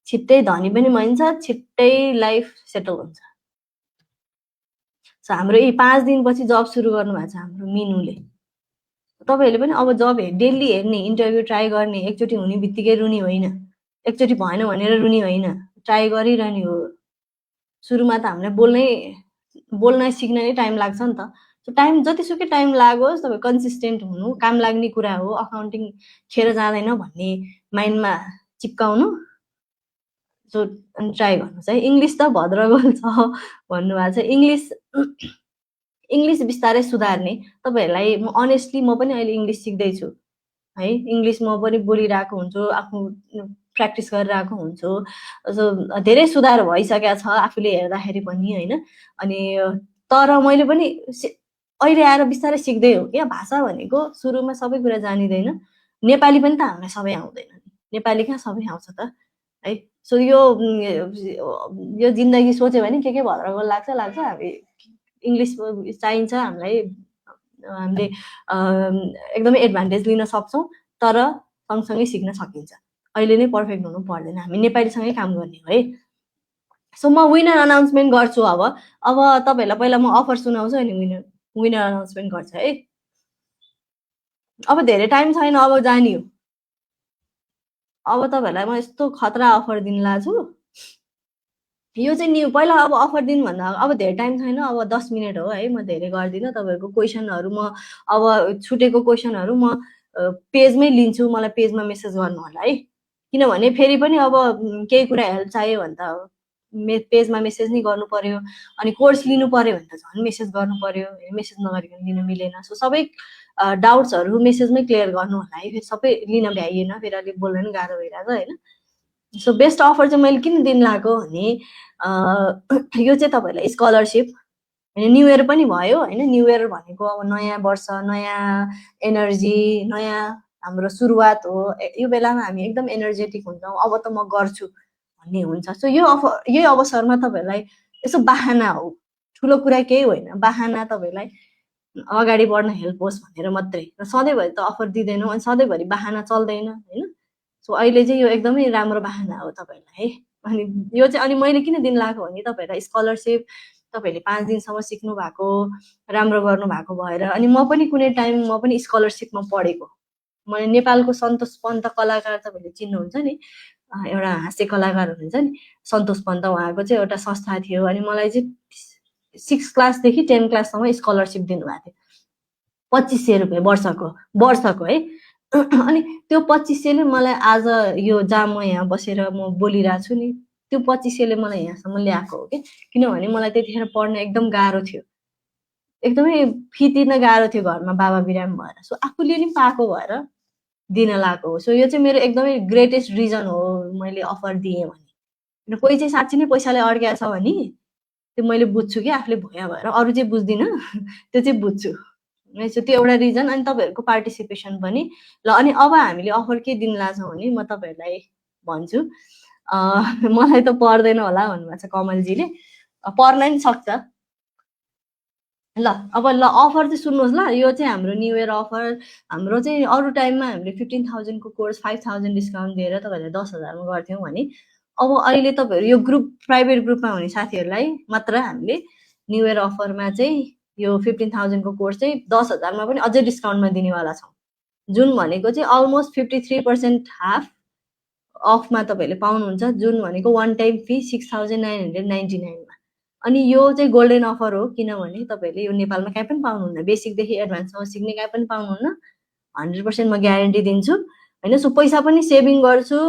छिट्टै धनी पनि भइन्छ, छिट्टै लाइफ सेटल हुन्छ। सो हाम्रो यी 5 दिनपछि जब सुरु गर्नुभएको छ हाम्रो मिनुले। तपाईँहरूले पनि अब जब डेली हेर्ने, इन्टरभ्यू ट्राई गर्ने, एकचोटि हुने बित्तिकै रुनी होइन, एकचोटि भएन भनेर रुनी होइन, ट्राई गरिरहने हो। सुरुमा त हामीलाई बोल्न सिक्न नै टाइम लाग्छ नि त। सो टाइम जतिसुकै टाइम लागोस्, तपाईँ कन्सिस्टेन्ट हुनु, काम लाग्ने कुरा हो। अकाउन्टिङ खेर जाँदैन भन्ने माइन्डमा चिप्काउनु। सो ट्राई गर्नुहोस् है। इङ्ग्लिस त भद्रगोल छ भन्नुभएको छ। इङ्ग्लिस बिस्तारै सुधार्ने। तपाईँहरूलाई म अनेस्टली म पनि अहिले इङ्ग्लिस सिक्दैछु है। इङ्ग्लिस म पनि बोलिरहेको हुन्छु, आफ्नो प्र्याक्टिस गरिरहेको हुन्छु। सो धेरै सुधार भइसकेको छ आफूले हेर्दाखेरि पनि होइन। अनि तर मैले पनि अहिले आएर बिस्तारै सिक्दै हो क्या। भाषा भनेको सुरुमा सबै कुरा जानिँदैन। नेपाली पनि त हामीलाई सबै आउँदैन, नेपाली कहाँ सबै आउँछ त है। सो यो जिन्दगी सोच्यो भने के भद्रगोल लाग्छ। हामी इङ्ग्लिस चाहिन्छ हामीलाई, हामीले एकदमै एडभान्टेज लिन सक्छौँ। तर सँगसँगै सिक्न सकिन्छ। अहिले नै पर्फेक्ट हुनु पर्दैन, हामी नेपालीसँगै काम गर्ने हो है। सो म विनर अनाउन्समेन्ट गर्छु। अब तपाईँहरूलाई पहिला म अफर सुनाउँछु अनि विनर अनाउन्समेन्ट गर्छ है। अब धेरै टाइम छैन, अब जाने हो। अब तपाईँहरूलाई म यस्तो खतरा अफर दिन लाग्छु। यो चाहिँ न्यू, पहिला अब अफर दिन भन्दा अब धेरै टाइम छैन, अब 10 मिनट हो है। म धेरै गर्दिनँ। तपाईँहरूको क्वेसनहरू म अब छुटेको क्वेसनहरू म पेजमै लिन्छु। मलाई पेजमा मेसेज गर्नु होला है। किनभने फेरि पनि अब केही कुरा हेल्प चाहियो भने त पेजमा मेसेज नै गर्नु पर्यो। अनि कोर्स लिनु पर्यो भने त झन् मेसेज गर्नु पर्यो, मेसेज नगरिकन लिन मिलेन। सो सबै डाउट्सहरू मेसेजमै क्लियर गर्नु होला है। फेरि सबै लिन भ्याइएन, फेरि अलिक बोल्न नि गाह्रो भइरहेको होइन। सो बेस्ट अफर चाहिँ मैले किन दिन लागेको भने यो चाहिँ तपाईँहरूलाई स्कलरसिप होइन, न्यु इयर पनि भयो होइन। न्यु इयर भनेको अब नयाँ वर्ष, नयाँ एनर्जी, नयाँ हाम्रो सुरुवात हो। यो बेलामा हामी एकदम एनर्जेटिक हुन्छौँ। अब त म गर्छु भन्ने हुन्छ। सो यही अवसरमा तपाईँहरूलाई यसो बाहना हो, ठुलो कुरा केही होइन, बाहना तपाईँलाई अगाडि बढ्न हेल्प होस् भनेर मात्रै। र सधैँभरि त अफर दिँदैनौँ, अनि सधैँभरि बाहना चल्दैन होइन। सो अहिले चाहिँ यो एकदमै राम्रो बाहना हो तपाईँहरूलाई है। अनि यो चाहिँ अनि मैले किन दिन लागेको भने तपाईँहरूलाई स्कलरसिप, तपाईँहरूले 5 दिनसम्म सिक्नु भएको, राम्रो गर्नु भएको भएर। अनि म पनि कुनै टाइम म पनि स्कलरसिपमा पढेको मैले नेपालको सन्तोष पन्त कलाकार तपाईँले चिन्नुहुन्छ नि, एउटा हाँस्य कलाकार हुनुहुन्छ नि सन्तोष पन्त, उहाँको चाहिँ एउटा संस्था थियो अनि मलाई चाहिँ 6 क्लासदेखि 10 क्लाससम्म स्कलरसिप दिनुभएको थियो 2500 रुपियाँ वर्षको है। अनि त्यो 2500ले मलाई आज यो जहाँ म यहाँ बसेर म बोलिरहेको छु नि, त्यो 2500ले मलाई यहाँसम्म ल्याएको हो कि, किनभने मलाई त्यतिखेर पढ्न एकदम गाह्रो थियो, एकदमै फी तिर्न गाह्रो थियो घरमा बाबा बिरामी भएर। सो आफूले नि पाएको भएर दिन लागेको हो। सो यो चाहिँ मेरो एकदमै ग्रेटेस्ट रिजन हो मैले अफर दिएँ भने। कोही चाहिँ साँच्ची नै पैसाले अड्क्या छ भने त्यो मैले बुझ्छु कि आफूले भोया भएर, अरू चाहिँ बुझ्दिनँ त्यो चाहिँ बुझ्छु। सो त्यो एउटा रिजन। अनि तपाईँहरूको पार्टिसिपेसन पनि ल। अनि अब हामीले अफर के दिन लाग्छौँ भने म तपाईँहरूलाई भन्छु। मलाई त पर्दैन होला भन्नुभएको छ कमलजीले, पर्न नि सक्छ। ल अब ल अफर चाहिँ सुन्नुहोस् ल, यो चाहिँ हाम्रो न्यू इयर अफर। हाम्रो चाहिँ अरू टाइममा हामीले 15,000 को कोर्स 5,000 डिस्काउन्ट दिएर तपाईँहरूलाई 10,000 मा गर्थ्यौँ भने अब अहिले तपाईँहरू यो ग्रुप प्राइभेट ग्रुपमा हुने साथीहरूलाई मात्र हामीले न्यू इयर अफरमा चाहिँ यो 15,000 को कोर्स चाहिँ 10,000 मा पनि अझै डिस्काउन्टमा दिनेवाला छौँ, जुन भनेको चाहिँ अलमोस्ट 53% हाफ अफमा तपाईँहरूले पाउनुहुन्छ, जुन भनेको वान टाइम फी 6,999 मा। अनि यो चाहिँ गोल्डन अफर हो, किनभने तपाईँहरूले यो नेपालमा कहीँ पनि पाउनुहुन्न, बेसिकदेखि एडभान्ससम्म सिक्ने कहीँ पनि पाउनुहुन्न। 100% म ग्यारेन्टी दिन्छु होइन। सो पैसा पनि सेभिङ गर्छु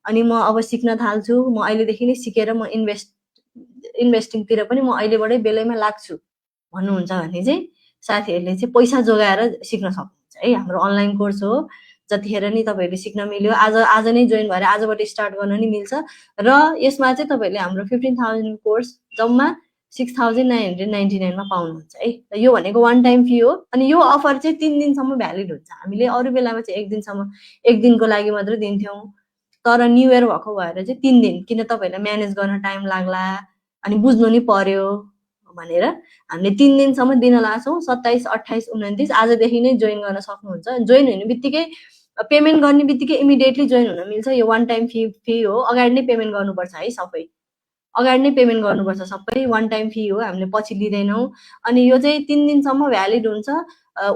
अनि म अब सिक्न थाल्छु। म अहिलेदेखि नै सिकेर म इन्भेस्टिङतिर पनि म अहिलेबाटै बेलैमा लाग्छु भन्नुहुन्छ भने चाहिँ साथीहरूले चाहिँ पैसा जोगाएर सिक्न सक्नुहुन्छ है। हाम्रो अनलाइन कोर्स हो, जतिखेर नि तपाईँहरूले सिक्न मिल्यो, आज नै जोइन भएर आजबाट स्टार्ट गर्न नि मिल्छ। र यसमा चाहिँ तपाईँहरूले हाम्रो 15,000 कोर्स जम्मा 6,999 मा पाउनुहुन्छ है। यो भनेको वान टाइम फी हो। अनि यो अफर चाहिँ 3 दिनसम्म भ्यालिड हुन्छ। हामीले अरू बेलामा चाहिँ 1 दिनको लागि मात्र दिन्थ्यौँ, तर न्यू इयर भएको भएर चाहिँ 3 दिन, किन तपाईँहरूलाई म्यानेज गर्न टाइम लाग्ला अनि बुझ्नु नि पर्यो भनेर हामीले 3 दिनसम्म दिन लाग्छौँ। 27, 28, 29 आजदेखि नै जोइन गर्न सक्नुहुन्छ। जोइन हुने बित्तिकै पेमेन्ट गर्ने बित्तिकै इमिडिएटली जोइन हुन मिल्छ। यो वान टाइम फी हो, अगाडि नै पेमेन्ट गर्नुपर्छ है, सबै अगाडि नै पेमेन्ट गर्नुपर्छ, सबै वान टाइम फी हो, हामीले पछि लिँदैनौँ। अनि यो चाहिँ 3 दिनसम्म भ्यालिड हुन्छ।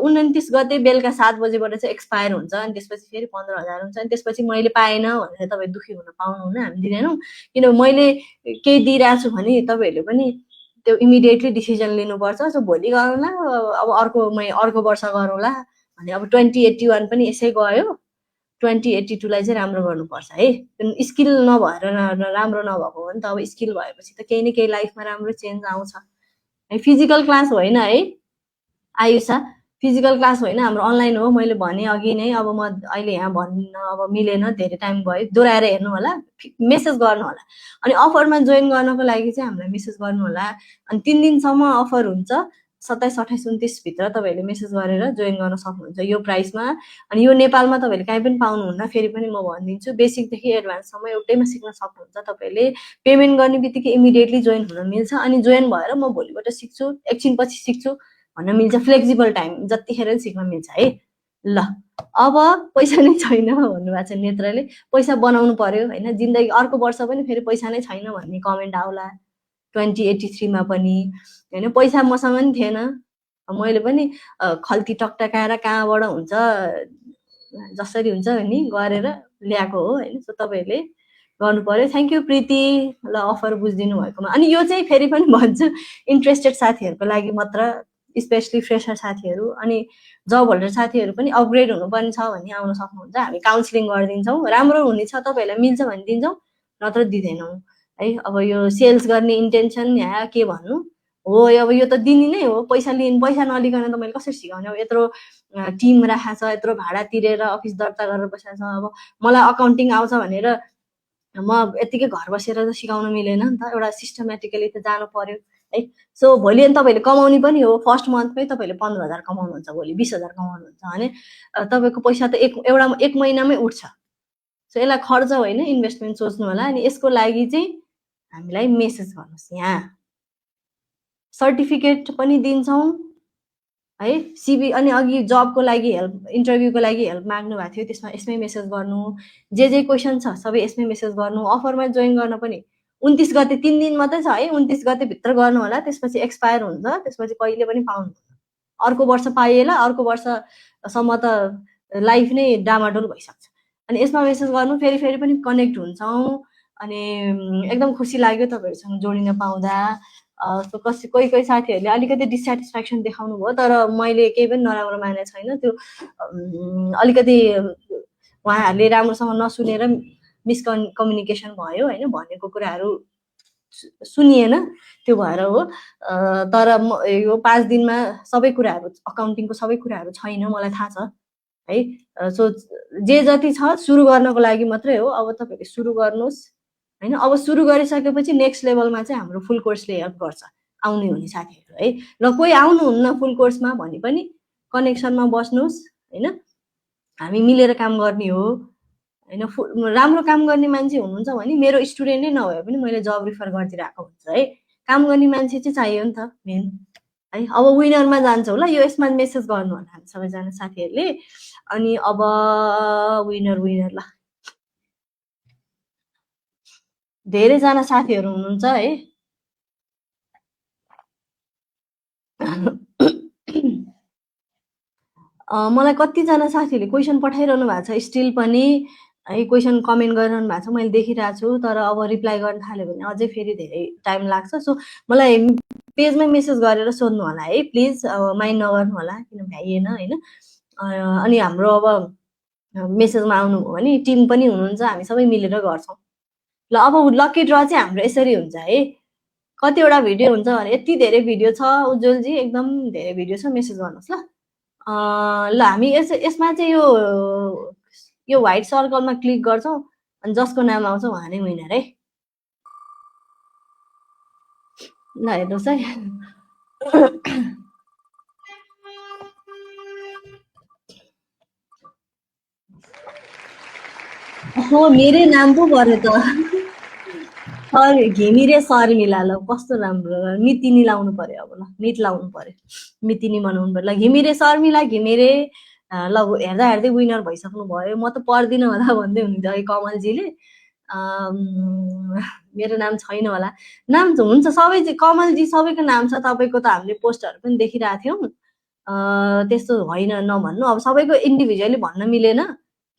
29 गते बेलुका 7 बजेबाट चाहिँ एक्सपायर हुन्छ। अनि त्यसपछि फेरि 15,000 हुन्छ। अनि त्यसपछि मैले पाएन भनेर तपाईँ दुःखी हुन पाउनुहुन्न, हामी दिँदैनौँ। किन मैले केही दिइरहेको छु भने तपाईँहरूले पनि त्यो इमिडिएटली डिसिजन लिनुपर्छ। सो भोलि गरौँला, अब अर्को वर्ष गरौँला भने अब 2081 पनि यसै गयो, 2082 लाई चाहिँ राम्रो गर्नुपर्छ है। स्किल नभएर राम्रो नभएको हो नि त। अब स्किल भएपछि त केही न केही लाइफमा राम्रो चेन्ज आउँछ है। फिजिकल क्लास होइन है आयुषा, फिजिकल क्लास होइन, हाम्रो अनलाइन हो। मैले भने अघि नै, अब म अहिले यहाँ भन्न अब मिलेन, धेरै टाइम भयो, दोहोऱ्याएर हेर्नु होला, मेसेज गर्नु होला। अनि अफरमा जोइन गर्नको लागि चाहिँ हामीलाई मेसेज गर्नु होला। अनि 3 दिनसम्म अफर हुन्छ। 27, 28, 29 भित्र तपाईँहरूले मेसेज गरेर जोइन गर्न सक्नुहुन्छ यो प्राइसमा। अनि यो नेपालमा तपाईँहरूले काहीँ पनि पाउनुहुन्न। फेरि पनि म भनिदिन्छु, बेसिकदेखि एडभान्ससम्म एउटैमा सिक्न सक्नुहुन्छ। तपाईँहरूले पेमेन्ट गर्ने बित्तिकै इमिडिएटली जोइन हुन मिल्छ। अनि जोइन भएर म भोलिबाट सिक्छु, एकछिनपछि सिक्छु भन्न मिल्छ। फ्लेक्सिबल टाइम, जतिखेर सिक्न मिल्छ है। ल अब पैसा नै छैन भन्नुभएको छ नेत्रले, पैसा बनाउनु पर्यो होइन। जिन्दगी अर्को वर्ष पनि फेरि पैसा नै छैन भन्ने कमेन्ट आउला, 2083 मा पनि होइन। पैसा मसँग पनि थिएन, मैले पनि खल्ती टकटकाएर कहाँबाट हुन्छ जसरी हुन्छ नि गरेर ल्याएको हो होइन। सो तपाईँहरूले गर्नु पर्यो। थ्याङ्क यू प्रीति, ल अफर बुझिदिनु भएकोमा। अनि यो चाहिँ फेरि पनि भन्छु, इन्ट्रेस्टेड साथीहरूको लागि मात्र, स्पेसली फ्रेसर साथीहरू अनि जब होल्डर साथीहरू पनि अपग्रेड हुनुपर्ने छ भने आउन सक्नुहुन्छ। हामी काउन्सिलिङ गरिदिन्छौँ, राम्रो हुनेछ, तपाईँहरूलाई मिल्छ भने दिन्छौँ, नत्र दिँदैनौँ है। अब यो सेल्स गर्ने इन्टेन्सन या के भन्नु हो, अब यो त दिने नै हो। पैसा नलिकन त मैले कसरी सिकाउने। अब यत्रो टिम राखेको छ, यत्रो भाडा तिरेर अफिस दर्ता गरेर बसेको छ। अब मलाई अकाउन्टिङ आउँछ भनेर म यतिकै घर बसेर त सिकाउन मिलेन नि त, एउटा सिस्टमेटिकली त जानु पर्यो है। सो भोलि अनि तपाईँहरूले कमाउने पनि हो। फर्स्ट मन्थमै तपाईँहरूले 15,000 कमाउनुहुन्छ, भोलि 20,000 कमाउनुहुन्छ भने तपाईँको पैसा त एक महिनामै उठ्छ। सो यसलाई खर्च होइन, इन्भेस्टमेन्ट सोच्नु होला। अनि यसको लागि चाहिँ हामीलाई मेसेज गर्नुहोस्। यहाँ सर्टिफिकेट पनि दिन्छौँ है, सिभी। अनि अघि जबको लागि हेल्प, इन्टरभ्यूको लागि हेल्प माग्नु भएको थियो, त्यसमा यसमै मेसेज गर्नु। जे क्वेसन छ सबै यसमै मेसेज गर्नु। अफरमा जोइन गर्न पनि 29 गते, 3 दिन मात्रै छ है, 29 गते भित्र गर्नु होला। त्यसपछि एक्सपायर हुन्छ, त्यसपछि कहिले पनि पाउनु। अर्को वर्ष पाइएला, अर्को वर्षसम्म त लाइफ नै डामाडोल भइसक्छ। अनि यसमा मेसेज गर्नु फेरि फेरि पनि कनेक्ट हुन्छौँ। अनि एकदम खुसी लाग्यो तपाईँहरूसँग जोडिन पाउँदा। कोही कोही साथीहरूले अलिकति डिसेटिस्फ्याक्सन देखाउनु भयो, तर मैले केही पनि नराम्रो मानेको छैन। त्यो अलिकति उहाँहरूले राम्रोसँग नसुनेर मिसकम्युनिकेसन भयो होइन, भनेको कुराहरू सुनिएन, त्यो भएर हो। तर यो 5 दिनमा सबै कुराहरू, अकाउन्टिङको सबै कुराहरू छैन, मलाई थाहा छ है। सो जे जति छ सुरु गर्नको लागि मात्रै हो। अब तपाईँहरूले सुरु गर्नुहोस् होइन। अब सुरु गरिसकेपछि नेक्स्ट लेभलमा चाहिँ हाम्रो फुल कोर्सले हेल्प गर्छ आउने हुने साथीहरू है। र कोही आउनुहुन्न फुल कोर्समा भने पनि कनेक्सनमा बस्नुहोस् होइन। हामी मिलेर काम गर्ने हो होइन। राम्रो काम गर्ने मान्छे हुनुहुन्छ भने मेरो स्टुडेन्ट नै नभए पनि मैले जब रिफर गरिदिरहेको हुन्छ है। काम गर्ने मान्छे चाहिँ चाहियो नि त मेन है। अब विनरमा जान्छौँ ल, यो यसमा मेसेज गर्नु होला हामी सबैजना साथीहरूले। अनि अब विनर ल, धेरैजना साथीहरू हुनुहुन्छ है। मलाई कतिजना साथीहरूले क्वेसन पठाइरहनु भएको छ स्टिल पनि है, क्वेसन कमेन्ट गरिरहनु भएको छ, मैले देखिरहेको छु। तर अब रिप्लाई गर्न थाल्यो भने अझै फेरि धेरै टाइम लाग्छ। सो मलाई पेजमै मेसेज गरेर सोध्नु होला है प्लिज, माइन्ड नगर्नु होला किन भ्याइएन होइन। अनि हाम्रो अब मेसेजमा आउनुभयो भने टिम पनि हुनुहुन्छ, हामी सबै मिलेर गर्छौँ ल। अब लकी ड्र चाहिँ हाम्रो यसरी हुन्छ है। कतिवटा भिडियो हुन्छ भने यति धेरै भिडियो छ उज्जवलजी, एकदम धेरै भिडियो छ, मेसेज गर्नुहोस् ल। ल हामी यसमा चाहिँ यो व्हाइट सर्कलमा क्लिक गर्छौँ अनि जसको नाम आउँछ उहाँ नै विनर है। ल हेर्नुहोस् है। हो मेरै नाम पो पऱ्यो त। घिमिरे शर्मिला, ल कस्तो राम्रो, मितिनी लाउनु पर्यो अब ल, मित लाउनु पर्यो, मितिनी बनाउनु पर्यो ल। घिमिरे शर्मिला, घिमिरे ल हेर्दा हेर्दै विनर भइसक्नु भयो। म त पर्दिनँ होला भन्दै हुनुहुन्छ है कमलजीले। मेरो नाम छैन होला, नाम हुन्छ सबै कमलजी सबैको नाम छ। तपाईँको त हामीले पोस्टहरू पनि देखिरहेको थियौँ। त्यस्तो होइन नभन्नु, अब सबैको इन्डिभिजुअली भन्न मिलेन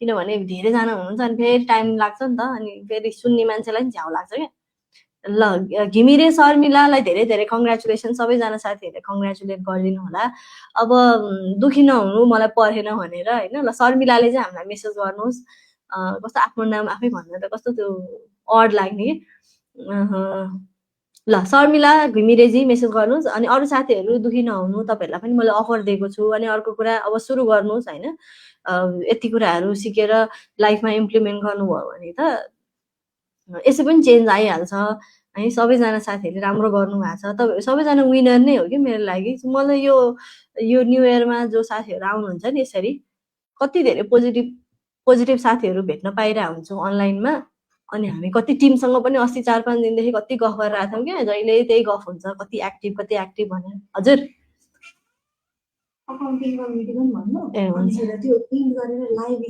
किनभने धेरैजना हुनुहुन्छ अनि फेरि टाइम लाग्छ नि त, अनि फेरि सुन्ने मान्छेलाई पनि झ्याउ लाग्छ क्या। ल घिमिरे शर्मिलालाई धेरै धेरै कङ्ग्रेचुलेसन, सबैजना साथीहरूले कङ्ग्रेचुलेट गरिदिनु होला। अब दुखी नहुनु मलाई परेन भनेर होइन। ल शर्मिलाले चाहिँ हामीलाई मेसेज गर्नुहोस्। कस्तो आफ्नो नाम आफै भन्न त कस्तो त्यो अड लाग्ने कि। ल शर्मिला घिमिरेजी मेसेज गर्नुहोस्। अनि अरू साथीहरू दुखी नहुनु, तपाईँहरूलाई पनि मैले अफर दिएको छु। अनि अर्को कुरा अब सुरु गर्नुहोस् होइन। यति कुराहरू सिकेर लाइफमा इम्प्लिमेन्ट गर्नुभयो भने त यसै पनि चेन्ज आइहाल्छ है। सबैजना साथीहरूले राम्रो गर्नुभएको छ, तपाईँ सबैजना विनर नै हो कि मेरो लागि। मलाई यो न्यु इयरमा जो साथीहरू आउनुहुन्छ नि यसरी कति धेरै पोजिटिभ साथीहरू भेट्न पाइरहेको हुन्छौँ अनलाइनमा। अनि हामी कति टिमसँग पनि अस्ति 4-5 दिनदेखि कति गफ गरिरहेको थियौँ क्या, जहिले त्यही गफ हुन्छ, कति एक्टिभ भनेर। हजुर अकाउन्टिङ कम्युनिटी पनि भन्नु ए हुन्छ त्यो प्रिन्ट गरेर लाइभ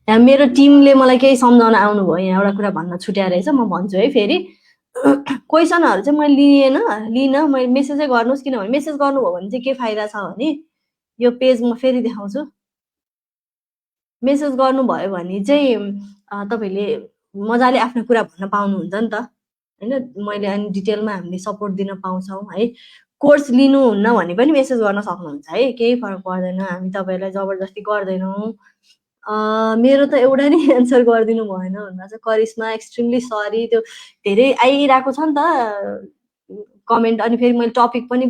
यहाँ मेरो टिमले मलाई केही सम्झाउन आउनुभयो। यहाँ एउटा कुरा भन्न छुट्या रहेछ, म भन्छु है फेरि। क्वेसनहरू चाहिँ मैले लिन मैले मेसेजै गर्नुहोस्, किनभने मेसेज गर्नुभयो भने चाहिँ के फाइदा छ भने यो पेज म फेरि देखाउँछु। मेसेज गर्नुभयो भने चाहिँ तपाईँले मजाले आफ्नो कुरा भन्न पाउनुहुन्छ नि त होइन। मैले अनि डिटेलमा हामीले सपोर्ट दिन पाउँछौँ है। कोर्स लिनुहुन्न भने पनि मेसेज गर्न सक्नुहुन्छ है, केही फरक पर्दैन। हामी तपाईँलाई जबरजस्ती गर्दैनौँ। मेरो त एउटा नै एन्सर गरिदिनु भएन भन्दा चाहिँ करिश्मा एक्सट्रिमली सरी। त्यो धेरै आइरहेको छ नि त कमेन्ट। अनि फेरि मैले टपिक पनि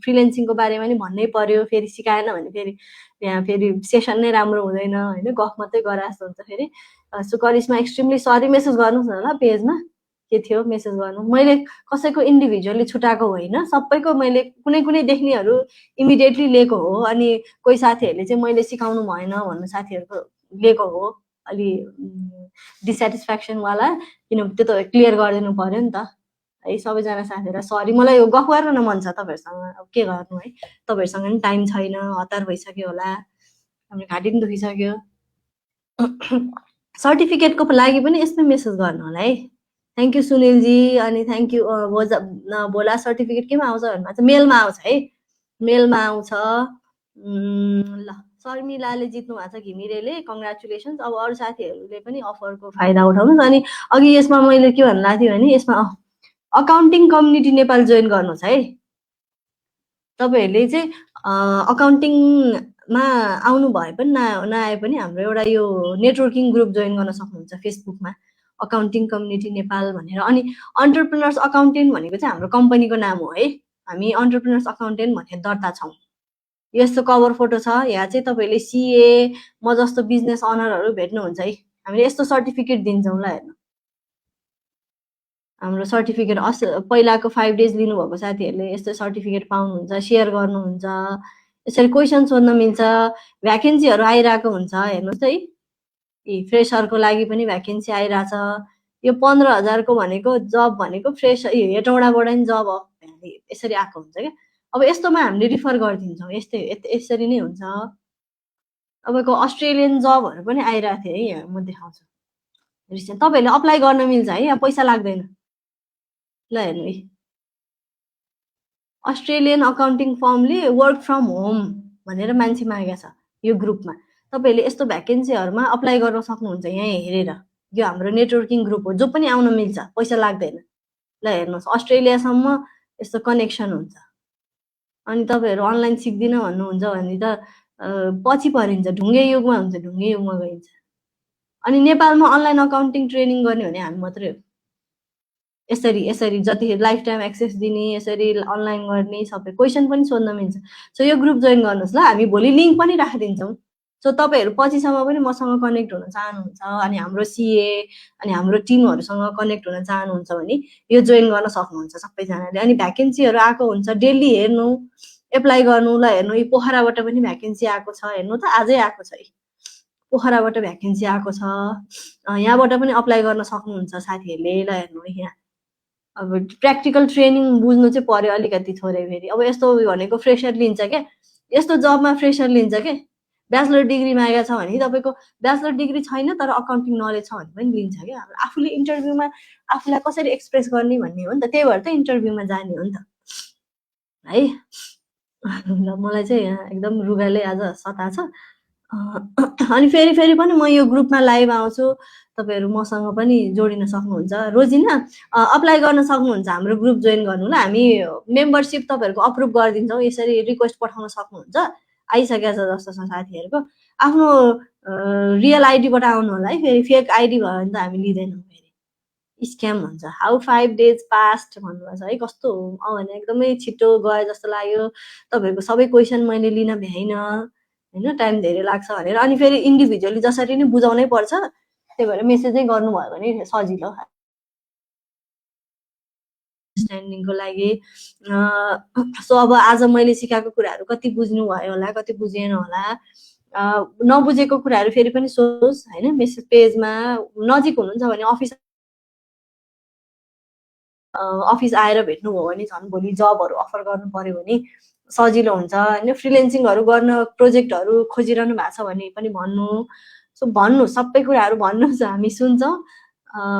फ्रिलेन्सिङको बारेमा नि भन्नै पर्यो, फेरि सिकाएन भने फेरि यहाँ फेरि सेसन नै राम्रो हुँदैन होइन, गफ मात्रै गरे जस्तो हुन्छ फेरि। So Karishma extremely sorry, message गर्नुहोस् न ल पेजमा के थियो मेसेज गर्नु। मैले कसैको इन्डिभिजुअली छुटाएको होइन, सबैको मैले कुनै कुनै देख्नेहरू इमिडिएटली लिएको हो। अनि कोही साथीहरूले चाहिँ मैले सिकाउनु भएन भन्नु साथीहरूको लिएको हो अलि डिसेटिस्फ्याक्सनवाला, किनभने त्यो त क्लियर गरिदिनु पर्यो नि त है। सबैजना साथीहरूलाई सरी, मलाई यो गफ गर्न मन छ तपाईँहरूसँग, अब के गर्नु है। तपाईँहरूसँग पनि टाइम छैन, हतार भइसक्यो होला, हाम्रो घाँटी पनि दुखिसक्यो। सर्टिफिकेटको लागि पनि यस्तै मेसेज गर्नु होला है। Thank you Sunilji. अनि थ्याङ्क यू। भोला सर्टिफिकेट केमा आउँछ भन्नुभएको छ? मेलमा आउँछ है, मेलमा आउँछ। ल, शर्मिलाले जित्नु भएको छ घिमिरेले, कङ्ग्रेचुलेसन्स। अब अरू साथीहरूले पनि अफरको फाइदा उठाउनुहोस्। अनि अघि यसमा मैले के भन्नु लाग्थेँ भने यसमा अकाउन्टिङ कम्युनिटी नेपाल जोइन गर्नुहोस् है। तपाईँहरूले चाहिँ अकाउन्टिङमा आउनु भए पनि नआए पनि हाम्रो एउटा यो नेटवर्किङ ग्रुप जोइन गर्न सक्नुहुन्छ फेसबुकमा, अकाउन्टिङ कम्युनिटी नेपाल भनेर। अनि अन्टरप्रेनर्स अकाउन्टेन्ट भनेको चाहिँ हाम्रो कम्पनीको नाम हो है। हामी अन्टरप्रेनर्स अकाउन्टेन्ट भनेर दर्ता छौँ। यस्तो कभर फोटो छ। यहाँ चाहिँ तपाईँहरूले सिए म जस्तो बिजनेस अनरहरू भेट्नुहुन्छ है। हामीले यस्तो सर्टिफिकेट दिन्छौँ। ल हेर्नु, हाम्रो सर्टिफिकेट पहिलाको 5 डेज लिनुभएको साथीहरूले यस्तो सर्टिफिकेट पाउनुहुन्छ, सेयर गर्नुहुन्छ। यसरी क्वेसन सोध्न मिल्छ। भ्याकेन्सीहरू आइरहेको हुन्छ। हेर्नुहोस् है, फ्रेसरको लागि पनि भ्याकेन्सी आइरहेछ। यो 15,000 को भनेको जब भनेको फ्रेस हेटौँडाबाट नि जब यसरी आएको हुन्छ क्या। अब यस्तोमा हामीले रिफर गरिदिन्छौँ। यसरी नै हुन्छ। तपाईँको अस्ट्रेलियन जबहरू पनि आइरहेको थियो है। यहाँ म देखाउँछु। तपाईँहरूले अप्लाई गर्न मिल्छ है, यहाँ पैसा लाग्दैन। ल हेर्नु है, अस्ट्रेलियन अकाउन्टिङ फर्मले वर्क फ्रम होम भनेर मान्छे मागेको छ यो ग्रुपमा। तपाईँहरूले यस्तो भ्याकेन्सीहरूमा अप्लाई गर्न सक्नुहुन्छ यहाँ हेरेर। यो हाम्रो नेटवर्किङ ग्रुप हो, जो पनि आउन मिल्छ, पैसा लाग्दैन। ल हेर्नुहोस्, अस्ट्रेलियासम्म यस्तो कनेक्सन हुन्छ। अनि तपाईँहरू अनलाइन सिक्दिनँ भन्नुहुन्छ भने त पछि परिन्छ, ढुङ्गे युगमा हुन्छ, ढुङ्गे युगमा गइन्छ। अनि नेपालमा अनलाइन अकाउन्टिङ ट्रेनिङ गर्ने भने हामी मात्रै हो। यसरी जति लाइफ टाइम एक्सेस दिने, यसरी अनलाइन गर्ने, सबै क्वेसन पनि सोध्न मिल्छ। सो यो ग्रुप जोइन गर्नुहोस् ल। हामी भोलि लिङ्क पनि राखिदिन्छौँ। सो तपाईँहरू पछिसम्म पनि मसँग कनेक्ट हुन चाहनुहुन्छ अनि हाम्रो सिए अनि हाम्रो टिमहरूसँग कनेक्ट हुन चाहनुहुन्छ भने यो जोइन गर्न सक्नुहुन्छ सबैजनाले। अनि भ्याकेन्सीहरू आएको हुन्छ, डेली हेर्नु, एप्लाई गर्नु। ल हेर्नु, यो पोखराबाट पनि भ्याकेन्सी आएको छ। हेर्नु त, आजै आएको छ है, पोखराबाट भ्याकेन्सी आएको छ। यहाँबाट पनि अप्लाई गर्न सक्नुहुन्छ साथीहरूले। ल हेर्नु यहाँ, अब प्र्याक्टिकल ट्रेनिङ बुझ्नु चाहिँ पर्यो अलिकति थोरै। फेरि अब यस्तो भनेको फ्रेसर लिन्छ क्या, यस्तो जबमा फ्रेसर लिन्छ क्या। ब्याचलर डिग्री मागेको छ भने तपाईँको ब्याचलर डिग्री छैन तर अकाउन्टिङ नलेज छ भने पनि लिन्छ क्या। आफूले इन्टरभ्यूमा आफूलाई कसरी एक्सप्रेस गर्ने भन्ने हो नि त, त्यही भएर त इन्टरभ्यूमा जाने हो नि त है। ल, मलाई चाहिँ यहाँ एकदम रुगाले आज सता छ। अनि फेरि पनि म यो ग्रुपमा लाइभ आउँछु। तपाईँहरू मसँग पनि जोडिन सक्नुहुन्छ। रोजिना अप्लाई गर्न सक्नुहुन्छ हाम्रो ग्रुप जोइन गर्नु। ल, हामी मेम्बरसिप तपाईँहरूको अप्रुभ गरिदिन्छौँ। यसरी रिक्वेस्ट पठाउन सक्नुहुन्छ। आइसकेको छ जस्तो छ साथीहरूको। आफ्नो रियल आइडीबाट आउनु होला है। फेरि फेक आइडी भयो भने त हामी लिँदैनौँ, फेरि स्क्याम हुन्छ। हाउ 5 डेज पास्ट भन्नुभएको छ है। कस्तो हो भने एकदमै छिटो गयो जस्तो लाग्यो। तपाईँहरूको सबै क्वेसन मैले लिन भ्याइनँ होइन, टाइम धेरै लाग्छ भनेर। अनि फेरि इन्डिभिजुअली जसरी नै बुझाउनै पर्छ, त्यही भएर मेसेजै गर्नुभयो भने सजिलो अन्डरस्ट्यान्डिङको लागि। सो अब आज मैले सिकाएको कुराहरू कति बुझ्नु भयो होला, कति बुझेन होला। नबुझेको कुराहरू फेरि पनि सोध्नुहोस् होइन। मेसेज पेजमा नजिक हुनुहुन्छ भने अफिस आएर भेट्नुभयो भने झन् भोलि जबहरू अफर गर्नु पर्यो भने सजिलो हुन्छ होइन। फ्रिलेन्सिङहरू गर्न प्रोजेक्टहरू खोजिरहनु भएको छ भने पनि भन्नु। सो भन्नु, सबै कुराहरू भन्नुहोस्, हामी सुन्छौँ।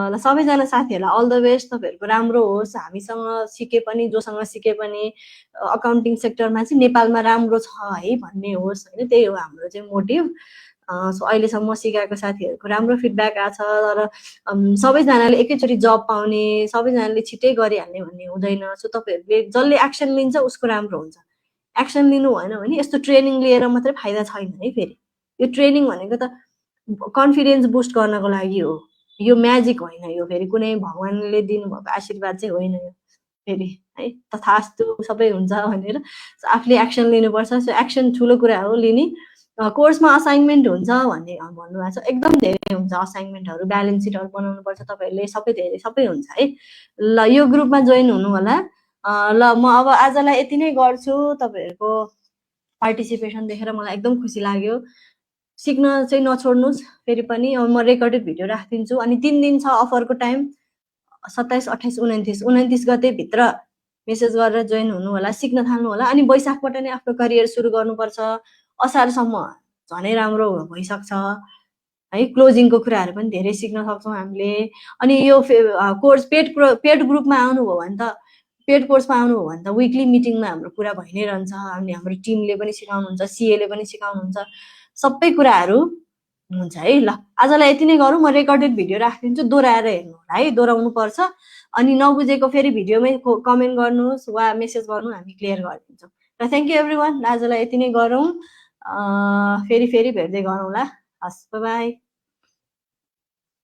ल, सबैजना साथीहरूलाई अल द बेस्ट। तपाईँहरूको राम्रो होस्। हामीसँग सिके पनि, जोसँग सिके पनि अकाउन्टिङ सेक्टरमा चाहिँ नेपालमा राम्रो छ है भन्ने होस् होइन। त्यही हो हाम्रो चाहिँ मोटिभ। सो अहिलेसम्म सिकाएको साथीहरूको राम्रो फिडब्याक आएको छ। तर सबैजनाले एकैचोटि जब पाउने, सबैजनाले छिट्टै गरिहाल्ने भन्ने हुँदैन। सो तपाईँहरूले जसले एक्सन लिन्छ उसको राम्रो हुन्छ। एक्सन लिनु भएन भने यस्तो ट्रेनिङ लिएर मात्रै फाइदा छैन है। फेरि यो ट्रेनिङ भनेको त कन्फिडेन्स बुस्ट गर्नको लागि हो, यो म्याजिक होइन। यो फेरि कुनै भगवान्ले दिनुभएको आशीर्वाद चाहिँ होइन यो फेरि है। तथास्तु सबै हुन्छ भनेर आफूले एक्सन लिनुपर्छ। सो एक्सन ठुलो कुरा हो लिने। कोर्समा असाइनमेन्ट हुन्छ भन्ने भन्नुभएको छ। एकदम धेरै हुन्छ असाइनमेन्टहरू, ब्यालेन्स सिटहरू बनाउनुपर्छ तपाईँहरूले, सबै हुन्छ है। ल, यो ग्रुपमा जोइन हुनु होला। ल, म अब आजलाई यति नै गर्छु। तपाईँहरूको पार्टिसिपेसन देखेर मलाई एकदम खुसी लाग्यो। सिक्न चाहिँ नछोड्नुहोस्। फेरि पनि अब म रेकर्डेड भिडियो राखिदिन्छु। अनि 3 दिन छ अफरको टाइम, 27, 28, 29 गते भित्र मेसेज गरेर जोइन हुनु होला, सिक्न थाल्नु होला। अनि वैशाखबाट नै आफ्नो करियर सुरु गर्नुपर्छ। असारसम्म झनै राम्रो भइसक्छ है। क्लोजिङको कुराहरू पनि धेरै सिक्न सक्छौँ हामीले। अनि यो कोर्स पेड ग्रुपमा आउनुभयो भने त पेड कोर्समा आउनुभयो भने त विकली मिटिङमा हाम्रो कुरा भइ नै रहन्छ। अनि हाम्रो टिमले पनि सिकाउनुहुन्छ, सीएले पनि सिकाउनुहुन्छ, सबै कुराहरू हुन्छ है। ल आजलाई यति नै गरौँ। म रेकर्डेड भिडियो राखिदिन्छु, दोहोऱ्याएर हेर्नु होला है, दोहोऱ्याउनु पर्छ। अनि नबुझेको फेरि भिडियोमै कमेन्ट गर्नुहोस् वा मेसेज गर्नु, हामी क्लियर गरिदिन्छौँ। र थ्याङ्क यू एभ्री वान। आजलाई यति नै गरौँ, फेरि भेट्दै गरौँला। हस्, बाई बाई।